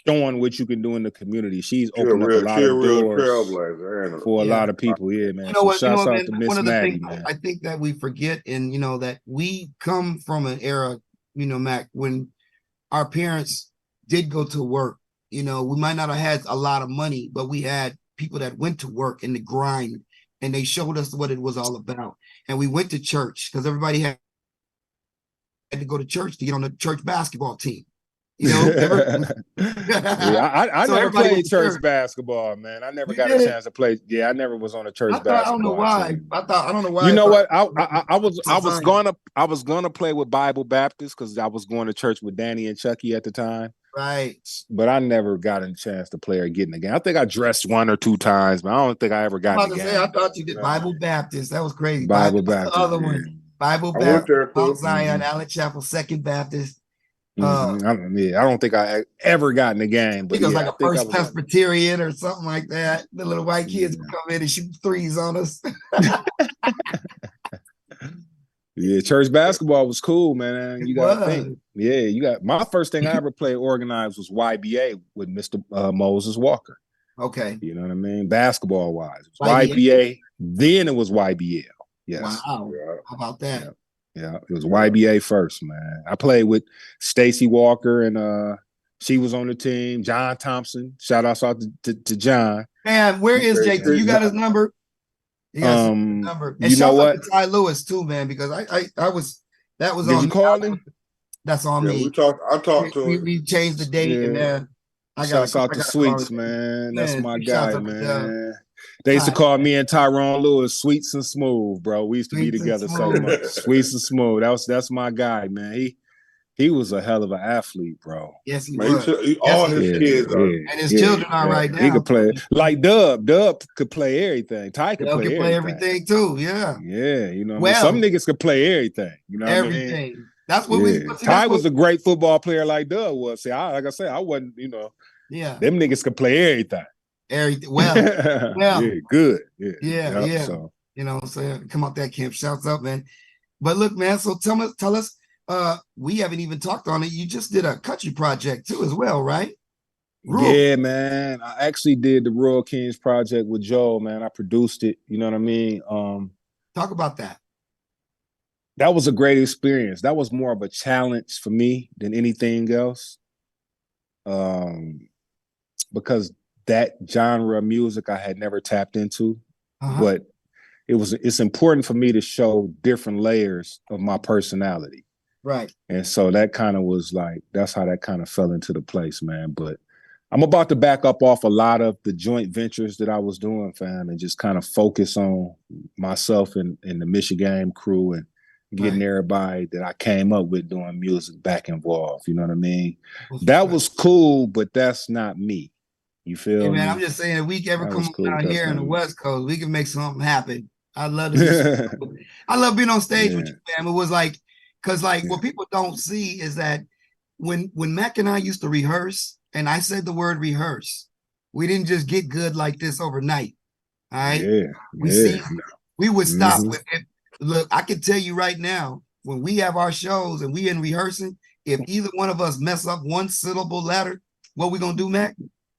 showing what you can do in the community. She's opened up a lot of doors for a lot of people. Yeah, man. Shouts out to Miss Maddie, man. I think that we forget, and that we come from an era, Mac, when our parents did go to work. We might not have had a lot of money, but we had people that went to work in the grind, and they showed us what it was all about. And we went to church because everybody had to go to church to get on the church basketball team. I never played church basketball, man. I never got a chance to play. Yeah, I never was on a church basketball. I don't know why. I don't know why. You know what? I was gonna play with Bible Baptist because I was going to church with Danny and Chucky at the time. Right. But I never got a chance to play or get in the game. I think I dressed 1 or 2 times, but I don't think I ever got in the game. I thought you did Bible Baptist. That was crazy. Bible Baptist. The other one. Bible Baptist, Mount Zion, Allen Chapel, Second Baptist. I don't think I ever got in the game. But it was like a First Presbyterian or something like that. The little white kids would come in and shoot threes on us. Yeah, church basketball was cool, man. You got to think. Yeah, my first thing I ever played organized was YBA with Mr. Moses Walker. Okay. You know what I mean? Basketball wise. It was YBA, then it was YBL. Yes. Wow. How about that? Yeah, it was YBA first, man. I played with Stacy Walker, and she was on the team. John Thompson. Shout out to John. Man, where is Jake? You got his number? Number. And you know what? To Ty Lewis too, man, because I was that was Did on you call him? That's on me. I talked to him. We changed the date, and then Shouts out to Sweets, man. That's my guy, man. They used to call me and Tyrone Lewis Sweets and Smooth, bro. We used to be together so much. Sweets and Smooth. That's my guy, man. He was a hell of an athlete, bro. Yes, he was. All his kids are. And his children are right now. He could play like Dub. Dub could play everything. Ty could play everything too. Yeah. Yeah, some niggas could play everything. You know everything. What I mean? That's what we. Ty was a great football player like Dub was. See, like I said, I wasn't. Yeah. Them niggas could play everything. Well, yeah, good. Yeah. So I'm saying, come out that camp. Shouts up, man. But look, man. So tell us. We haven't even talked on it. You just did a country project too, as well, right? Yeah, man. I actually did the Royal Kings project with Joe, man. I produced it. You know what I mean? Talk about that. That was a great experience. That was more of a challenge for me than anything else. Because that genre of music I had never tapped into, but it's important for me to show different layers of my personality. Right. And so that kind of was like, that's how that kind of fell into the place, man. But I'm about to back up off a lot of the joint ventures that I was doing, fam, and just kind of focus on myself and the Michigan crew and getting everybody that I came up with doing music back involved. You know what I mean? That was cool, but that's not me. You feel me? Man, I'm just saying, if we ever come down here in the West Coast, we can make something happen. I love this. I love being on stage with you, fam. It was like, because what people don't see is that when Mac and I used to rehearse, and I said the word rehearse, we didn't just get good like this overnight. All right. We would stop with it. Look, I can tell you right now, when we have our shows and we in rehearsing, if either one of us mess up one syllable letter, what we gonna do, Mac?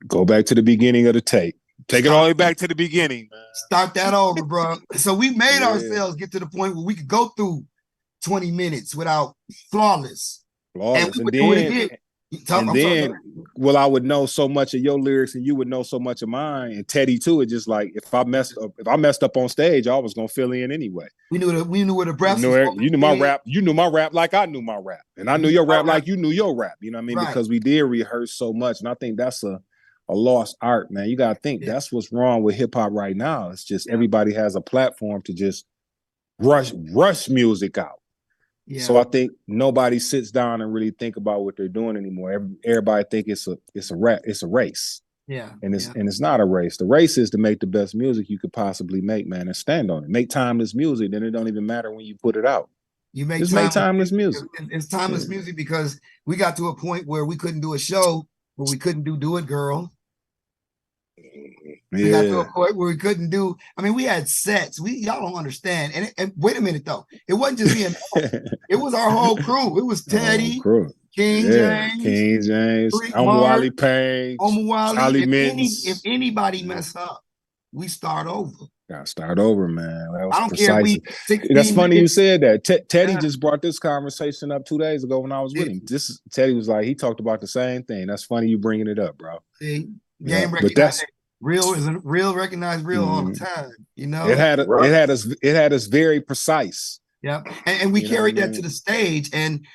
Go back to the beginning of the tape. Take it all the way back to the beginning, man. Start that over, bro. So we made ourselves get to the point where we could go through 20 minutes without flawless. And And then, well, I would know so much of your lyrics, and you would know so much of mine. And Teddy too. It's just like if I messed up on stage, I was gonna fill in anyway. We knew where the breath was. You knew my rap. You knew my rap like I knew my rap, and I knew your rap like you knew your rap. You know what I mean? Right. Because we did rehearse so much, and I think that's a lost art, man. You gotta think that's what's wrong with hip hop right now. It's just everybody has a platform to just rush music out. Yeah. So I think nobody sits down and really think about what they're doing anymore. Everybody think it's a race. Yeah. And it's not a race. The race is to make the best music you could possibly make, man, and stand on it. Make timeless music, then it don't even matter when you put it out. Make timeless music. It's timeless music because we got to a point where we couldn't do a show where we couldn't do It Girl. We got to a point where we couldn't do. I mean, we had sets. Y'all don't understand. And wait a minute though, it wasn't just me and it was our whole crew. It was Teddy, King James, Wally Payne, Charlie Mittens. If anybody mess up, we start over. Gotta start over, man. That was I don't care. That's funny you said that. Teddy just brought this conversation up 2 days ago when I was with him. Teddy was like, he talked about the same thing. That's funny you bringing it up, bro. See? Game recognized real isn't real recognized real all the time, you know. It had us very precise. Yeah, and we carried that to the stage. And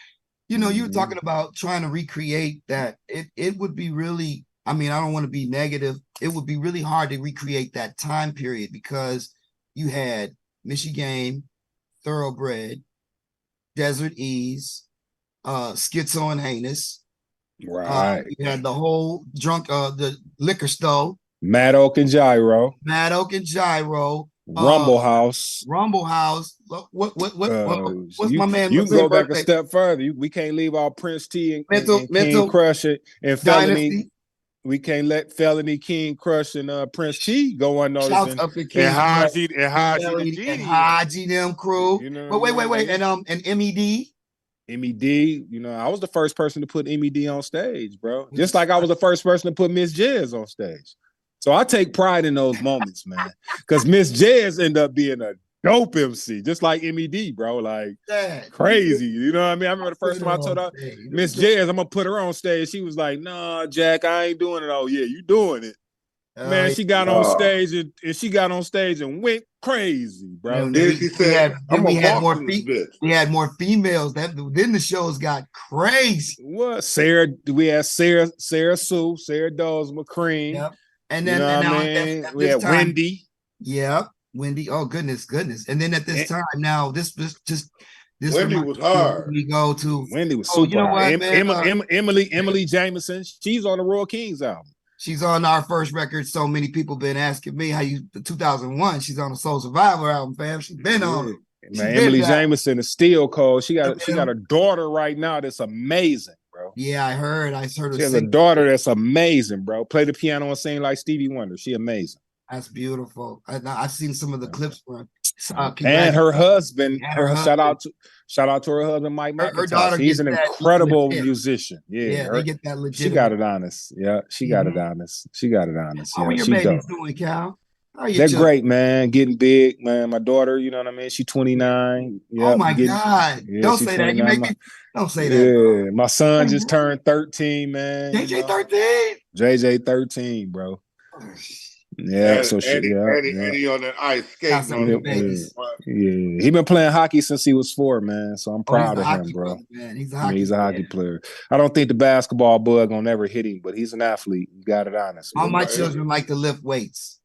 you know, you were talking about trying to recreate that. It would be really, I mean, I don't want to be negative. It would be really hard to recreate that time period because you had Missy Game, Thoroughbred, Desert Ease, Schizo and Heinous. Right. You had the whole the liquor store. Mad Oak and Gyro. Rumble House. What's my man? You can go back a step further. We can't leave our Prince T and King Crush and Felony. Dynasty. We can't let Felony, King Crush, and Prince T go unnoticed. And Haji them crew. You know but wait. And MED. MED, you know, I was the first person to put MED on stage, bro. Just like I was the first person to put Miss Jazz on stage. So I take pride in those moments, man. Because Miss Jazz ended up being a dope MC, just like MED, bro. Like crazy. You know what I mean? I remember the first time I told her, Miss Jazz, I'm gonna put her on stage. She was like, nah, Jack, I ain't doing it. Oh, yeah, you doing it. Man, she got on stage and went crazy, bro. And then she said, we had more females. Then the shows got crazy. What? We had Sarah Sue, Sarah Dawes McCrean. Yep. And then we had Wendy. Yep. Wendy. Oh goodness. And then at this time now, this Wendy was hard. We go to Wendy was super. You know what, man? Emily Jameson. She's on the Royal Kings album. She's on our first record. So many people been asking me how you 2001. She's on the Soul Survivor album, fam. She's been on it. Man, Emily Jameson is still cold. She got a daughter right now that's amazing, bro. Yeah, I heard her. She has a daughter that's amazing, bro. Play the piano and sing like Stevie Wonder. She amazing. That's beautiful. I've seen some of the clips for and her husband. Shout out to her husband, Mike. Her daughter. He's an incredible musician. Yeah, they get that legit. She got it honest. Yeah, she got it honest. How are your babies doing, Cal? They're great, man. Getting big, man. My daughter, you know what I mean? She's 29. Oh my God. Yeah, don't say that. You make me don't say that. Yeah, bro. My son just turned 13, man. JJ 13. JJ 13, bro. Yeah, and, so Eddie on that ice skating. Yeah, he been playing hockey since he was 4, man. So I'm proud of him, bro. Man. He's a hockey player. I don't think the basketball bug gonna ever hit him, but he's an athlete. You got it honest. All my children like to lift weights.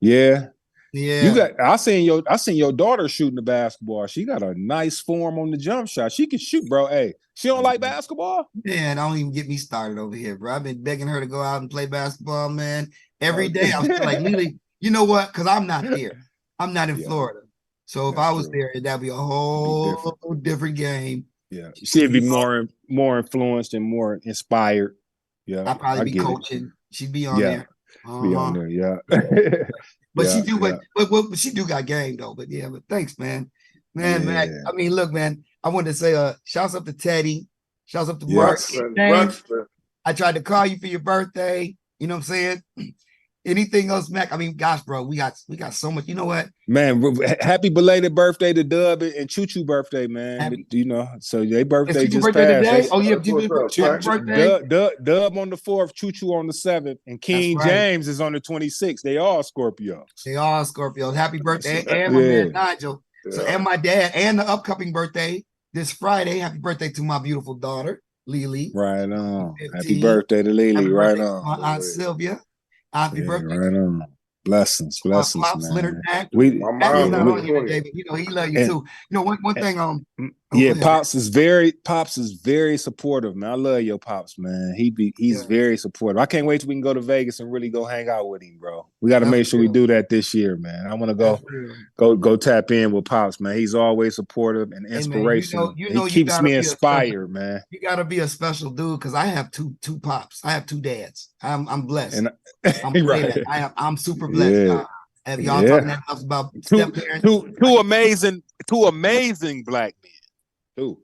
Yeah. Yeah. I seen your daughter shooting the basketball. She got a nice form on the jump shot. She can shoot, bro. Hey, she don't like basketball? Man, don't even get me started over here, bro. I've been begging her to go out and play basketball, man. Every day I was like, literally, you know what? Because I'm not there. I'm not in Florida. So if I was there, that'd be a whole different game. Yeah. She'd be more influenced and more inspired. Yeah. I'd probably be coaching. She'd be on there. Be on there, yeah. But she do, but she do got game though. But thanks, man. Man. I mean, look, man. I wanted to say, shouts up to Teddy, shouts up to Mark. I tried to call you for your birthday. You know what I'm saying? Anything else, Mac? I mean, gosh, bro, we got so much. You know what, man? Happy belated birthday to Dub and Choo Choo birthday, man. You know, so their birthday just birthday passed. today? Oh yeah, happy birthday. Dub on the 4th, Choo Choo on the 7th, and King James is on the 26th. They all Scorpios. They all Scorpios. Happy birthday, and my man Nigel. So and my dad, and the upcoming birthday this Friday. Happy birthday to my beautiful daughter Lily. Right on. Happy birthday to Lily. Right on. My aunt Sylvia. Happy birthday. Right on. Blessings, Pops, man. Leonard Mack. He's not on here today, but you know he love you too. You know one thing. Pops is very supportive, man. I love your Pops, man. He's very supportive. I can't wait till we can go to Vegas and really go hang out with him, bro. We got to make sure we do that this year, man. I want to go tap in with Pops, man. He's always supportive and inspirational. Hey, man, he keeps me inspired, man. You got to be a special dude because I have two Pops. I have two dads. I'm blessed. And I'm super blessed. Yeah. Have y'all talking enough about two amazing black men. Two.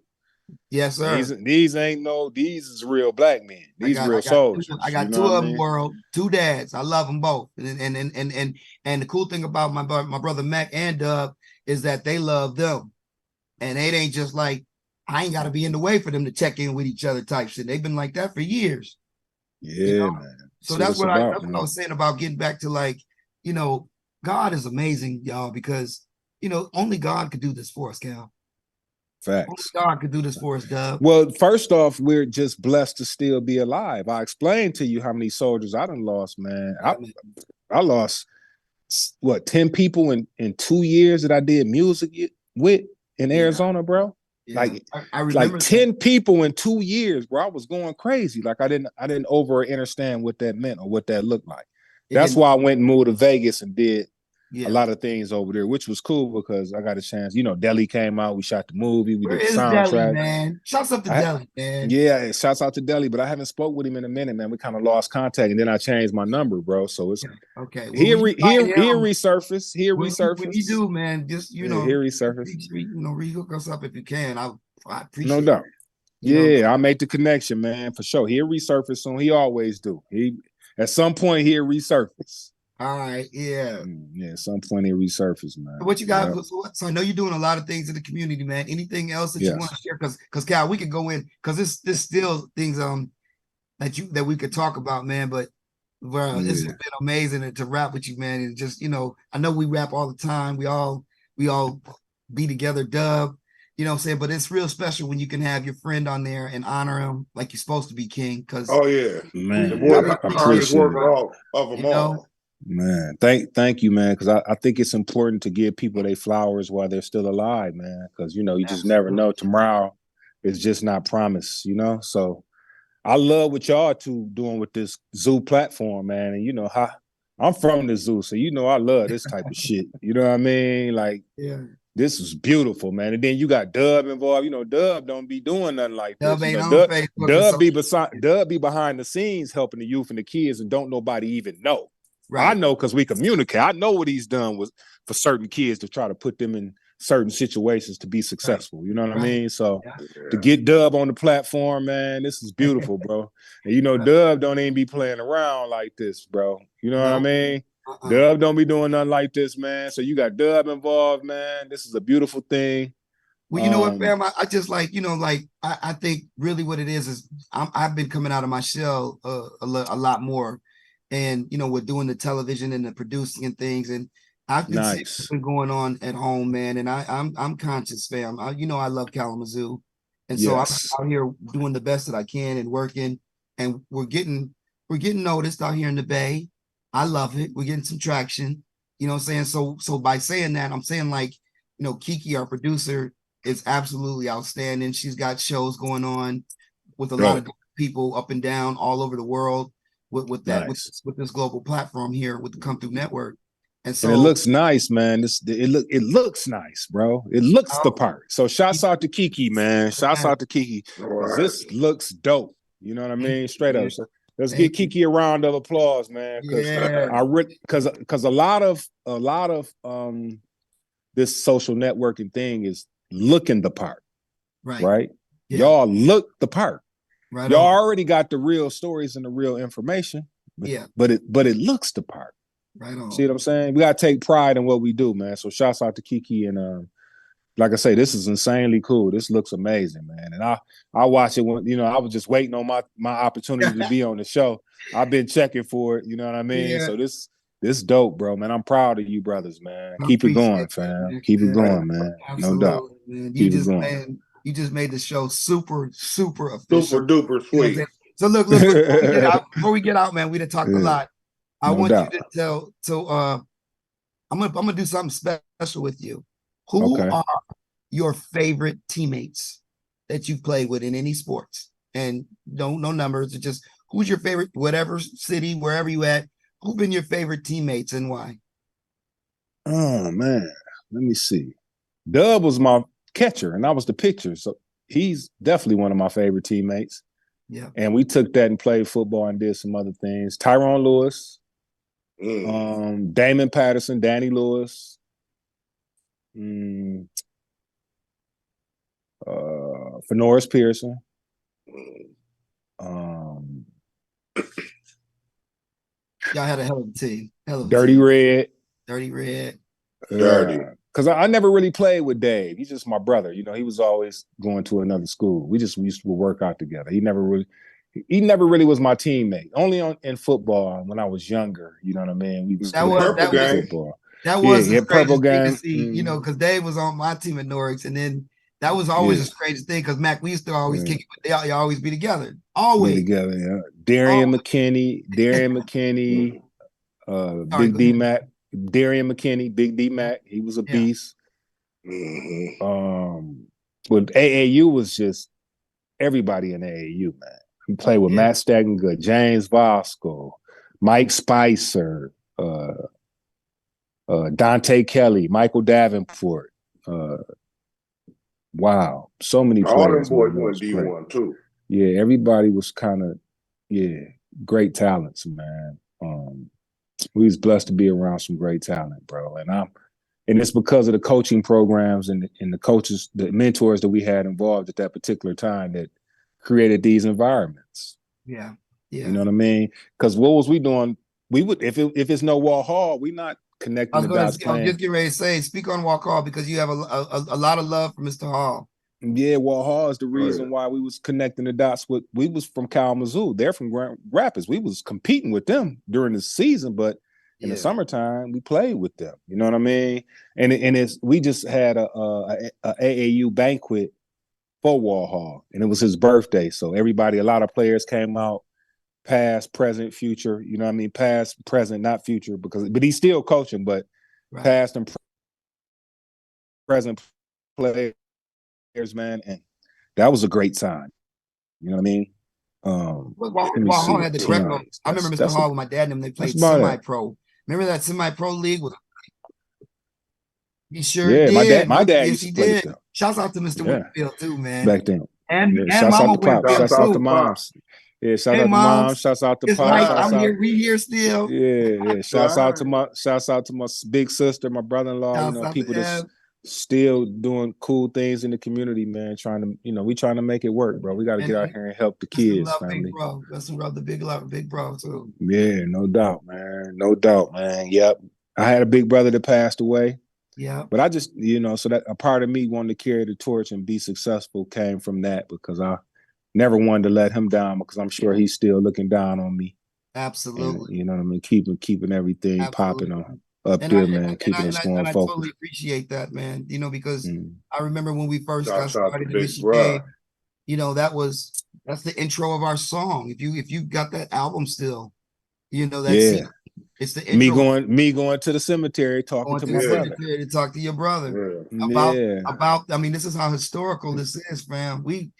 Yes, sir. These is real black men. These real soldiers. I got two of them, world, two dads. I love them both. And the cool thing about my brother Mac and Dub is that they love them. And it ain't just like I ain't got to be in the way for them to check in with each other type shit. They've been like that for years. Yeah, you know? Man. So that's what I was saying about getting back to, like, you know, God is amazing, y'all, because, you know, only God could do this for us, Cal. Facts. Only God could do this for us, Dub. Well, first off, we're just blessed to still be alive. I explained to you how many soldiers I done lost, man. I lost, 10 people in 2 years that I did music with in Arizona, bro? Yeah. Like, I remember 10 people in 2 years, bro. I was going crazy. Like I didn't over understand what that meant or what that looked like. That's why I went and moved to Vegas and did a lot of things over there, which was cool because I got a chance. You know, Delhi came out, we shot the movie, we did the soundtrack. Delhi, man? Shouts out to Delhi, man. Yeah, shouts out to Delhi, but I haven't spoke with him in a minute, man. We kind of lost contact, and then I changed my number, bro. So it's okay. Well, here resurface. When you do, man, just here resurface. Rehook us up if you can. I appreciate no doubt. I'll make the connection, man, for sure. He'll resurface soon. He always do. At some point he'll resurface. All right, yeah. At some point he'll resurface, man. What you got? So I know you're doing a lot of things in the community, man. Anything else that you want to share? Because Cal, we could go in because there's still things that we could talk about, man. But bro, it's been amazing to rap with you, man. And just, you know, I know we rap all the time. We all be together, Dub. You know what I'm saying? But it's real special when you can have your friend on there and honor him like you're supposed to be, King. Because man, I appreciate it. Of them all. Man, thank you, man. Because I think it's important to give people their flowers while they're still alive, man. Because you just never know. Tomorrow is just not promised, you know. So I love what y'all two doing with this zoo platform, man. And you know how I'm from the zoo, so you know I love this type of shit. You know what I mean? Like, this is beautiful, man. And then you got Dub involved. You know, Dub don't be doing nothing like this. Dub be behind the scenes helping the youth and the kids, and don't nobody even know. Right. I know because we communicate. I know what he's done for certain kids to try to put them in certain situations to be successful. Right. You know what I mean? So to get Dub on the platform, man, this is beautiful, bro. And you know, Dub don't even be playing around like this, bro. You know what I mean? Dub don't be doing nothing like this, man. So you got Dub involved, man. This is a beautiful thing. Well, you know what, fam? I just I think really what it is I've been coming out of my shell a lot more. And, you know, we're doing the television and the producing and things. And I've been seeing what's been going on at home, man. And I'm conscious, fam. I love Kalamazoo. And so I'm out here doing the best that I can and working. And we're getting noticed out here in the Bay. I love it. We're getting some traction. You know what I'm saying? So by saying that, I'm saying, like, you know, Kiki, our producer, is absolutely outstanding. She's got shows going on with a lot of people up and down all over the world. With this global platform here with the Come Through Network, and so it looks nice, man. It looks nice, bro. It looks the part. So shouts out to Kiki, man. Shouts out to Kiki. This looks dope. You know what I mean? Straight up. So let's give Kiki a round of applause, man. Because a lot of this social networking thing is looking the part, right? Yeah. Y'all look the part. Right. Y'all already got the real stories and the real information. Yeah. But it looks the part. Right on. See what I'm saying? We gotta take pride in what we do, man. So shouts out to Kiki and like I say, this is insanely cool. This looks amazing, man. And I watch it when, I was just waiting on my opportunity to be on the show. I've been checking for it, you know what I mean? Yeah. So this dope, bro, man. I'm proud of you brothers, man. I Keep it going, appreciate fam. that, man. Keep it Yeah. going, man. Absolutely, No doubt. man. Keep it going. You just made the show super official. Super duper You know what I'm sweet. saying? So look, before we get out, man, we done talked a lot. I No want doubt. you to tell, so I'm gonna do something special with you. Who are your favorite teammates that you've played with in any sports? And no numbers, it's just who's your favorite, whatever city, wherever you at, who've been your favorite teammates and why? Oh man, let me see. Dub was my catcher and I was the pitcher. So he's definitely one of my favorite teammates. Yeah. And we took that and played football and did some other things. Tyrone Lewis, Damon Patterson, Danny Lewis, Fenoris Pearson, Y'all had a hell of a team. Dirty Red. Dirty Red. Dirty. Because I never really played with Dave. He's just my brother. He was always going to another school. We used to work out together. He never really was my teammate. Only in football when I was younger. You know what I mean? We was football. That was the Purple strangest thing game. to see, because Dave was on my team at Norwich, and then that was always the strangest thing because Mac, we used to always kick it, but y'all always be together. Always. Be together, yeah. Darian McKinney, Big D Mac. Darian McKinney, Big D Mac, he was a beast. But AAU was just everybody in AAU, man. We played with Matt Staggengood, James Bosco, Mike Spicer, Dante Kelly, Michael Davenport. Wow, so many players. All them boys went D1 too. Yeah, everybody was kind of great talents, man. We was blessed to be around some great talent, bro. And it's because of the coaching programs and the coaches, the mentors that we had involved at that particular time that created these environments. Yeah. You know what I mean? Because what was we doing? We would if it's no Wall Hall, we not connecting the dots. I was just getting ready to say, speak on Walk Hall because you have a lot of love for Mr. Hall. Yeah, Wall Hall is the reason why we was connecting the dots with. We was from Kalamazoo. They're from Grand Rapids. We was competing with them during the season, but in the summertime we played with them. You know what I mean? And we just had a AAU banquet for Wall Hall, and it was his birthday. So a lot of players came out, past, present, future. You know what I mean? Past, present, not future, but he's still coaching, but past and present players. Man, and that was a great time. You know what I mean? Wall Hall had the direct. I remember Mr. Hall with my dad and them. They played semi-pro. Remember that semi-pro league with? He sure did. My dad yes, used he to play did. them. Shouts out to Mr. Whitfield too, man. Back then. And shouts Mama out to Pops. Shouts out to Moms. Yeah, shout out to Moms. Shouts out to It's Pops. like I'm here. We here still. Yeah. Shouts out to my big sister, my brother-in-law. People that's still doing cool things in the community, man. We trying to make it work, bro. We got to get out here and help the kids, family. Big bro. That's some love, the big love, big bro too. Yeah, no doubt, man. No doubt, man. Yep. I had a big brother that passed away. Yeah. But I just, so that a part of me wanting to carry the torch and be successful came from that because I never wanted to let him down because I'm sure he's still looking down on me. Absolutely. And, you know what I mean? Keeping everything popping up there, man. Keeping us going focused. I totally appreciate that, man. Because I remember when we first got started in Michigan, that's the intro of our song. If you got that album still, it's the intro. Me going to the cemetery talking to my brother. To talk to your brother about. I mean, this is how historical this is, fam. We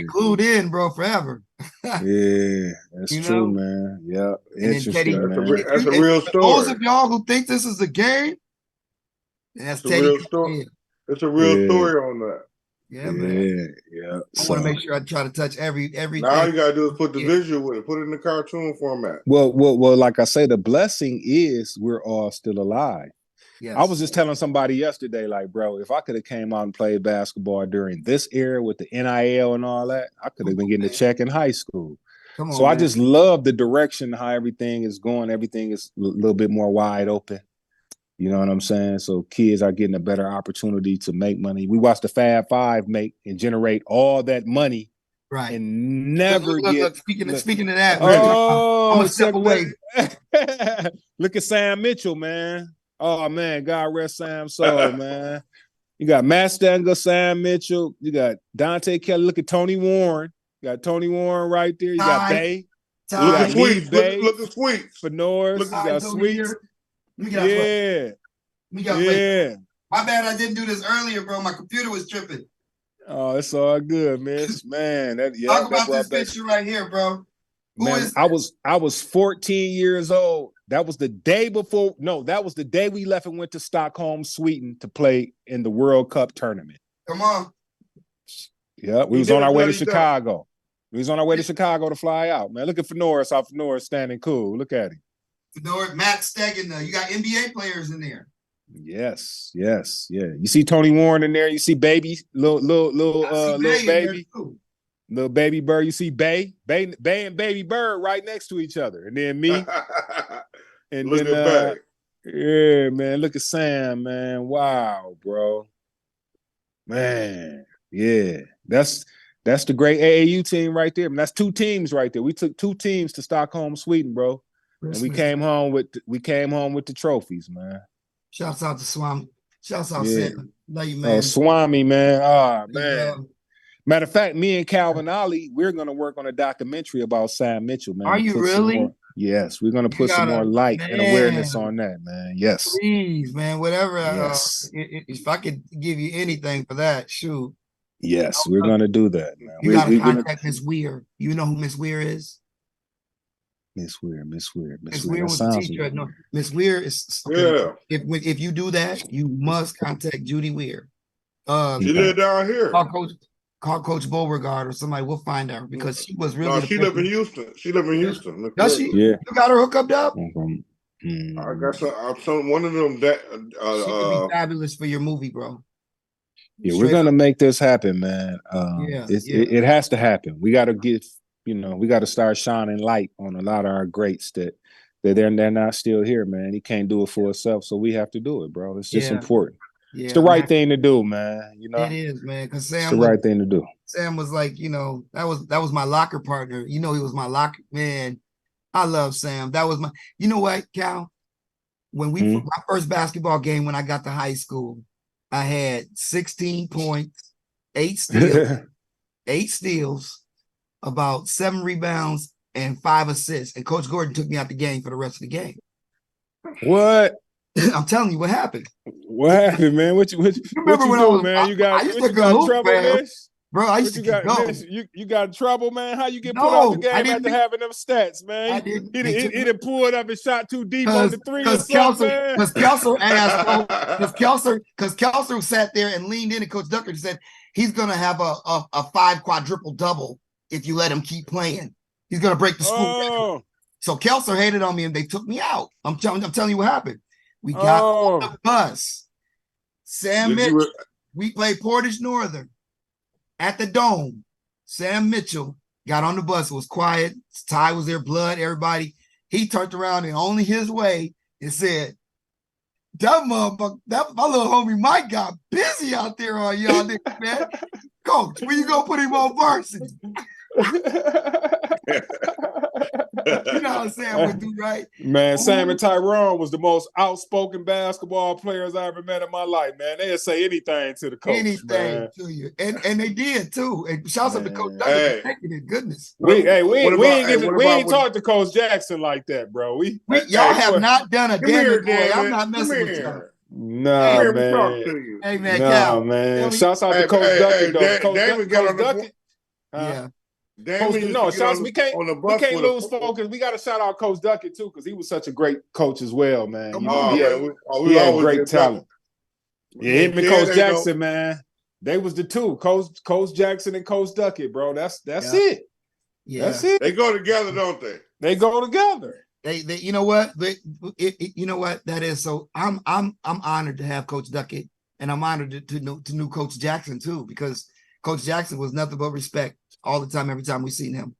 glued in, bro, forever. Yeah, that's true, man. Yeah, interesting, man. That's a real story. Those of y'all who think this is a game, that's Teddy. Real story. It's a real story on that. Yeah, man. Yeah. I want to make sure I try to touch everything. Now you gotta do is put the visual with it, put it in the cartoon format. Well, like I say, the blessing is we're all still alive. Yes. I was just telling somebody yesterday, like, bro, if I could have came out and played basketball during this era with the NIL and all that, I could have been getting a check in high school. Come on, So I man. just love the direction, how everything is going. Everything is a little bit more wide open. You know what I'm saying? So kids are getting a better opportunity to make money. We watch the Fab Five make and generate all that money, Right. and never Look, speaking of that, I'm gonna step away. Look at Sam Mitchell, man. Oh man, God rest Sam's soul, man. You got Matt Stanger, Sam Mitchell. You got Dante Kelly. Look at Tony Warren. You got Tony Warren right there. You got Bay. Look at Sweets. Look at Sweets. Fenors. You got Sweets. Yeah. Yeah. My bad, I didn't do this earlier, bro. My computer was tripping. Oh, it's all good, man. Talk about this picture right here, bro. I was 14 years old. That was the day before. No, that was the day we left and went to Stockholm, Sweden to play in the World Cup tournament. Come on. Yeah, we was on our way to Chicago. We was on our way to Chicago to fly out, man. Look at Fenors, how Fenors standing cool. Look at him. Fenors, Matt Stegen, you got NBA players in there. Yes, yeah. You see Tony Warren in there. You see baby, little baby. Little baby Bird, you see Bay and Baby Bird right next to each other, and then me, and look then at yeah, man, look at Sam, man, wow, bro, man, yeah, that's the great AAU team right there. I mean, that's 2 teams right there. We took 2 teams to Stockholm, Sweden, bro, and we came home with the trophies, man. Shouts out to Swami. Shouts out Sam. Love you, man. Oh, Swami, man. Oh, man. Matter of fact, me and Calvin Ollie, we're going to work on a documentary about Sam Mitchell, man. Are you really? Yes, we're going to put some more light and awareness on that, man. Yes. Please, man, whatever. Yes. If I could give you anything for that, shoot. Yes, we're going to do that, man. You got to contact Miss Weir. You know who Miss Weir is? Miss Weir. Miss Weir was a teacher. No, Miss Weir is okay. Yeah. If you do that, you must contact Judy Weir. She lived down here. Call Coach Beauregard or somebody. We'll find her because she was really. No, she live in Houston. She live in Houston. Does she? Yeah. You got her hooked up? I got some. One of them that she could be fabulous for your movie, bro. Yeah, we're gonna make this happen, man. It has to happen. We got to get. We got to start shining light on a lot of our greats that they're not still here, man. He can't do it for himself, so we have to do it, bro. It's just important. Yeah, it's the right thing to do, man. It is, man. Because Sam, it's the right thing to do. Sam was like, that was my locker partner. He was my locker man. I love Sam. That was my. You know what, Cal? When my first basketball game when I got to high school, I had 16 points, 8 steals, about 7 rebounds, and 5 assists. And Coach Gordon took me out the game for the rest of the game. What? I'm telling you what happened. What happened, man? What you do, man? You got trouble, man? Bro, I used to go. You got trouble, man? How you get put out the game after having them stats, man? He didn't pull it up and shot too deep on the 3 or something, man. Because Kelser asked, because Kelser sat there and leaned in, and Coach Ducker said he's gonna have a 5 quadruple double if you let him keep playing. He's gonna break the school record. So Kelser hated on me and they took me out. I'm telling you what happened. We got on the bus. Sam Mitchell. We played Portage Northern at the Dome. Sam Mitchell got on the bus. It was quiet. Ty was there, blood, everybody. He turned around and only his way and said, that motherfucker, my little homie Mike got busy out there on y'all niggas, man. Coach, when you gonna put him on varsity? You know what Sam would do, right? Man, Sam and Tyrone was the most outspoken basketball players I ever met in my life, man. They'd say anything to the coach. Anything to you. And they did too. And shouts out to Coach Douglas for taking it. Goodness. We ain't talked to Coach Jackson like that, bro. Y'all have not done a damn thing. I'm not messing with y'all. No, man. Hey, man, Cal. Man. Shouts out to Coach Duckett, though. Coach Duckett. Yeah. We can't lose focus. We got to shout out Coach Duckett too, because he was such a great coach as well, man. He had great talent. Yeah, him and Coach Jackson, man. They was the two, Coach Jackson and Coach Duckett, bro. That's it. Yeah, that's it. They go together, don't they? They go together. They you know what? You know what that is. So I'm honored to have Coach Duckett, and I'm honored to know Coach Jackson too, because Coach Jackson was nothing but respect all the time, every time we seen him.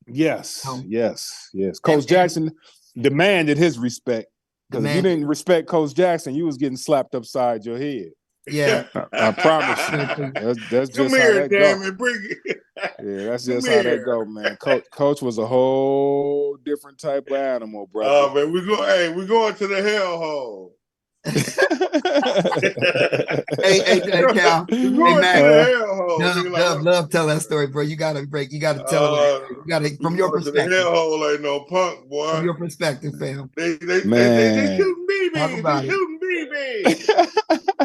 Yes, Oh. yes. Coach Jackson demanded his respect. Because if you didn't respect Coach Jackson, you was getting slapped upside your head. Yeah. I promise you. That's just how that damn go. it, bring it. Yeah, that's just how that go, man. Coach was a whole different type of animal, brother. Oh man, we going to the hellhole. Hey, Cal. We're going to the hellhole. Dub, love tell that story, bro. You gotta tell it. You gotta from your perspective. To the hellhole ain't no punk, boy. From your perspective, fam. They shooting BBs. They shooting BBs.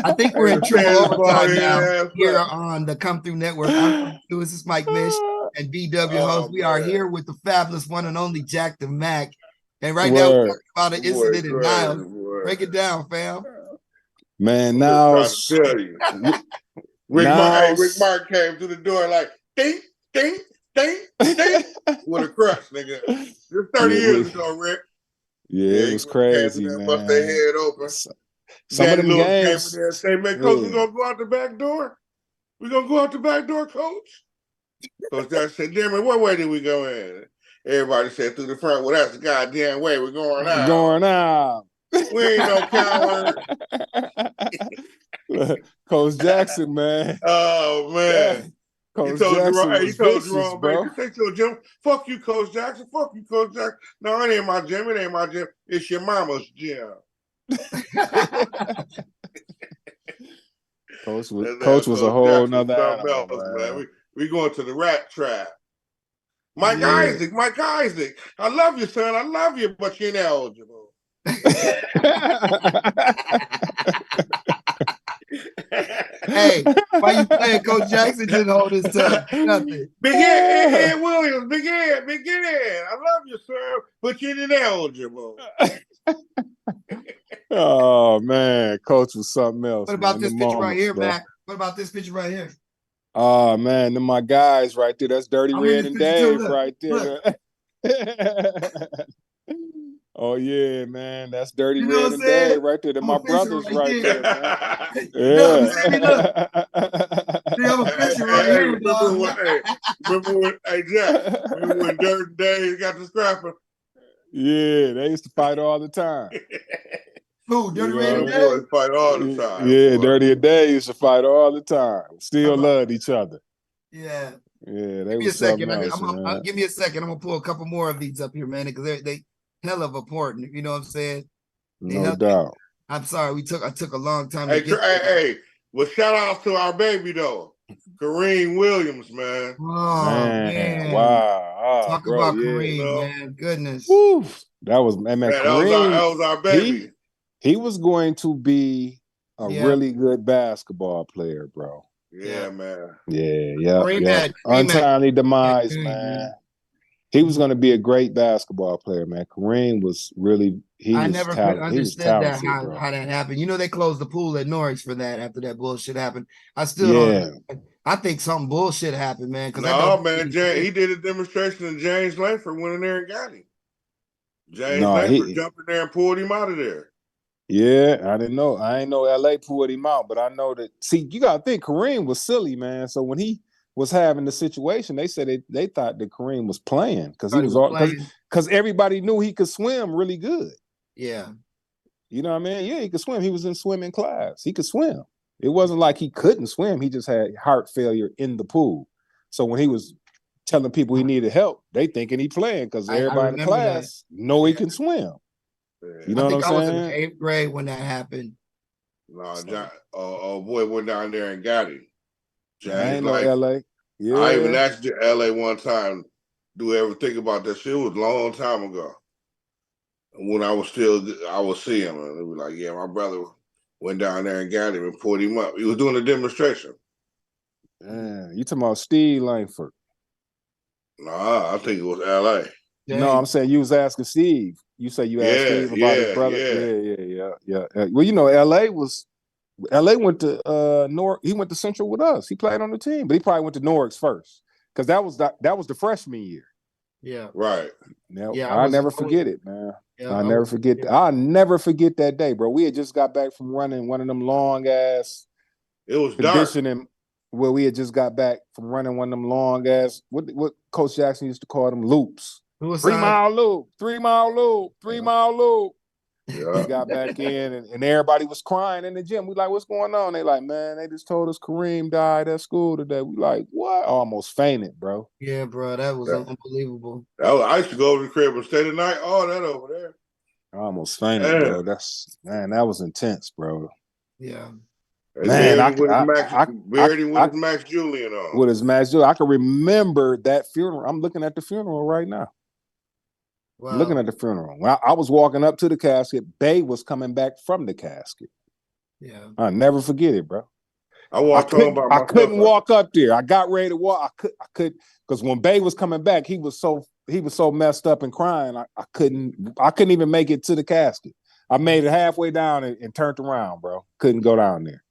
I think we're in triple overtime now here on the Come Through Network. I'm Lewis, this is Mike Mish and BW host. We are here with the fabulous one and only Jak Da Mak. And right now we're talking about an incident in Niles. Break it down, fam. Man, now tell you. Rick Mark came through the door like ding, ding, ding, ding with a crush, nigga. This 30 years ago, Rick. Yeah, it was crazy, man. Bust their head open. Some of them games. Came in there and say, man, coach, we gonna go out the back door? We gonna go out the back door, coach? Coach Jackson said, damn it, what way did we go in? Everybody said through the front. Well, that's the goddamn way we're going out. Going out. We ain't no coward. Coach Jackson, man. Oh man. Coach Jackson he told Jerome, bro. This ain't your gym. Fuck you, Coach Jackson. Fuck you, Coach Jackson. No, it ain't my gym. It ain't my gym. It's your mama's gym. Coach was a whole nother animal, man. We going to the rat trap. Mike Isaac. I love you, son. I love you, but you're ineligible. Hey, why you playing? Coach Jackson didn't hold his tongue. Nothing. Big Ed Williams. Big Ed. I love you, sir, but you're ineligible. Oh man, Coach was something else. What about this picture right here, Mac? What about this picture right here? Oh man, them my guys right there. That's Dirty Red and Dave right there. Oh yeah, man. That's Dirty Red and Dave right there. They're my brothers right there, man. Yeah. I'm a picture right here, remember when Jack, remember when Dirty and Dave got the scrapper? Yeah, they used to fight all the time. Who? Dirty Red and Dave? Fight all the time. Yeah, boy. Dirty and Dave used to fight all the time. Still loved each other. Yeah. Yeah, give me a second. Give me a second. I'm gonna pull a couple more of these up here, man, because they hell of important. You know what I'm saying? No doubt. I'm sorry. I took a long time. Hey, well, shout out to our baby though, Kareem Williams, man. Oh man. Wow. Talk about Kareem, man. Goodness. Woo. That was Kareem. That was our baby. He was going to be a really good basketball player, bro. Yeah, man. Yeah. Untimely demise, man. He was going to be a great basketball player, man. Kareem was really, I never understood how that happened. You know, they closed the pool at Norwich for that after that bullshit happened. I still don't. I think something bullshit happened, man. He did a demonstration and James Langford went in there and got him. Langford jumped in there and pulled him out of there. Yeah, I didn't know. I ain't know LA pulled him out, but I know that. See, you got to think Kareem was silly, man. So when he was having the situation, they said they thought that Kareem was playing because because everybody knew he could swim really good. Yeah, you know what I mean. Yeah, he could swim. He was in swimming class. He could swim. It wasn't like he couldn't swim. He just had heart failure in the pool. So when he was telling people he needed help, they thinking he playing because everybody in the class know he can swim. You know what I'm saying? I was in the 8th grade when that happened. No, boy went down there and got him. I ain't know LA. Yeah. I even asked LA one time, do we ever think about that shit? It was a long time ago. When I was seeing him, and they were like, yeah, my brother went down there and got him and pulled him up. He was doing a demonstration. You talking about Steve Langford? Nah, I think it was LA. Dang. No, I'm saying you was asking Steve. You say you asked Steve about his brother. Yeah. Well, you know, LA went to he went to Central with us. He played on the team, but he probably went to Norwich first because that was the freshman year. Yeah. Right. Now, I'll never forget it, man. Yeah, I'll never forget that day, bro. We had just got back from running one of them long ass. It was conditioning. where we had just got back from running one of them long ass, what Coach Jackson used to call them loops. 3 mile loop, 3 mile loop, 3 mile loop. Yeah. We got back in and everybody was crying in the gym. We like, what's going on? They like, man, they just told us Kareem died at school today. We like, what? I almost fainted, bro. Yeah, bro, that was unbelievable. I used to go over to the crib and stay the night. Oh, that over there. I almost fainted, bro. That was intense, bro. Yeah. Man, with his Max Julian on. With his Max Julian. I can remember that funeral. I'm looking at the funeral right now. Wow. I'm looking at the funeral. When I was walking up to the casket, Bay was coming back from the casket. Yeah. I'll never forget it, bro. I couldn't walk up there. I got ready to walk. I could because when Bay was coming back, he was so messed up and crying. I couldn't even make it to the casket. I made it halfway down and turned around, bro. Couldn't go down there.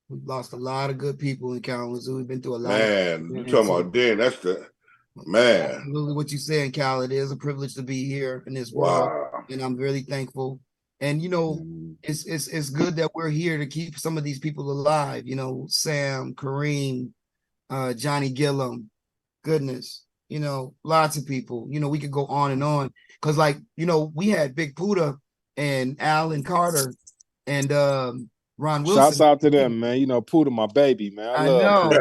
We've lost a lot of good people in Kalamazoo. We've been through a lot. Man, you talking about Dan? That's the man. Absolutely, what you saying, Cal. It is a privilege to be here in this world, and I'm really thankful. And it's good that we're here to keep some of these people alive. Sam, Kareem, Johnny Gillum. Goodness, lots of people. We could go on and on because, we had Big Puda and Alan Carter and Ron Wilson. Shouts out to them, man. Puda, my baby, man. I love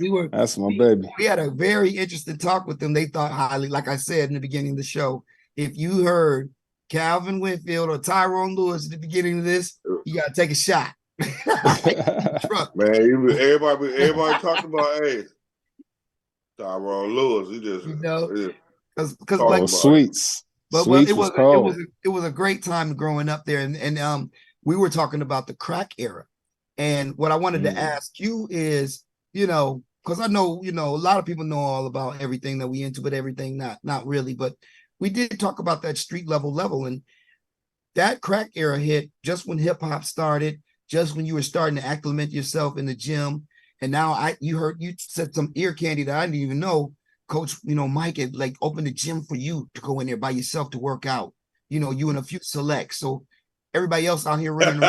Puda, man. That's my baby. We had a very interesting talk with them. They thought highly, like I said in the beginning of the show. If you heard Calvin Winfield or Tyrone Lewis at the beginning of this, you gotta take a shot. Man, everybody talking about Tyrone Lewis. He just because Sweets. But Sweets it was a great time growing up there, and we were talking about the crack era, and what I wanted to ask you is, because I know a lot of people know all about everything that we into, but everything not really. But we did talk about that street level, and that crack era hit just when hip hop started, just when you were starting to acclimate yourself in the gym, and now you said some ear candy that I didn't even know. Coach, Mike had opened the gym for you to go in there by yourself to work out. You and a few selects. So everybody else out here running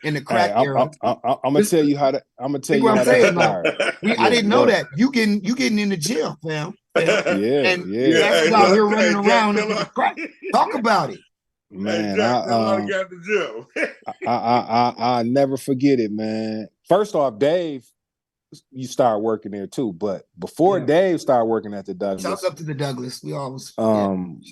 in the crack era. I'm gonna tell you how to. I'm gonna tell you how that started. I didn't know that. You getting in the gym, fam. Yeah. That's out here running around in the crack. Talk about it, man. The gym. I never forget it, man. First off, Dave, you start working there too, but before Dave started working at the Douglas, shouts up to the Douglas. We always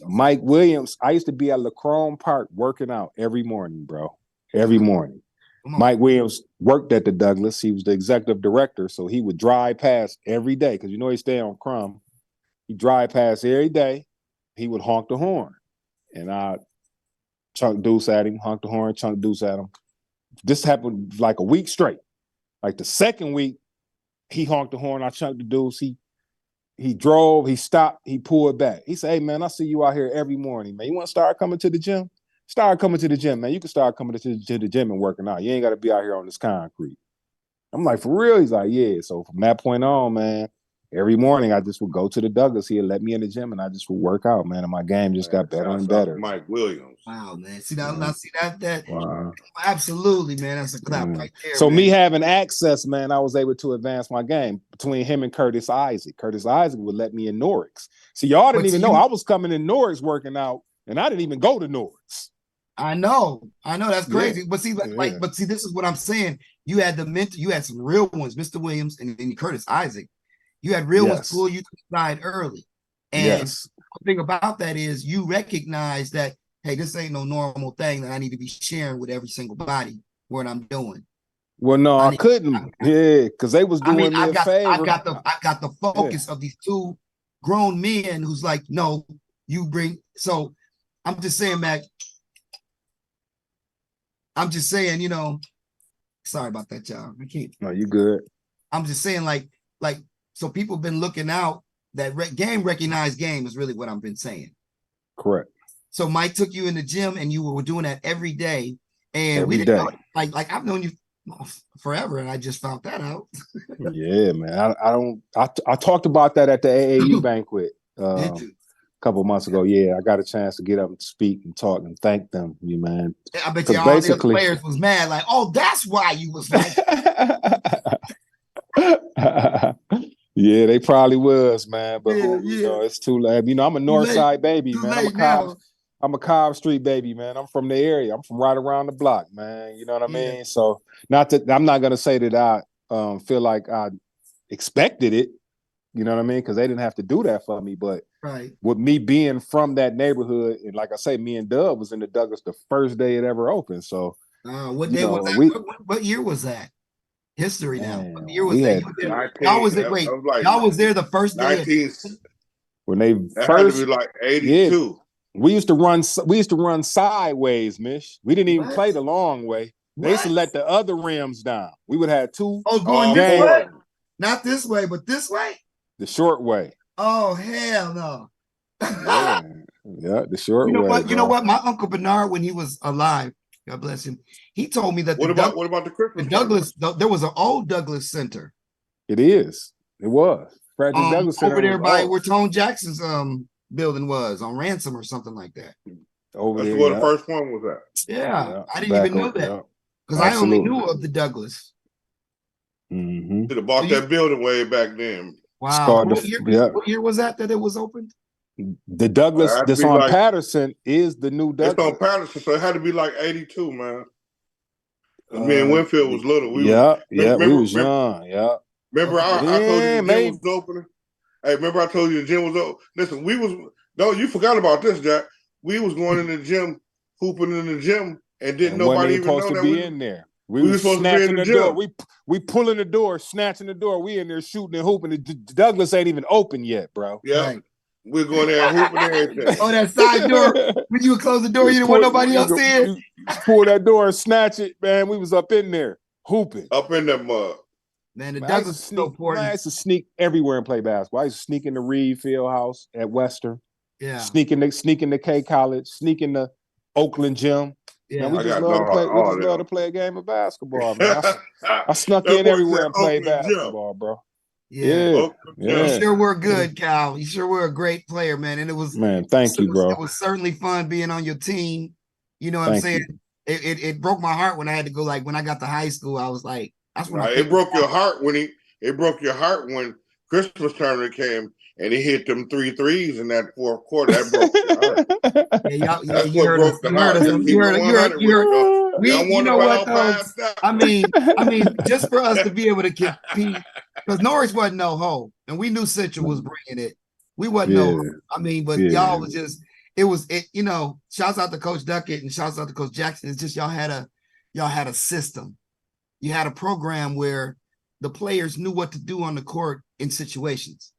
Mike Williams. I used to be at Lacrone Park working out every morning, bro. Every morning. Mike Williams worked at the Douglas. He was the executive director, so he would drive past every day because he stayed on Crum. He'd drive past every day. He would honk the horn, and I chunk deuce at him, honk the horn, chunk deuce at him. This happened like a week straight. Like the second week, he honked the horn. I chunked the deuce. He drove. He stopped. He pulled back. He said, "Hey man, I see you out here every morning, man. You want to start coming to the gym? Start coming to the gym, man. You can start coming to the gym and working out. You ain't got to be out here on this concrete." I'm like, "For real?" He's like, "Yeah." So from that point on, man, every morning I just would go to the Douglas. He'd let me in the gym, and I just would work out, man. And my game just got better and better. Mike Williams. Wow, man. See that. Wow. Absolutely, man. That's a clap right there. So man. Me having access, man, I was able to advance my game between him and Curtis Isaac. Curtis Isaac would let me in Norix. See, y'all didn't even know I was coming in Norix working out, and I didn't even go to Norix. I know. That's crazy. Yeah. But see, this is what I'm saying. You had the mentor. You had some real ones, Mr. Williams and then Curtis Isaac. You had real ones pull you to the side early. And the thing about that is you recognize that, hey, this ain't no normal thing that I need to be sharing with every single body what I'm doing. Well, no, I couldn't. Because they was doing me a favor. I got the focus of these two grown men who's like, no, you bring. So I'm just saying, Mac. I'm just saying, sorry about that, y'all. I can't. No, you good. I'm just saying, so people been looking out. That game recognized game is really what I've been saying. Correct. So Mike took you in the gym, and you were doing that every day. And every day. Like I've known you forever, and I just found that out. Yeah, man. I talked about that at the AAU banquet a couple of months ago. Yeah, I got a chance to get up and speak and talk and thank them, man. I bet you all the other players was mad, like, oh, that's why you was like. Yeah, they probably was, man. But Yeah, you know, it's too late. You know, I'm a North Side baby, too man. late now. I'm a Cobb Street baby, man. I'm from the area. I'm from right around the block, man. You know what I mean? So I'm not gonna say that I feel like I expected it. You know what I mean? Because they didn't have to do that for me. But with me being from that neighborhood, and like I say, me and Dub was in the Douglas the first day it ever opened. So what day was that? What year was that? History now. What year was that? Y'all was it? Wait, y'all was there the first day. 19, when they that first had to be like 82. Yeah, we used to run sideways, Mish. We didn't even play the long way. They used to let the other rims down. We would have two. Oh, going this way? Not this way, but this way? The short way. Oh, hell no. Yeah, the short way. You know what? My Uncle Bernard, when he was alive, God bless him, he told me that what about the Christmas Douglas, there was an old Douglas Center. It is. It was. Frederick Douglass Center over there by where Tone Jackson's building was on Ransom or something like that. That's where the first one was at. Yeah, I didn't even know that because I only knew of the Douglas. Should have bought that building way back then. Wow. What year was that it was opened? The Douglas that's on Patterson is the new Douglas. It's on Patterson, so it had to be like 82, man. Me and Winfield was little. We was young. Yeah. Remember I told you the gym was opening? Hey, remember I told you the gym was open? Listen, you forgot about this, Jack. We was going in the gym, hooping in the gym, and didn't nobody even know that we in there. We were supposed to be in the door. We pulling the door, snatching the door. We in there shooting and hooping. The Douglas ain't even open yet, bro. Yeah. Right. We're going there and hooping and everything. Oh, that side door. When you would close the door, you didn't want nobody else in. You pull that door and snatch it, man. We was up in there hooping. Up in that mud. Man, the Douglas is so important. I used to sneak everywhere and play basketball. I used to sneak in the Reed Field House at Western. Yeah. Sneak in the K College. Sneak in the Oakland gym. Yeah, man, we just love to play a game of basketball, man. I snuck in everywhere and played basketball, bro. Yeah. You sure were good, Cal. You sure were a great player, man. And it was thank you, bro. It was certainly fun being on your team. You know what I'm saying? It broke my heart when I had to go. Like when I got to high school, I was like, that's when it broke your heart when Christmas tournament came and he hit them 3 threes in that fourth quarter. That broke your heart. That's what broke the heart. You know what though? I mean, just for us to be able to compete, because Norwich wasn't no hoe, and we knew Central was bringing it. We wasn't no hoe. I mean, but y'all was just you know, shouts out to Coach Duckett and shouts out to Coach Jackson. It's just y'all had a system. You had a program where the players knew what to do on the court in situations.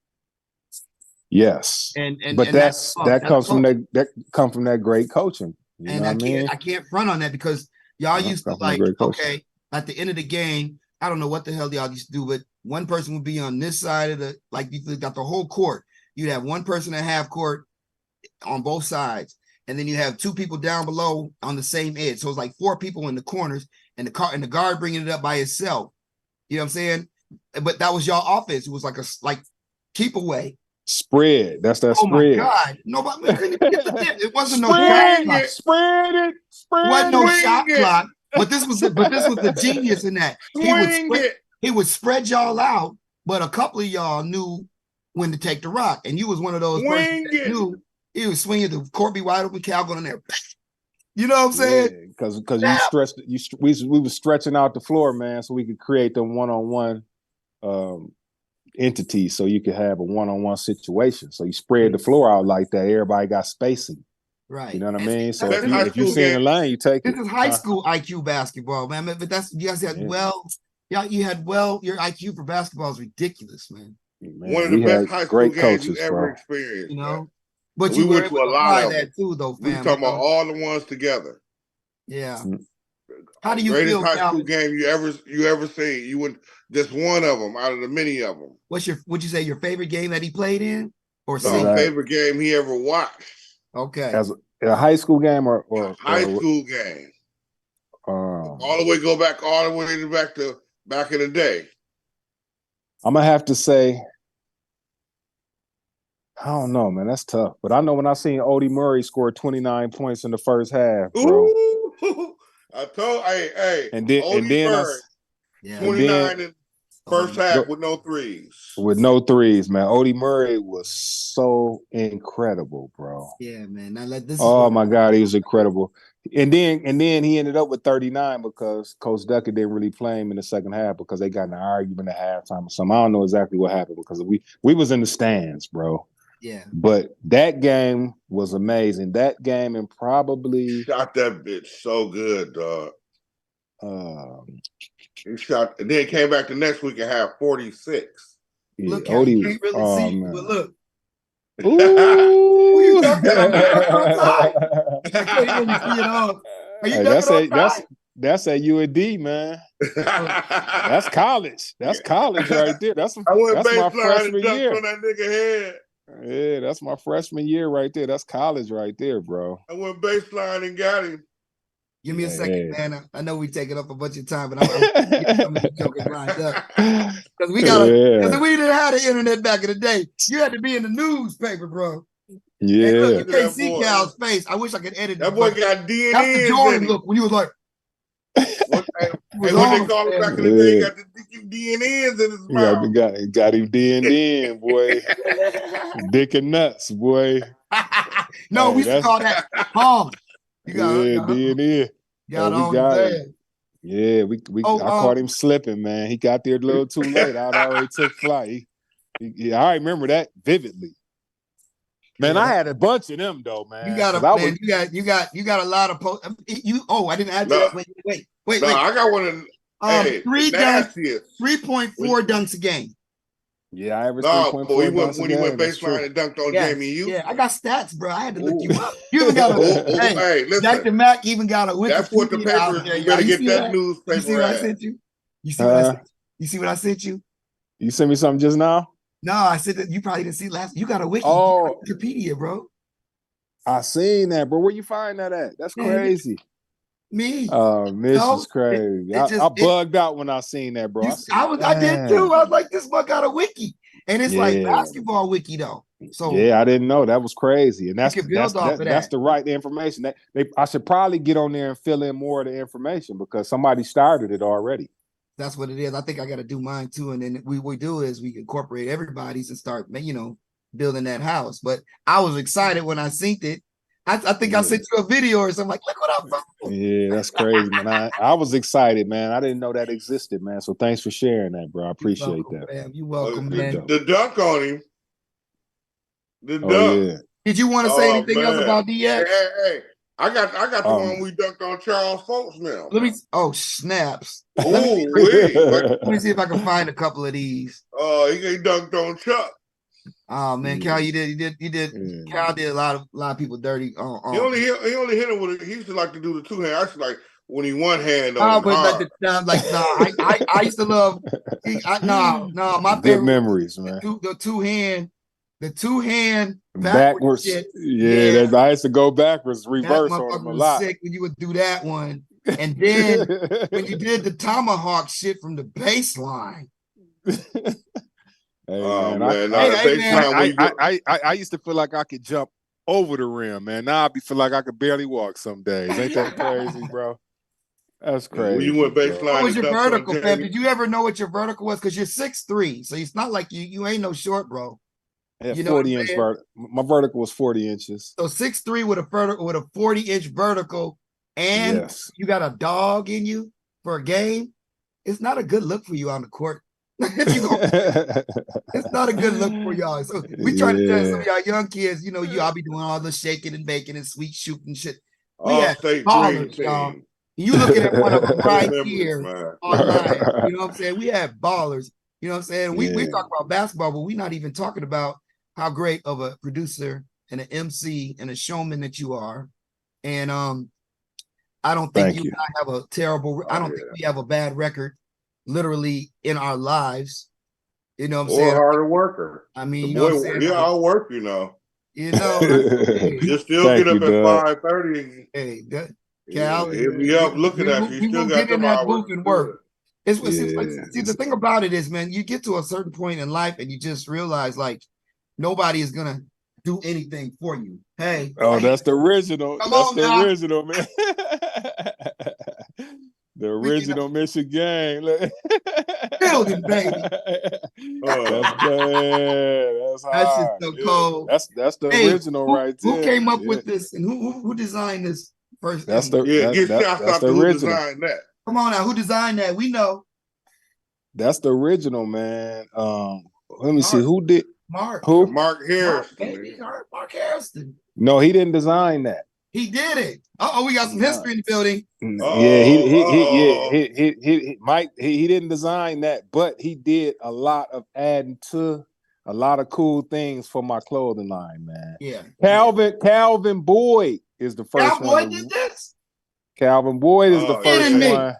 Yes, but that comes from that great coaching. And I can't front on that because y'all used to like, okay, at the end of the game, I don't know what the hell y'all used to do, but one person would be on this side of you got the whole court. You'd have one person at half court on both sides, and then you have 2 people down below on the same edge. So it's like 4 people in the corners, and the guard bringing it up by itself. You know what I'm saying? But that was y'all offense. It was like keep away. Spread. That's that spread. Oh my God! Nobody couldn't get the tip. It wasn't no shot clock. Spread it. Wasn't no shot clock. But this was the genius in that. He would spread y'all out, but a couple of y'all knew when to take the rock, and you was one of those persons that knew he was swinging the court be wide open. Cal going in there. You know what I'm saying? Because you stretched. We was stretching out the floor, man, so we could create the one-on-one entity, so you could have a one-on-one situation. So you spread the floor out like that. Everybody got spacing. Right. You know what I mean? So if you see in the lane, you take it. This is high school IQ basketball, man. But that's you guys had your IQ for basketball is ridiculous, man. One of the best high school games you ever experienced. You know, but you went to a lot of that too, though, fam. We talking about all the ones together. Yeah. How do you feel? Greatest high school game you ever seen? You would just one of them out of the many of them. Would you say your favorite game that he played in, or favorite game he ever watched? Okay, as a high school game or high school game. All the way to back in the day. I'm gonna have to say, I don't know, man. That's tough. But I know when I seen Odie Murray score 29 points in the first half, bro. Ooh, I told, hey, and then Murray, 29 First half with no threes. With no threes, man. Odie Murray was so incredible, bro. Yeah, man. Now let this. Oh my God, he was incredible. And then he ended up with 39 because Coach Duckett didn't really play him in the second half because they got in an argument at halftime or something. I don't know exactly what happened because we was in the stands, bro. Yeah. But that game was amazing. That game and probably shot that bitch so good, dog. He shot and then came back the next week and had 46. Yeah, look, Odie, you can't really see, man. but look. Ooh. You dunked it on me outside. I can't really see it all. Are you dunking outside? That's at UAD, man. That's college. That's college right there. That's my freshman year. On that nigga head. Yeah, that's my freshman year right there. That's college right there, bro. I went baseline and got him. Give me a second, man. I know we taking up a bunch of time, but I'm joking lined up. Because we because we didn't have the internet back in the day. You had to be in the newspaper, bro. Yeah. And look, you can't see Cal's face. I wish I could edit that. Boy got DNA. That's the Jordan look when he was like. What they call it back in the day, he got the DNAs in his mouth. Got him DN, boy. Dick and nuts, boy. No, we used to call that hung. You got DN. Got on that. Yeah, I caught him slipping, man. He got there a little too late. I'd already took flight. I remember that vividly. Man, I had a bunch of them though, man. You got a lot of posts. I didn't add that. Wait. No, I got one of 3 dunks, 3.4 dunks a game. Yeah, I averaged 3.4 dunks when he went baseline and dunked on Jamie U. Yeah, I got stats, bro. I had to look you up. You even got listen, Jak Da Mak even got a Wikipedia. That's what the paper. You better get that newspaper. You see what I sent you? You see what I sent? You see what I sent you? You sent me something just now? No, I said that you probably didn't see last. You got a wiki. Wikipedia, bro. I seen that, bro. Where you find that at? That's crazy. Me. Oh, this is crazy. I bugged out when I seen that, bro. I did too. I was like, this one got a wiki. And it's like basketball wiki though. So yeah, I didn't know. That was crazy. And that's the right information. I should probably get on there and fill in more of the information because somebody started it already. That's what it is. I think I got to do mine too. And then we do is we incorporate everybody's and start, building that house. But I was excited when I synced it. I think I sent you a video or something like, look what I'm doing. Yeah, that's crazy, man. I was excited, man. I didn't know that existed, man. So thanks for sharing that, bro. I appreciate that. Man. You're welcome, man. The dunk on him. The dunk. Yeah. Did you want to say anything else about DX? Hey. I got the one we dunked on Charles Folks now. Snaps. Let me see if I can find a couple of these. He dunked on Chuck. Oh man, Cal, you did. Cal did a lot of people dirty. He only hit him with. He used to like to do the two hand. I used to like when he one hand on. I used to love. My good favorite memories, man. The two hand backwards. Shit. Yeah. I used to go backwards, reverse on him a lot. Sick when you would do that one, and then when you did the tomahawk shit from the baseline. I used to feel like I could jump over the rim, man. Now I feel like I could barely walk some days. Ain't that crazy, bro? That's crazy. You went baseline. What was your vertical, fam? Did you ever know what your vertical was? Because you're 6'3", so it's not like you ain't no short, bro. I had 40-inch vertical. My vertical was 40 inches. So 6'3" with a 40-inch vertical, and you got a dog in you for a game. It's not a good look for you on the court. It's not a good look for y'all. So we try to tell some of y'all young kids, y'all be doing all the shaking and baking and sweet shooting shit. We had ballers, y'all. You looking at one of them right here online. You know what I'm saying? We had ballers. You know what I'm saying? We talk about basketball, but we're not even talking about how great of a producer and an MC and a showman that you are. And I don't think you and I have a terrible. I don't think we have a bad record. Literally in our lives, you know what I'm saying? Or harder worker. I mean, we all work, You you still get up at 5:30. Hey, Cal, he'll be up looking at you. You still got get in that booth and work. It's like, see, the thing about it is, man, you get to a certain point in life and you just realize like nobody is gonna do anything for you. Hey, that's the original. That's the original, man. The original Michigan gang. Building, baby. That's bad. That's hard. That's just so cold. That's the original right there. Who came up with this and who designed this first? That's the get shots out the to who original. designed that. Come on now, who designed that? We know. That's the original, man. Let me see who did Mark. Who? Mark Harrison. Mark Harrison. No, he didn't design that. He did it. We got some history in the building. Yeah, he didn't design that, but he did a lot of adding to a lot of cool things for my clothing line, man. Yeah. Calvin Boyd is the first one. Boyd did this? Calvin Boyd is the first one.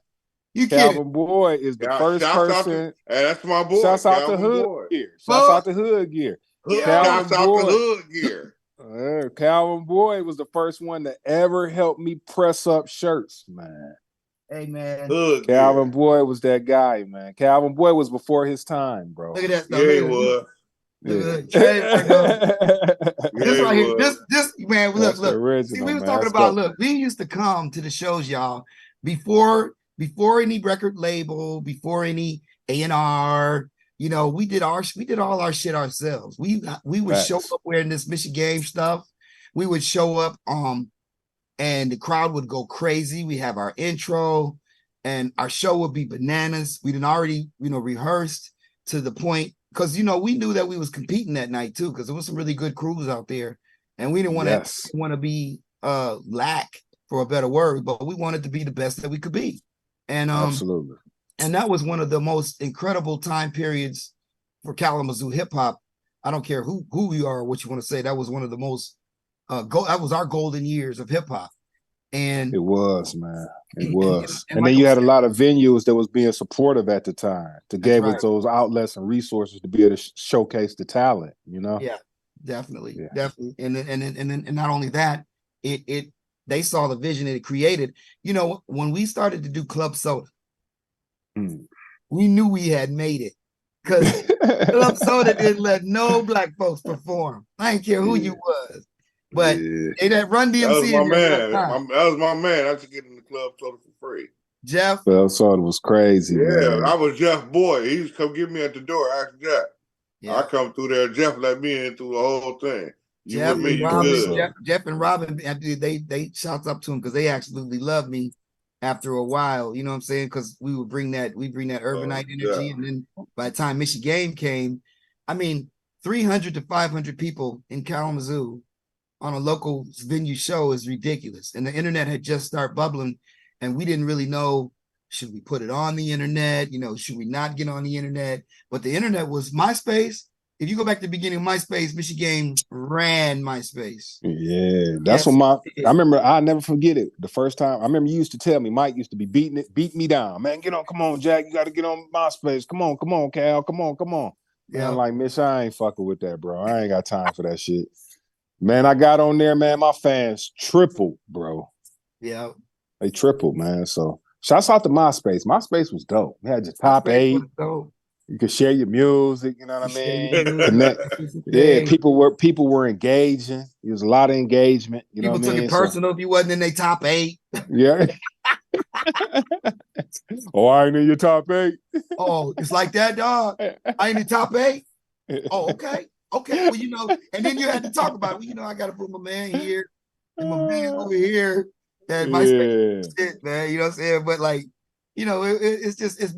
You Calvin Boyd is the first person. Hey, that's my boy. Shouts out to Hood Gear. Shouts out to Hood Gear. Shouts out to Hood Gear. Calvin Boyd was the first one to ever help me press up shirts, man. Hey, man. Calvin Boyd was that guy, man. Calvin Boyd was before his time, bro. Look at that. Yeah, he was. This right here, this man, look. Original, see, we was talking about, look, we used to come to the shows, y'all, before any record label, before any A&R, you know, we did all our shit ourselves. We would show up wearing this Michigan stuff. We would show up, and the crowd would go crazy. We have our intro, and our show would be bananas. We done already, rehearsed to the point, because we knew that we was competing that night too, because there was some really good crews out there, and we didn't want to be lack, for a better word, but we wanted to be the best that we could be. And absolutely. And that was one of the most incredible time periods for Kalamazoo hip hop. I don't care who you are or what you want to say. That was one of the most that was our golden years of hip hop. And it was, man. It was. And then you had a lot of venues that was being supportive at the time to give us those outlets and resources to be able to showcase the talent, Yeah, definitely. Definitely. And not only that, they saw the vision it created. When we started to do Club Soda, we knew we had made it, because Club Soda didn't let no black folks perform. I didn't care who you was. But they that Run DMC. That was my man. That was my man. I used to get in the Club Soda for free. Jeff. Club Soda was crazy. Yeah, man. I was Jeff boy. He used to come get me at the door. Ask Jeff. Yeah. I come through there. Jeff let me in through the whole thing. Jeff and Robin, they shouts up to him because they absolutely loved me after a while. You know what I'm saying? Because we bring that urbanite energy, and then by the time Michigan came, 300 to 500 people in Kalamazoo on a local venue show is ridiculous. And the internet had just started bubbling, and we didn't really know, should we put it on the internet? Should we not get on the internet? But the internet was MySpace. If you go back to the beginning of MySpace, Michigan ran MySpace. Yeah, that's what I remember. I'll never forget it. The first time, I remember you used to tell me, Mike used to be beating me down. Man, get on, come on, Jack. You got to get on MySpace. Come on, Cal. Come on. Yeah. I'm like, Mitch, I ain't fucking with that, bro. I ain't got time for that shit. Man, I got on there, man. My fans tripled, bro. Yeah. They tripled, man. So shouts out to MySpace. MySpace was dope. We had your top 8. You could share your music, you know what I mean? Connect. Yeah, people were engaging. There was a lot of engagement. People took it personal if you wasn't in their top 8. Yeah. Oh, I ain't in your top 8. Oh, it's like that, dog. I ain't in the top 8. Oh, okay. Okay. Well, and then you had to talk about it. I got to put my man here and my man over here. That my shit, man. You know what I'm saying? But it's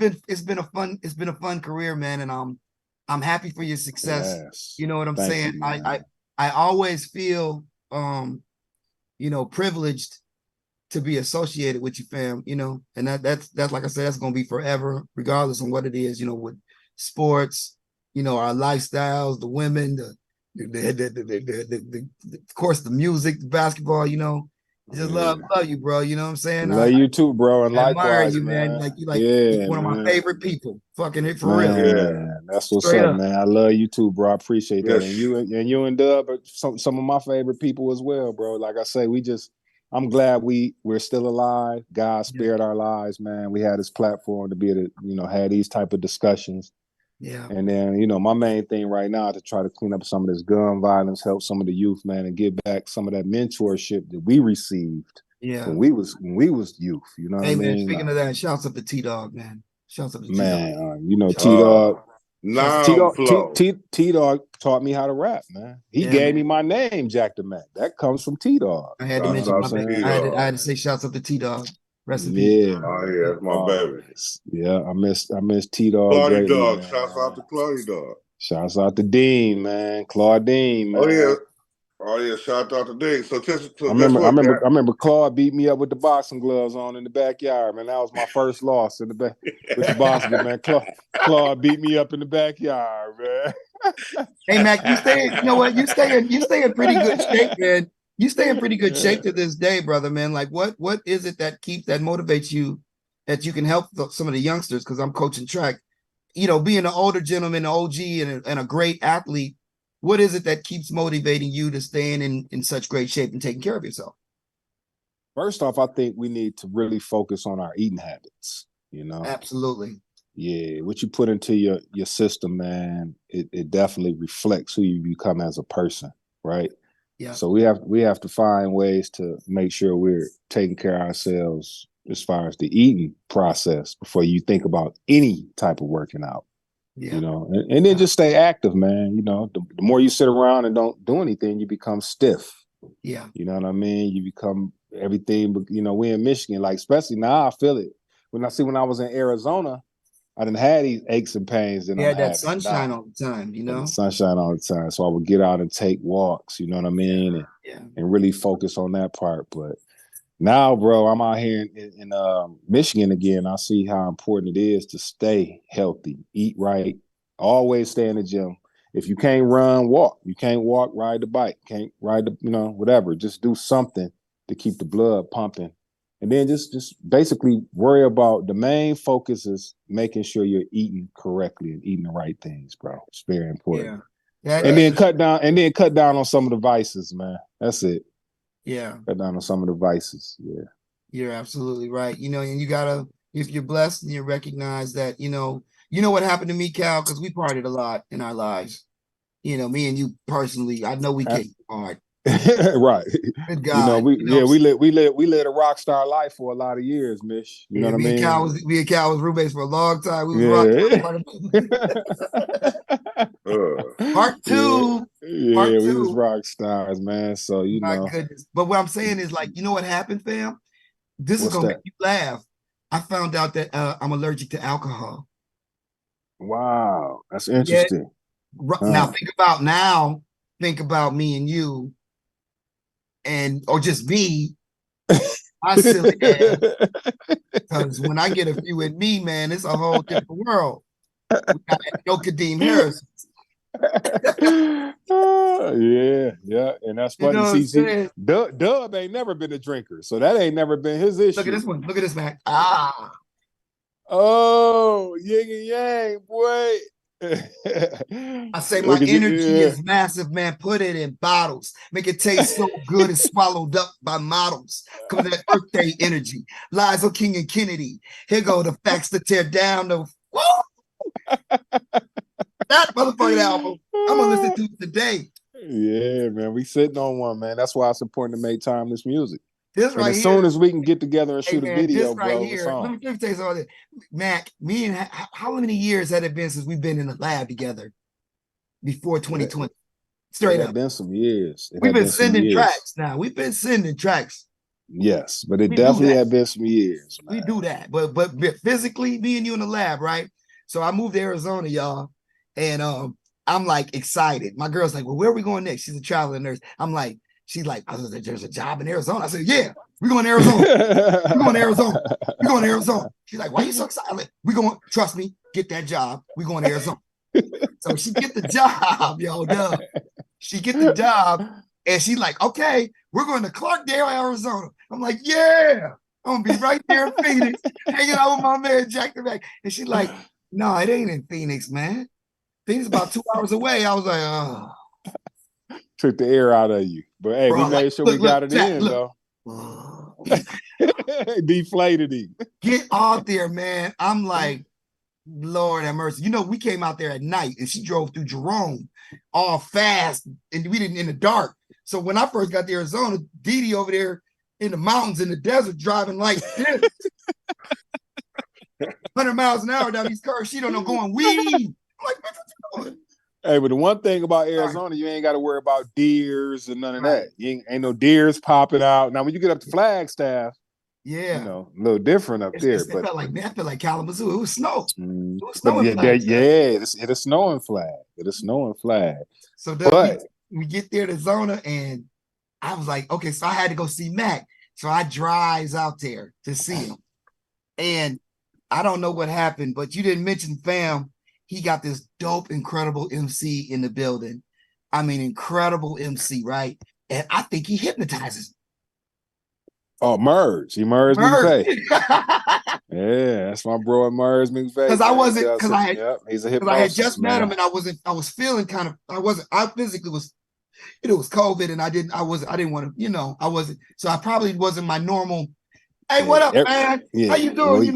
been a fun career, man, and I'm happy for your success. Yes. You know what I'm saying? You, I always feel privileged to be associated with you, fam. And that's like I said, that's gonna be forever, regardless of what it is. With sports, our lifestyles, the women, the of course the music, the basketball. Just love you, bro. You know what I'm saying? Love you too, bro. And I admire likewise, you, man. One of my favorite people. Fucking it for real. Yeah, that's what's up, man. I love you too, bro. I appreciate that. And you and Dub are some of my favorite people as well, bro. Like I say, I'm glad we're still alive. God spared our lives, man. We had this platform to be able to, have these type of discussions. Yeah. And then, my main thing right now is to try to clean up some of this gun violence, help some of the youth, man, and give back some of that mentorship that we received Yeah. when we was youth. You know what I Hey man, mean? speaking of that, shouts up to T-Dog, man. Shouts up to T-Dog. Man, you know, T-Dog. Now flow. T-Dog taught me how to rap, man. He gave me my name, Jak Da Mak. That comes from T-Dog. I had to mention my baby. I had to say shouts up to T-Dog. Rest in peace. Yeah. Oh yeah, that's my baby. Yeah, I miss T-Dog Claudia greatly, Dog. man. Shouts out to Claudia Dog. Shouts out to Dean, man. Claudine, man. Oh yeah, shout out to Dean. So I remember Claude beat me up with the boxing gloves on in the backyard, man. That was my first loss in the back with the boxing glove, man. Claude beat me up in the backyard, man. Hey Mac, you know what? You stay in pretty good shape, man. You stay in pretty good shape to this day, brother, man. Like what is it that motivates you that you can help some of the youngsters? Because I'm coaching track. You know, being an older gentleman, an OG, and a great athlete, what is it that keeps motivating you to stay in such great shape and taking care of yourself? First off, I think we need to really focus on our eating habits, you know? Absolutely. Yeah, what you put into your system, man, it definitely reflects who you become as a person, right? Yeah. So we have to find ways to make sure we're taking care of ourselves as far as the eating process before you think about any type of working out. Yeah. You know, and then just stay active, man. You know, the more you sit around and don't do anything, you become stiff. Yeah. You know what I mean? You become everything, but you know, we're in Michigan, like especially now I feel it. When I was in Arizona, I didn't have these aches and pains that I'm having. That sunshine all the time, you know? Sunshine all the time. So I would get out and take walks, you know what I mean? And really focus on that part. But now, bro, I'm out here in Michigan again. I see how important it is to stay healthy, eat right, always stay in the gym. If you can't run, walk. You can't walk, ride the bike. Can't ride the, you know, whatever. Just do something to keep the blood pumping. And then just basically worry about the main focus is making sure you're eating correctly and eating the right things, bro. It's very important. Yeah. And then cut down on some of the vices, man. That's it. Yeah. Cut down on some of the vices. Yeah. You're absolutely right. You know, and you gotta, if you're blessed and you recognize that, you know what happened to me, Cal, because we partied a lot in our lives. You know, me and you personally, I know we came hard. Right. Good God. We led a rock star life for a lot of years, Mish. You know what I mean? Me and Cal was roommates for a long time. We was Part two. We was rock stars, man. So My goodness. But what I'm saying is, like, you know what happened, fam? This is gonna make you laugh. I found out that I'm allergic to alcohol. Wow, that's interesting. Now think about me and you, or just me. I silly ass. Because when I get a few in me, man, it's a whole different world. We got no Kadeem Harris. Yeah, and that's funny. You know see, Dub ain't never been a drinker, so that ain't never been his issue. Look at this one. Look at this, man. Oh, yin and yang, boy. I say my energy is massive, man. Put it in bottles. Make it taste so good it's swallowed up by models. Come to that Earth Day energy. Liza King and Kennedy. Here go the facts to tear down the that motherfucking album. I'm gonna listen to it today. Yeah, man. We sitting on one, man. That's why it's important to make timeless music. This right as soon as we can get together and shoot a video, this right bro, here. Let me tell you something. Mac, me and how many years had it been since we've been in the lab together? Before 2020. Straight up. Been some years. We've been sending tracks now. We've been sending tracks. Yes, but it definitely had been some years. Man. We do that. But physically, me and you in the lab, right? So I moved to Arizona, y'all. And I'm like excited. My girl's like, well, where are we going next? She's a traveling nurse. She's like, there's a job in Arizona. I said, yeah, we're going to Arizona. We're going to Arizona. We're going to Arizona. She's like, why are you so excited? We're going, trust me, get that job. We're going to Arizona. So she get the job, yo, Dub. She get the job, and she's like, okay, we're going to Clarkdale, Arizona. I'm like, yeah, I'm going to be right there in Phoenix, hanging out with my man, Jak Da Mak. And she's like, no, it ain't in Phoenix, man. Phoenix about 2 hours away. I was like, oh. Took the air out of you. But hey, we made sure we got it in, though. Deflated him. Get out there, man. I'm like, Lord have mercy. You know, we came out there at night and she drove through Jerome all fast and we didn't in the dark. So when I first got to Arizona, Dee Dee over there, in the mountains in the desert driving like this. 100 miles an hour down these cars. She don't know going weed. I'm like, what you doing? Hey, but the one thing about Arizona, you ain't got to worry about deers and none of that. You ain't no deers popping out. Now, when you get up to Flagstaff, yeah, you know, a little different up there. But I felt like Kalamazoo. It was snow. It was snowing. It'll snow and flag. It'll snow and flag. So then we get there to Zona, and I was like, okay, so I had to go see Mac. So I drives out there to see him. And I don't know what happened, but you didn't mention Fam. He got this dope, incredible MC in the building. I mean, incredible MC, right? And I think he hypnotizes. Oh, Merge. He Merge McVeigh. Yeah, that's my bro, Merge McVeigh. Because he's a hypnosis, I had just met him, and I was feeling kind of, I physically was, it was COVID, and I didn't want to, I wasn't, so I probably wasn't my normal. Hey, what up, man? How you doing?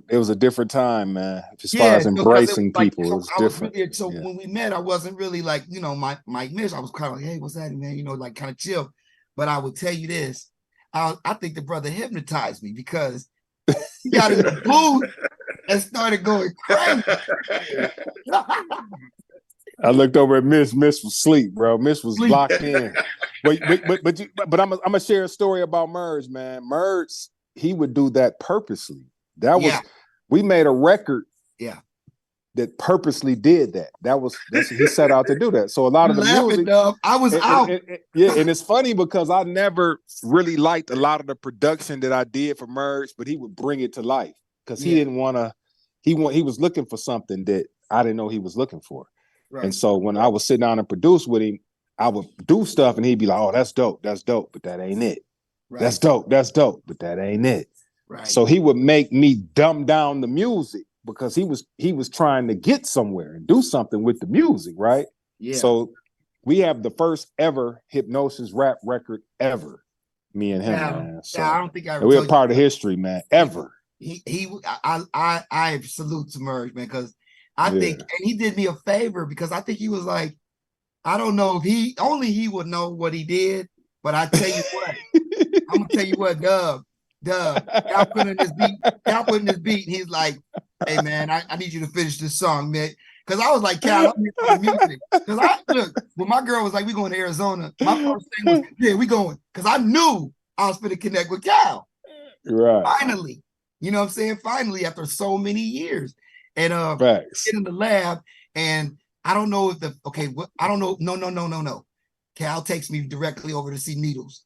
It was a different time, man. As far as embracing people, it was different. When we met, I wasn't really like, my Mish. I was kind of like, hey, what's that, man? Like kind of chill. But I would tell you this, I think the brother hypnotized me because he got in the booth and started going crazy. I looked over at Miss. Miss was asleep, bro. Miss was locked in. But I'm gonna share a story about Merge, man. Merge, he would do that purposely. We made a record that purposely did that. He set out to do that. So a lot of the music, I was out. And it's funny because I never really liked a lot of the production that I did for Merge, but he would bring it to life because he didn't want to. He was looking for something that I didn't know he was looking for. Right. And so when I would sit down and produce with him, I would do stuff and he'd be like, "Oh, that's dope, but that ain't it. Right. That's dope, but that ain't it." Right. So he would make me dumb down the music because he was trying to get somewhere and do something with the music, right? Yeah. So we have the first ever Hypnosis rap record ever, me and him, man. So I don't think we're part of history, man. Ever. I salute to Merge, man, because I think, and he did me a favor because I think he was like, I don't know if he would know what he did, but I tell you what, I'm gonna tell you what, Dub, y'all put in this beat, and he's like, hey man, I need you to finish this song, man. Because I was like, Cal, I'm here for the music. Because when my girl was like, we going to Arizona, my first thing was, yeah, we going. Because I knew I was going to connect with Cal. Right. Finally. You know what I'm saying? Finally, after so many years. And get in the lab, and I don't know if I don't know. No. Cal takes me directly over to see Needles.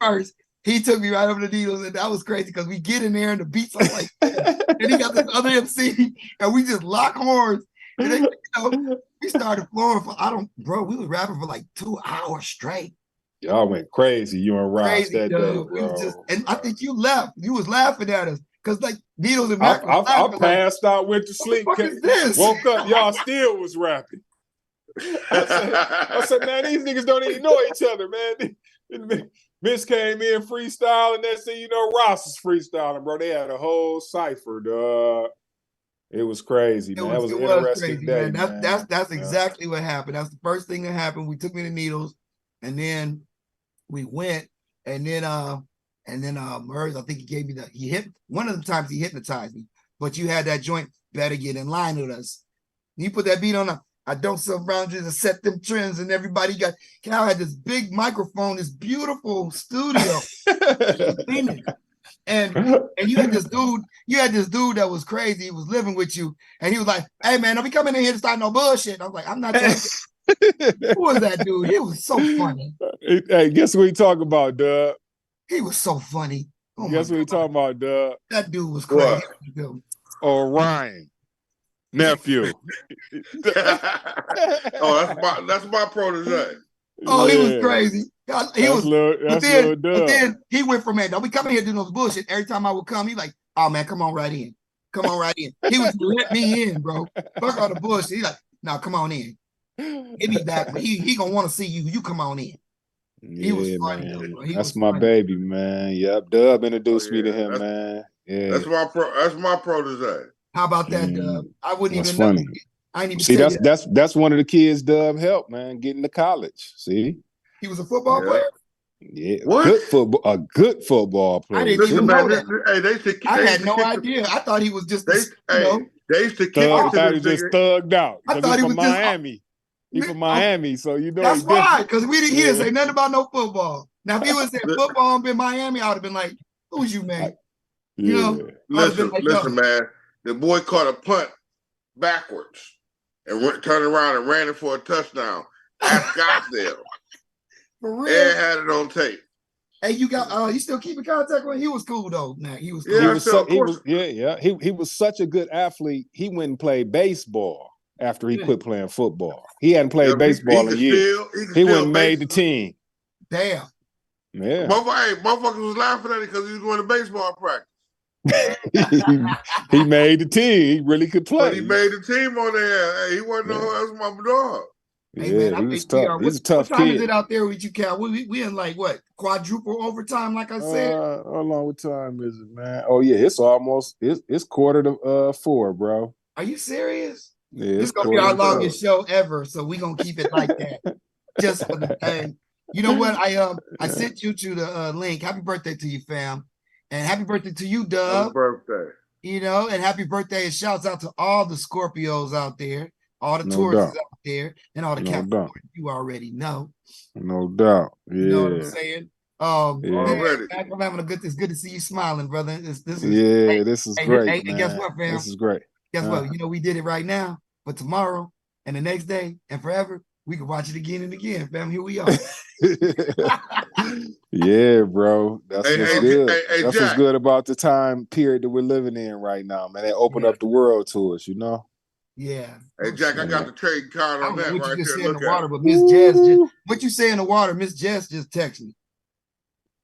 First, he took me right over to Needles, and that was crazy because we get in there and the beats are like, and he got this other MC, and we just lock horns. And then, we started flowing we was rapping for like 2 hours straight. Y'all went crazy. You and Ross that day, bro. I think you left. You was laughing at us because like Needles and Mac. I passed out, went to sleep. What the fuck is this? Woke up, y'all still was rapping. I said, man, these niggas don't even know each other, man. Miss came in freestyle, and next thing you know, Ross is freestyling, bro. They had a whole cipher, dog. It was crazy, man. That was an interesting day, man. That's exactly what happened. That's the first thing that happened. We took me to Needles, and then we went, and then Merz, I think he gave me one of the times he hypnotized me. But you had that joint, better get in line with us. You put that beat on. I don't sell boundaries and set them trends, and everybody Cal had this big microphone, this beautiful studio. and you had this dude that was crazy. He was living with you, and he was like, "Hey man, don't be coming in here to start no bullshit." I was like, "I'm not doing it." Who was that dude? He was so funny. Hey, guess what we talking about, Doug? He was so funny. Guess what we talking about, Doug? That dude was crazy. Orion. Nephew. That's my protege. Oh, he was crazy. But then he went from, man, don't be coming here doing those bullshit. Every time I would come, he like, oh man, come on right in. Come on right in. He was let me in, bro. Fuck all the bullshit. He's like, no, come on in. He'll be back, but he gonna want to see you. You come on in. He was funny, man. Bro. That's my baby, man. Yep, Dub introduced me to him, man. Yeah, that's my protege. How about that, Dub? I wouldn't even funny. know. I didn't even see. That's one of the kids Dub helped, man, getting to college. See, he was a football player. Yeah, What? a good football player. I didn't even know that. I had no idea. I thought he was just, they used to kick I it to thought he this just nigga. thugged out. I Because thought he's he from was just Miami. He's from Miami, so you know that's he why, different. because he didn't say nothing about no football. Now, if he was in football and been Miami, I would have been like, "Who's you, man?" You know, listen, man. The boy caught a punt backwards and turned around and ran it for a touchdown at Scottsdale. For real, and had it on tape. Hey, you still keeping contact with him? He was cool though. Nah, he was cool. He was such a good athlete. He went and played baseball after he quit playing football. He hadn't played baseball in years. He went and made the team. Damn. Yeah. Motherfuckers was laughing at him because he was going to baseball practice. he made the team. He really could play. But he made the team on there. Hey, he wasn't that's my dog. Hey, man, he was tough. He's a tough kid. What time is it out there with you, Cal? We in like what, quadruple overtime? Like I said. How long? What time is it, man? Oh yeah, it's 4:45, bro. Are you serious? Yeah, this is gonna be our longest show ever, so we gonna keep it like that. Just for the thing. You know what? I sent you to the link. Happy birthday to you, fam, and happy birthday to you, Dub. Happy birthday. You know, and happy birthday and shouts out to all the Scorpios out there, all the Tauruses out there, and all the Capricorns. You already know. No doubt. Yeah. You know what I'm saying? Already. I'm having a good. It's good to see you smiling, brother. This is this is great, man. And guess what, fam? This is great. Guess what? You know, we did it right now, but tomorrow and the next day and forever, we can watch it again and again, fam. Here we are. Yeah, bro. That's what's good. That's what's good about the time period that we're living in right now, man. They opened up the world to us, you know? Yeah. Hey, Jack, I got the trading card on that right there. Look in the water, but Miss Jess what you say in the water? Miss Jess just texted me.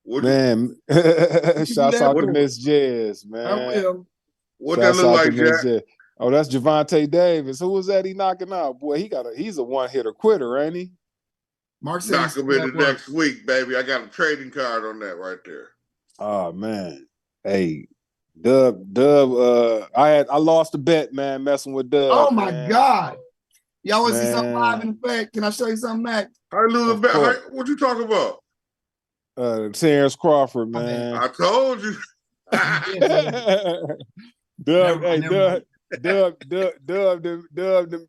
Man, shouts out to Miss Jess, man. I will. What that look like, Jack? Oh, that's Javante Davis. Who was that he knocking out? Boy, he's a one-hitter quitter, ain't he? Mark said knock him in the next week, baby. I got a trading card on that right there. Oh man. Hey, Dub, I lost a bet, man, messing with Dub. Oh my God. Y'all want to see something live in effect? Can I show you something, Mac? I lose a bet. What you talking about? Terrence Crawford, man. I told you. Dub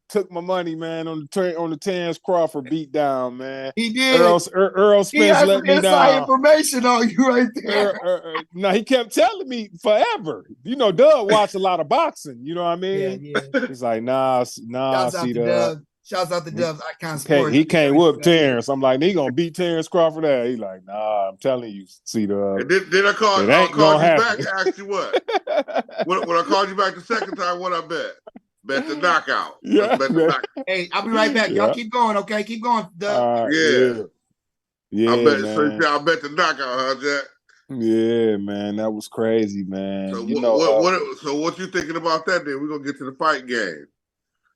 took my money, man, on the Terrence Crawford beat down, man. He did. Earl Spence let me down. Information on you right there. No, he kept telling me forever. You know, Dub watched a lot of boxing. You know what I mean? Yeah. He's like, nah, see Dub. Shouts out to Dub's Icon Sports. He can't whoop Terrence. I'm like, he gonna beat Terrence Crawford out. He's like, nah, I'm telling you, see Dub. Did I call you back and ask you what? When I called you back the second time, what I bet? Bet the knockout. Yeah. Bet the knockout. Hey, I'll be right back. Y'all keep going, okay? Keep going, Dub. Yeah, I bet, man. So I bet the knockout, huh, Jack? Yeah, man, that was crazy, man. So so what you thinking about that? Then we're gonna get to the fight game.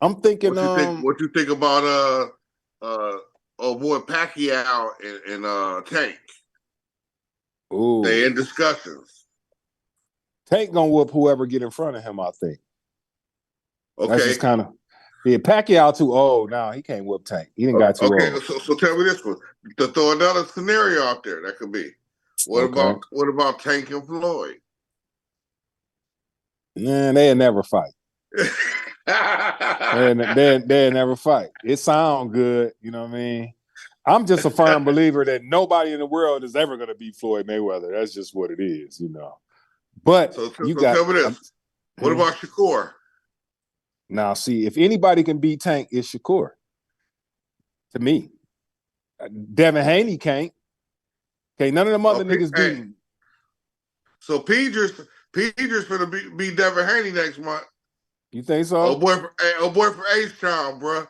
I'm thinking. What you think about boy Pacquiao and Tank? Ooh, they in discussions. Tank gonna whoop whoever get in front of him. I think. Okay. That's just kind of. Yeah, Pacquiao too old now. He can't whoop Tank. He didn't got too old. Okay, so tell me this one. To throw another scenario out there, that could be. What about Tank and Floyd? Man, they'll never fight. They'll never fight. It sounds good, you know what I mean? I'm just a firm believer that nobody in the world is ever going to beat Floyd Mayweather. That's just what it is, you know. But tell me this. What about Shakur? Now, see, if anybody can beat Tank, it's Shakur. To me. Devin Haney can't. Okay, none of them other niggas beat him. So Pedro's gonna be Devin Haney next month. You think so? Oh boy for H-Town, bro.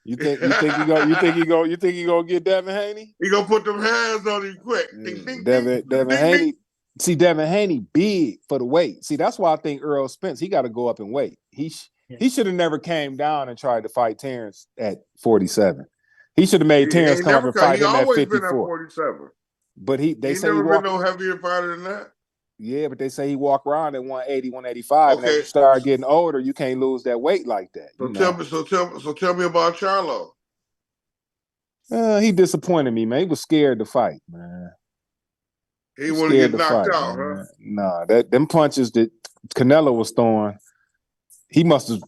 You think he gonna get Devin Haney? He gonna put them hands on him quick. Devin Haney. See, Devin Haney big for the weight. See, that's why I think Earl Spence, he got to go up in weight. He should have never came down and tried to fight Terrence at 47. He should have made Terrence come up and fight him at 54. He always been at 47. But they say never been no heavier fighter than that. Yeah, but they say he walk around at 180, 185. Okay. And as you start getting older, you can't lose that weight like that. So tell me about Charlo. He disappointed me, man. He was scared to fight, man. He want to Scared get to knocked fight, out, man. huh? Nah, them punches that Canelo was throwing, he must have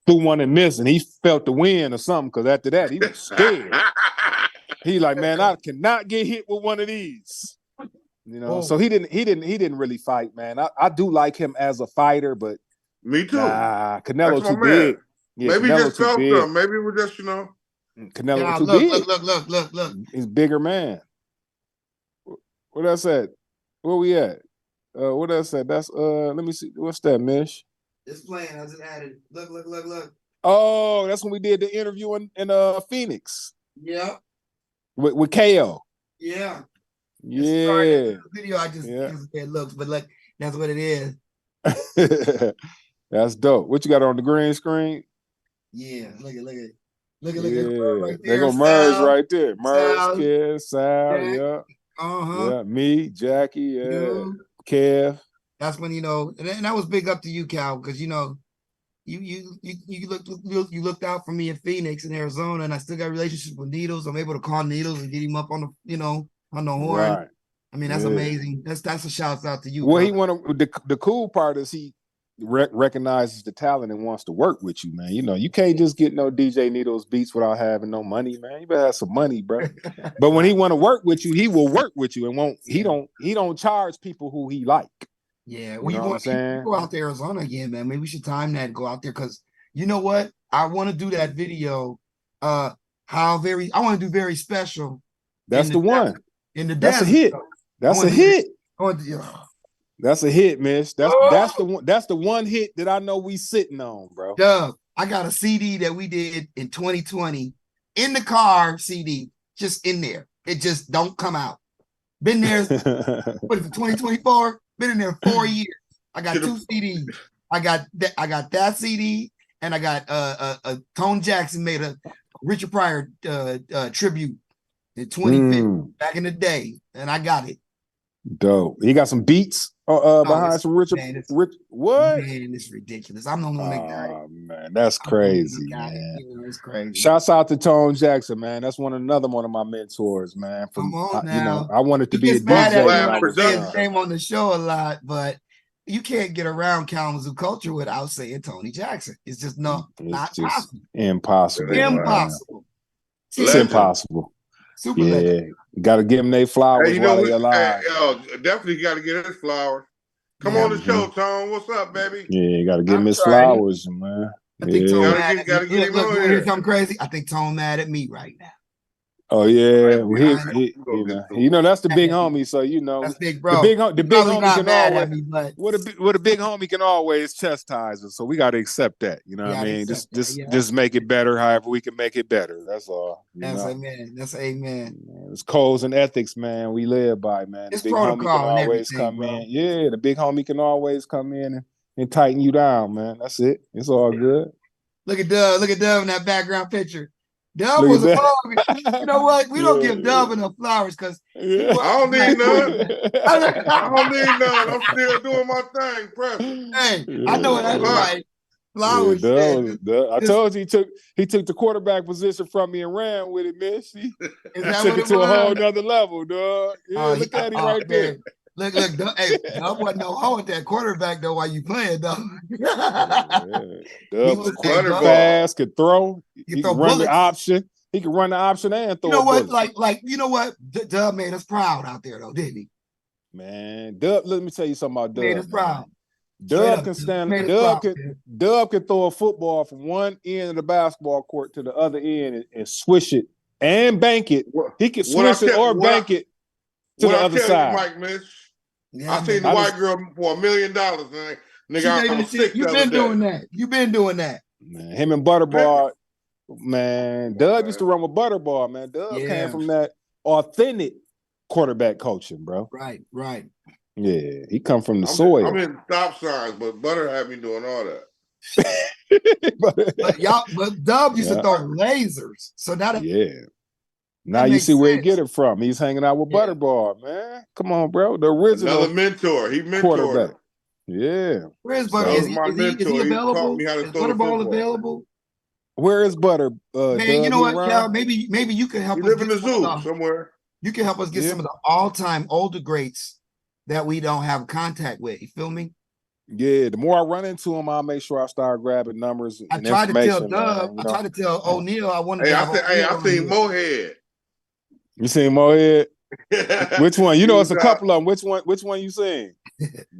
threw one and missed, and he felt the wind or something. Because after that, he was scared. He like, man, I cannot get hit with one of these. You know, so he didn't really fight, man. I do like him as a fighter, but me too. Nah, Canelo too man. big. Yeah, maybe Canelo he just too felt big. something. Maybe it was just, Canelo Yeah, too look, big. look. He's bigger man. What I said? Where we at? What I said? That's let me see. What's that, Mish? It's playing. I just added. Look. Oh, that's when we did the interview in Phoenix. Yeah. With KO. Yeah. Yeah. Sorry, video I just it looks, but like that's what it is. That's dope. What you got on the green screen? Yeah, look at Yeah, right they're there. gonna merge Sal, right there. Merge, Sal, Kev, Sal, Jack, yeah. uh-huh. Yeah, me, Jackie, yeah. You. Kev. That's when and that was big up to you, Cal, because you looked out for me in Phoenix in Arizona, and I still got relationships with Needles. I'm able to call Needles and get him up on the on the horn. Right. I mean, that's amazing. That's a shout out to you. Well, brother. the cool part is he recognizes the talent and wants to work with you, man. You can't just get no DJ Needles beats without having no money, man. You better have some money, bro. But when he want to work with you, he will work with you and won't. He don't charge people who he like. Yeah, you know what I'm saying? Go out to Arizona again, man. Maybe we should time that and go out there because you know what? I want to do that video. I want to do very special. That's the one. In the That's desert. a hit. That's a hit. That's a hit, Miss. That's the one. That's the one hit that I know we sitting on, bro. Dub, I got a CD that we did in 2020 in the car. CD just in there. It just don't come out. Been there. What is it? 2024. Been in there 4 years. I got 2 CDs. I got that CD, and I got Tone Jackson made a Richard Pryor tribute in 2015 back in the day, and I got it. Dope. He got some beats behind some Richard. What? Man, it's ridiculous. I'm the one that got it. Oh man, that's crazy, man. It's crazy. Shouts out to Tone Jackson, man. That's another one of my mentors, man. Come on now. I wanted to be a mad DJ at when I was saying his name on the show a lot, but you can't get around Kalamazoo culture without saying Tony Jackson. It's just not possible. Impossible. Impossible. It's impossible. Super legend. Got to give them their flowers while they're alive. Definitely got to get his flowers. Come on the show, Tone. What's up, baby? Yeah, got to give him his flowers, man. I think Tone mad at me. Look, here's something crazy. I think Tone mad at me right now. Oh yeah, that's the big homie. So that's big bro. The big homie can always. What a big homie can always chastise us. So we got to accept that. You know what I mean? Just make it better. However we can make it better. That's all. That's amen. That's amen. It's codes and ethics, man. We live by, man. It's the big homie can always come in. Yeah, the big homie can always come in and tighten you down, man. That's it. It's all good. Look at Dub. Look at Dub in that background picture. Dub was a you know what? We don't give Dub enough flowers because I don't need none. I don't need none. I'm still doing my thing, press. Hey, I know that's right. Flowers. I told you he took the quarterback position from me and ran with it, man. He took it to a whole nother level, dog. Yeah, look at him right there. Look, hey, Dub wasn't no hoe at that quarterback though while you playing though. Dub was quick, fast, could throw. He could run the option. He could run the option and throw. You know what? Like you know what? Dub made us proud out there though, didn't he? Man, Dub. Let me tell you something about Dub. Made us proud. Dub can stand. Dub can throw a football from one end of the basketball court to the other end and swish it and bank it. He can swish it or bank it to the other side. Mike, Mitch. I seen the white girl for $1 million. Nigga, you've been doing that. You've been doing that. Man, him and Butterball, man. Dub used to run with Butterball, man. Dub came from that authentic quarterback coaching, bro. Right. Yeah, he come from the soil. I'm in stop signs, but Butter had me doing all that. but Dub used to throw lasers. So now now you see where he get it from. He's hanging out with Butterball, man. Come on, bro. The original mentor. He mentored quarterback. Yeah. Where's Butter? Is he available? Is Butterball available? Where is Butter? Man, you know what, Cal? Maybe you can help us. He live in the zoo somewhere. You can help us get some of the all-time older greats that we don't have contact with. You feel me? Yeah, the more I run into them, I'll make sure I start grabbing numbers and I tried to tell information, Dub, man. I tried to tell O'Neal I wanted Hey, to have O'Neal I on seen here. Mohead. You seen Mohead? Which one? You know, it's a out. couple of them. Which one you seen?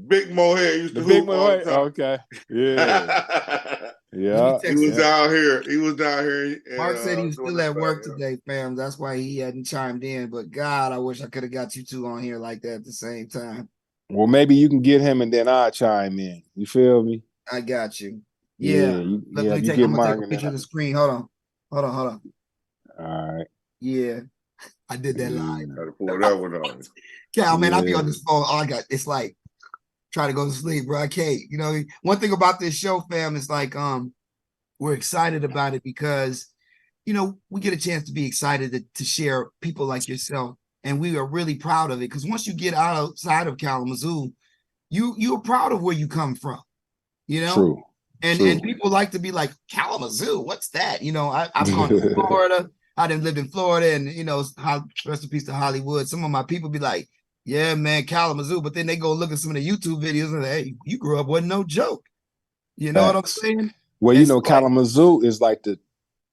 Big Mohead used The to big hoop all the Mohead? time. Okay. Yeah. Yeah. He was him. down here. He was down here. And, Mark said he was doing still his at work thing, today, fam. That's why he hadn't chimed in. But God, I wish I could have got you two on here like that at the same time. Well, maybe you can get him and then I'll chime in. You feel me? I got you. Yeah. Let me you take. get I'm gonna Mark take a and picture then of the screen. Hold on. All right. Yeah, I did that live. Gotta pull that one on. Cal, man, I'll be on this phone. All I got, it's like trying to go to sleep, bro. I can't. You know, one thing about this show, fam, is like we're excited about it because you know we get a chance to be excited to share people like yourself, and we are really proud of it because once you get outside of Kalamazoo, you're proud of where you come from, you know. True. And people like to be like, Kalamazoo, what's that? You know, I've gone to Florida. I done lived in Florida, and you know, rest in peace to Hollywood. Some of my people be like, yeah, man, Kalamazoo, but then they go look at some of the YouTube videos and hey, you grew up, wasn't no joke. You know what I'm saying? Well, and you know, Kalamazoo is like the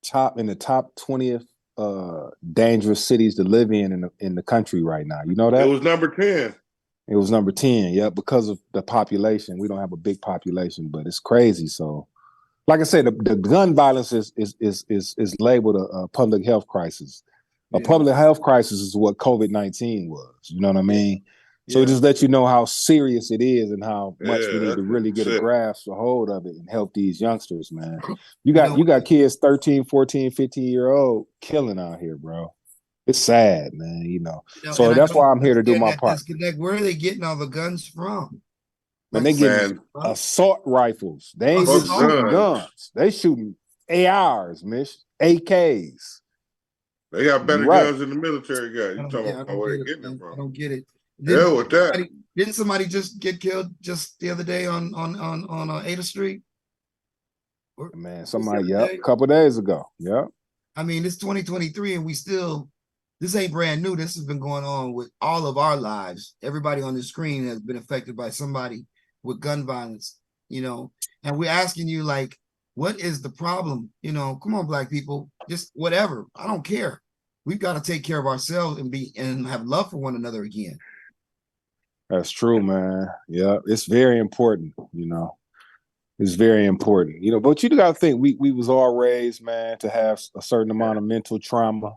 top 20th dangerous cities to live in the country right now. You know that? It was number 10. It was number 10, yeah, because of the population. We don't have a big population, but it's crazy. So, like I said, the gun violence is labeled a public health crisis. A public health crisis is what COVID-19 was. You know what I mean? So it just lets you know how serious it is and how much we need to really get a grasp, a hold of it and help these youngsters, man. You got kids 13, 14, 15-year-old killing out here, bro. It's sad, man, you know. So that's why I'm here to do my part. Disconnect. Where are they getting all the guns from? And they getting assault rifles. They ain't just shooting guns. They shooting ARs, miss, AKs. They got better guns than the military guys. You talking about where they getting them from? I don't get it. With that. Didn't somebody just get killed just the other day on 8th Street? Man, somebody, a couple days ago. Yeah. I mean, it's 2023 and this ain't brand new. This has been going on with all of our lives. Everybody on the screen has been affected by somebody with gun violence, you know, and we're asking you, like, what is the problem? You know, come on, Black people, just whatever. I don't care. We've got to take care of ourselves and have love for one another again. That's true, man. Yeah, it's very important, you know. It's very important, you know, but you got to think we was all raised, man, to have a certain amount of mental trauma.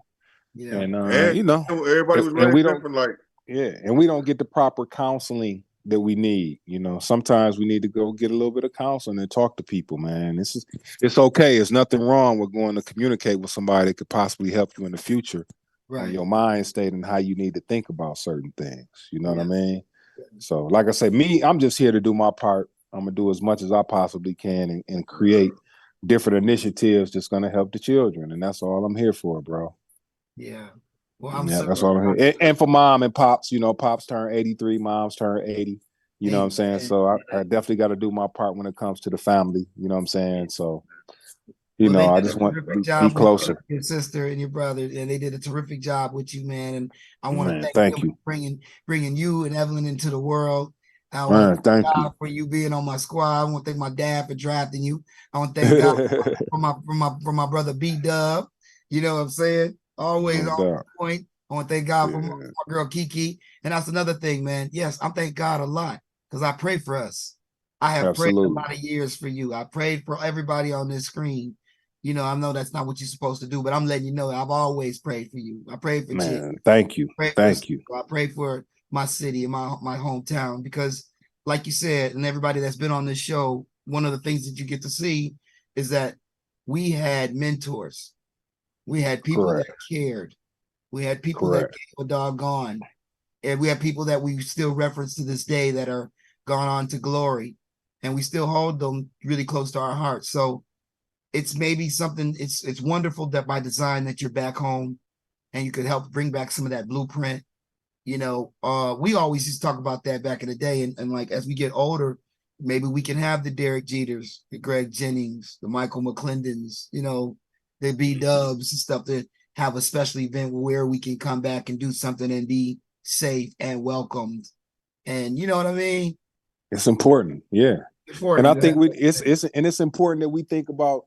Yeah. And you know, everybody was raised different, and we don't get the proper counseling that we need. You know, sometimes we need to go get a little bit of counseling and talk to people, man. It's okay. There's nothing wrong with going to communicate with somebody that could possibly help you in the future on your mind state and how you need to think about certain things. You know what I mean? So, like I say, I'm just here to do my part. I'm gonna do as much as I possibly can and create different initiatives that's gonna help the children, and that's all I'm here for, bro. Yeah. Well, that's all I'm here. And for mom and pops, you know, pops turn 83, mom's turn 80. You know what I'm saying? So I definitely got to do my part when it comes to the family. You know what I'm saying? So, you know, I just want to be closer. Your sister and your brother, and they did a terrific job with you, man. And I want to thank you for bringing you and Evelyn into the world. I want to thank God for you being on my squad. I want to thank my dad for drafting you. I want to thank God for my brother B-Dub. You know what I'm saying? Always on point. I want to thank God for my girl Kiki. And that's another thing, man. Yes, I thank God a lot because I pray for us. I have prayed a lot of years for you. I prayed for everybody on this screen. You know, I know that's not what you're supposed to do, but I'm letting you know I've always prayed for you. I prayed for you. Thank you. Thank you. I pray for my city and my hometown because, like you said, and everybody that's been on this show, one of the things that you get to see is that we had mentors. We had people that cared. We had people that gave a doggone. And we have people that we still reference to this day that are gone on to glory. And we still hold them really close to our hearts. So it's maybe something, it's wonderful that by design that you're back home and you could help bring back some of that blueprint. You know, we always used to talk about that back in the day. And like, as we get older, maybe we can have the Derek Jeters, the Greg Jennings, the Michael McClendons, you know, the B-Dubs and stuff, to have a special event where we can come back and do something and be safe and welcomed. And you know what I mean? It's important, yeah. And I think it's important that we think about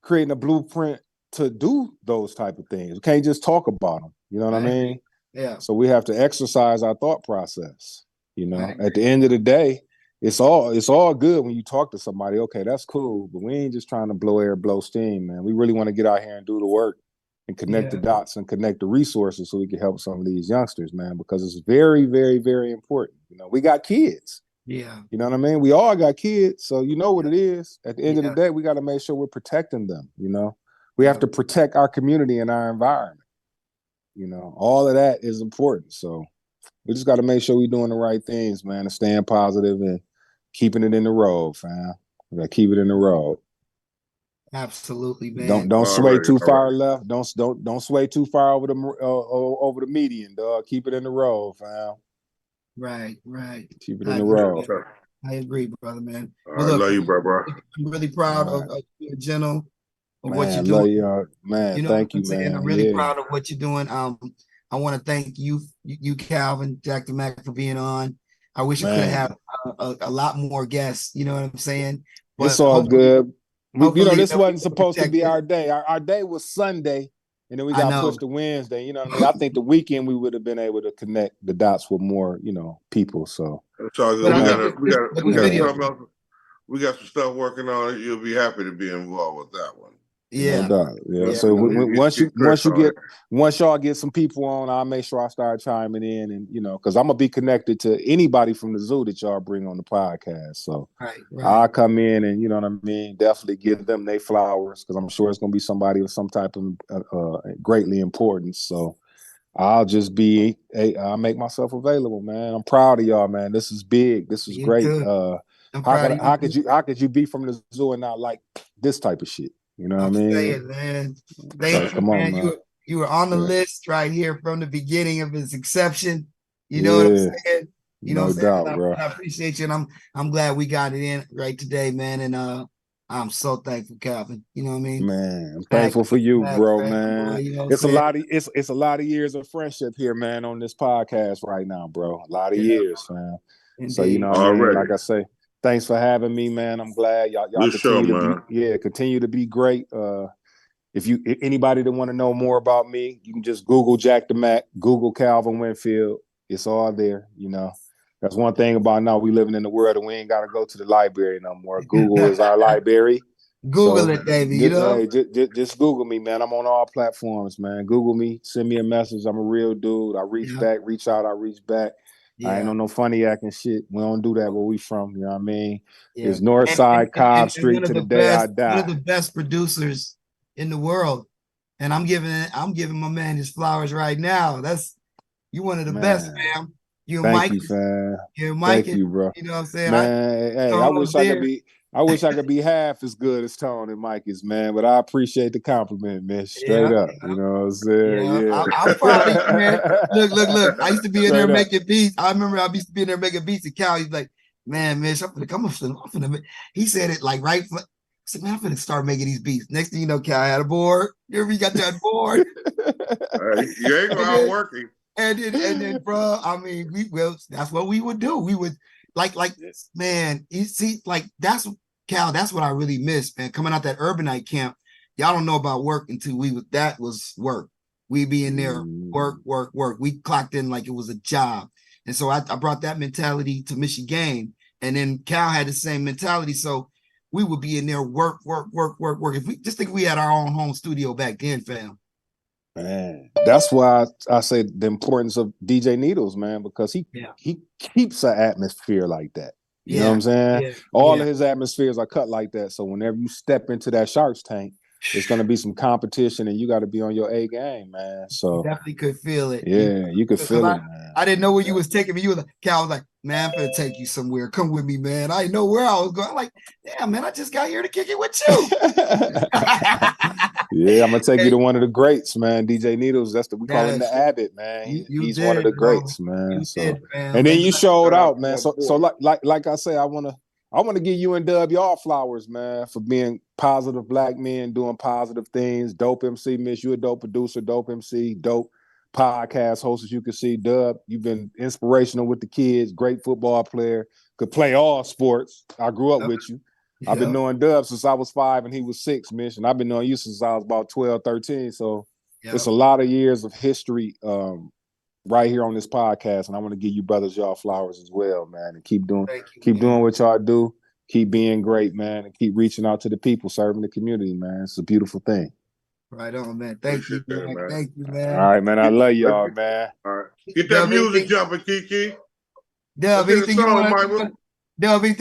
creating a blueprint to do those type of things. We can't just talk about them. You know what I mean? Yeah. So we have to exercise our thought process. You know, at the end of the day, it's all good when you talk to somebody. Okay, that's cool, but we ain't just trying to blow air, blow steam, man. We really want to get out here and do the work and connect the dots and connect the resources so we can help some of these youngsters, man, because it's very, very, very important. You know, we got kids. Yeah. You know what I mean? We all got kids, so you know what it is. At the end of the day, we got to make sure we're protecting them, you know? We have to protect our community and our environment. You know, all of that is important. So we just got to make sure we're doing the right things, man, and staying positive and keeping it in the road, fam. We got to keep it in the road. Absolutely, man. Don't sway too far left. Don't sway too far over the median, dog. Keep it in the road, fam. Right. Keep it in the road. I agree, brother, man. Well, look, I love you, bro. I'm really proud of you, General, of man, what you're doing. You, man, you know, thank you, man. I'm really proud of what you're doing. I want to thank you, Calvin, Jak Da Mak, for being on. I wish I could have a lot more guests. You know what I'm saying? But it's all good. You know, this wasn't supposed to be our day. Our day was Sunday, and then we got pushed to Wednesday. You know what I mean? I think the weekend we would have been able to connect the dots with more, you know, people. So it's all good. We got some stuff working on it. You'll be happy to be involved with that one. Yeah. No doubt. Yeah. So once y'all get some people on, I'll make sure I start chiming in, and you know, because I'm gonna be connected to anybody from the zoo that y'all bring on the podcast. So I'll come in and, you know what I mean, definitely give them their flowers, because I'm sure it's gonna be somebody of some type of greatly importance. So I'll just I'll make myself available, man. I'm proud of y'all, man. This is big. This is great. How could you be from the zoo and not like this type of shit? You know what I mean? Saying, man. Thank you, man. You were on the list right here from the beginning of its inception. You know what I'm saying? You know what I'm saying? Bro. I appreciate you, and I'm glad we got it in right today, man. And I'm so thankful, Calvin. You know what I mean? Man, I'm thankful for you, bro, man. You know it's a lot of years of friendship here, man, on this podcast right now, bro. A lot of years, man. Indeed. So you know what I mean? Like I say, thanks for having me, man. I'm glad y'all continue to be great. If anybody that want to know more about me, you can just Google Jak Da Mak, Google Calvin Winfield. It's all there, you know. That's one thing about now we living in the world and we ain't got to go to the library no more. Google is our library. Google it, baby. You know, just Google me, man. I'm on all platforms, man. Google me, send me a message. I'm a real dude. I reach back, reach out, I reach back. I ain't on no funny acting shit. We don't do that where we from. You know what I mean? It's Northside Cobb Street to the day I die. One of the best producers in the world, and I'm giving my man his flowers right now. You one of the best, fam. Thank you, fam. Mike. Thank you, bro. You know what I'm saying? Man, I wish I could be half as good as Tone and Mike is, man. But I appreciate the compliment, man. Straight up. You know what I'm saying? Yeah. I'm proud of you, man. Look. I used to be in there making beats. I remember I used to be in there making beats, and Cal, he's like, man, Mitch, I'm finna. He said it like right. I said, man, I'm finna start making these beats. Next thing you know, Cal had a board. You ever got that board? You ain't going out working. And then, bro, I mean, that's what we would do. We would like, man, you see, like that's what I really miss, man. Coming out that urbanite camp, y'all don't know about work until that was work. We be in there, work. We clocked in like it was a job. And so I brought that mentality to Michigan, and then Cal had the same mentality. So we would be in there, work. If we just think we had our own home studio back then, fam. Man, that's why I say the importance of DJ Needles, man, because he keeps an atmosphere like that. You know what I'm saying? All of his atmospheres are cut like that. So whenever you step into that Shark's tank, it's going to be some competition, and you got to be on your A game, man. So you definitely could feel it. Yeah, you could feel it, man. I didn't know where you was taking me. You was like, Cal was like, man, I'm gonna take you somewhere. Come with me, man. I didn't know where I was going. I'm like, damn, man, I just got here to kick it with you. Yeah, I'm gonna take you to one of the greats, man. DJ Needles, we call him the Abbott, man. He's one of the greats, man. And then you showed out, man. So like I say, I wanna I want to give you and Dub y'all flowers, man, for being positive black men, doing positive things. Dope MC, Miss, you a dope producer, dope MC, dope podcast host, as you can see. Dub, you've been inspirational with the kids, great football player, could play all sports. I grew up with you. I've been knowing Dub since I was 5 and he was 6, Miss, and I've been knowing you since I was about 12, 13. So it's a lot of years of history right here on this podcast, and I want to give you brothers y'all flowers as well, man, and keep doing what y'all do. Keep being great, man, and keep reaching out to the people, serving the community, man. It's a beautiful thing. Right on, man. Thank you, man. Thank you, man. All right, man. I love y'all, man. All right. Get that music jumping, Kiki. Dub, anything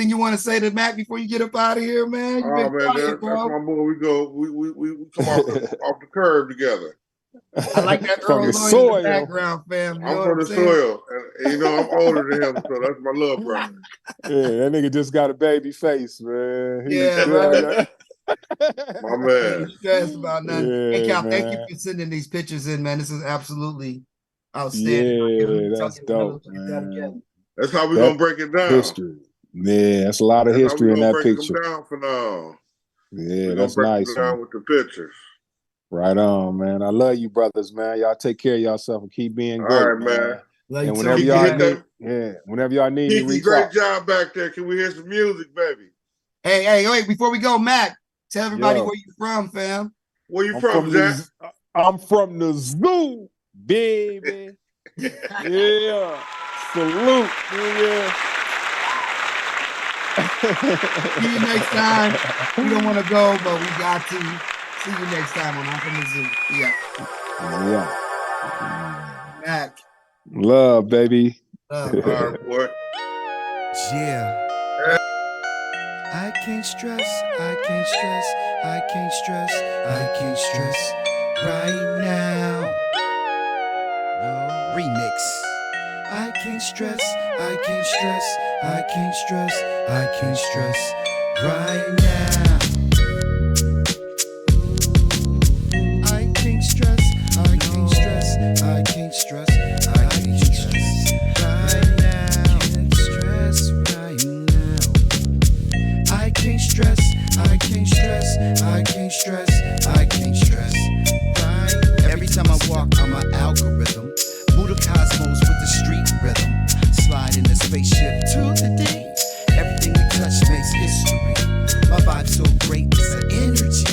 you want to say to Mac before you get up out of here, man? Oh, man, that's my boy. We come off the curb together. I like that from the soil in the background, fam. You I'm from the soil, and I'm older than him, so that's my love brother. Yeah, that nigga just got a baby face, man. Right. My man. Stressed about nothing. Hey, Cal, thank you for sending these pictures in, man. This is absolutely outstanding. Yeah, that's dope, man. That's how we're gonna break it down. History. Yeah, that's a lot of history in that picture. Down for now. Yeah, that's nice. Down with the pictures. Right on, man. I love you, brothers, man. Y'all take care of yourself and keep being great. All right, man. And whenever y'all need me, reach great out. job back there. Can we hear some music, baby? Hey, wait, before we go, Mac, tell everybody where you from, fam. Where you from, Jack? I'm from the zoo, baby. Yeah. Salute. Yeah. See you next time. We don't want to go, but we got to. See you next time on I'm from the Zoo. Yeah. Mac. Love, baby. Love. All right, boy. Yeah. I can't stress right now. No. Remix. I can't stress right now. Every time I walk, I'm an algorithm. Buddha cosmos with the street rhythm. Slide in the spaceship to the day. Everything we touch makes history. My vibe's so great, it's an energy.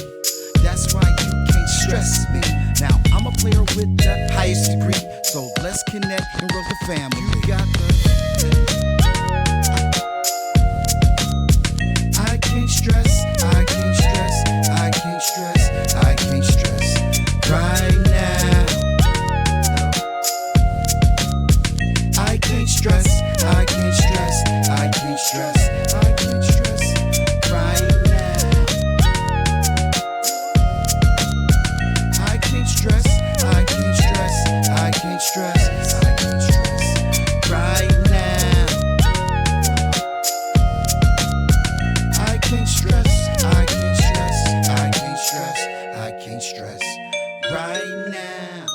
That's why you can't stress me. Now I'm a player with the highest degree. So let's connect and grow the family. You got I can't stress right now. I can't stress right now. I can't stress right now. I can't stress right now.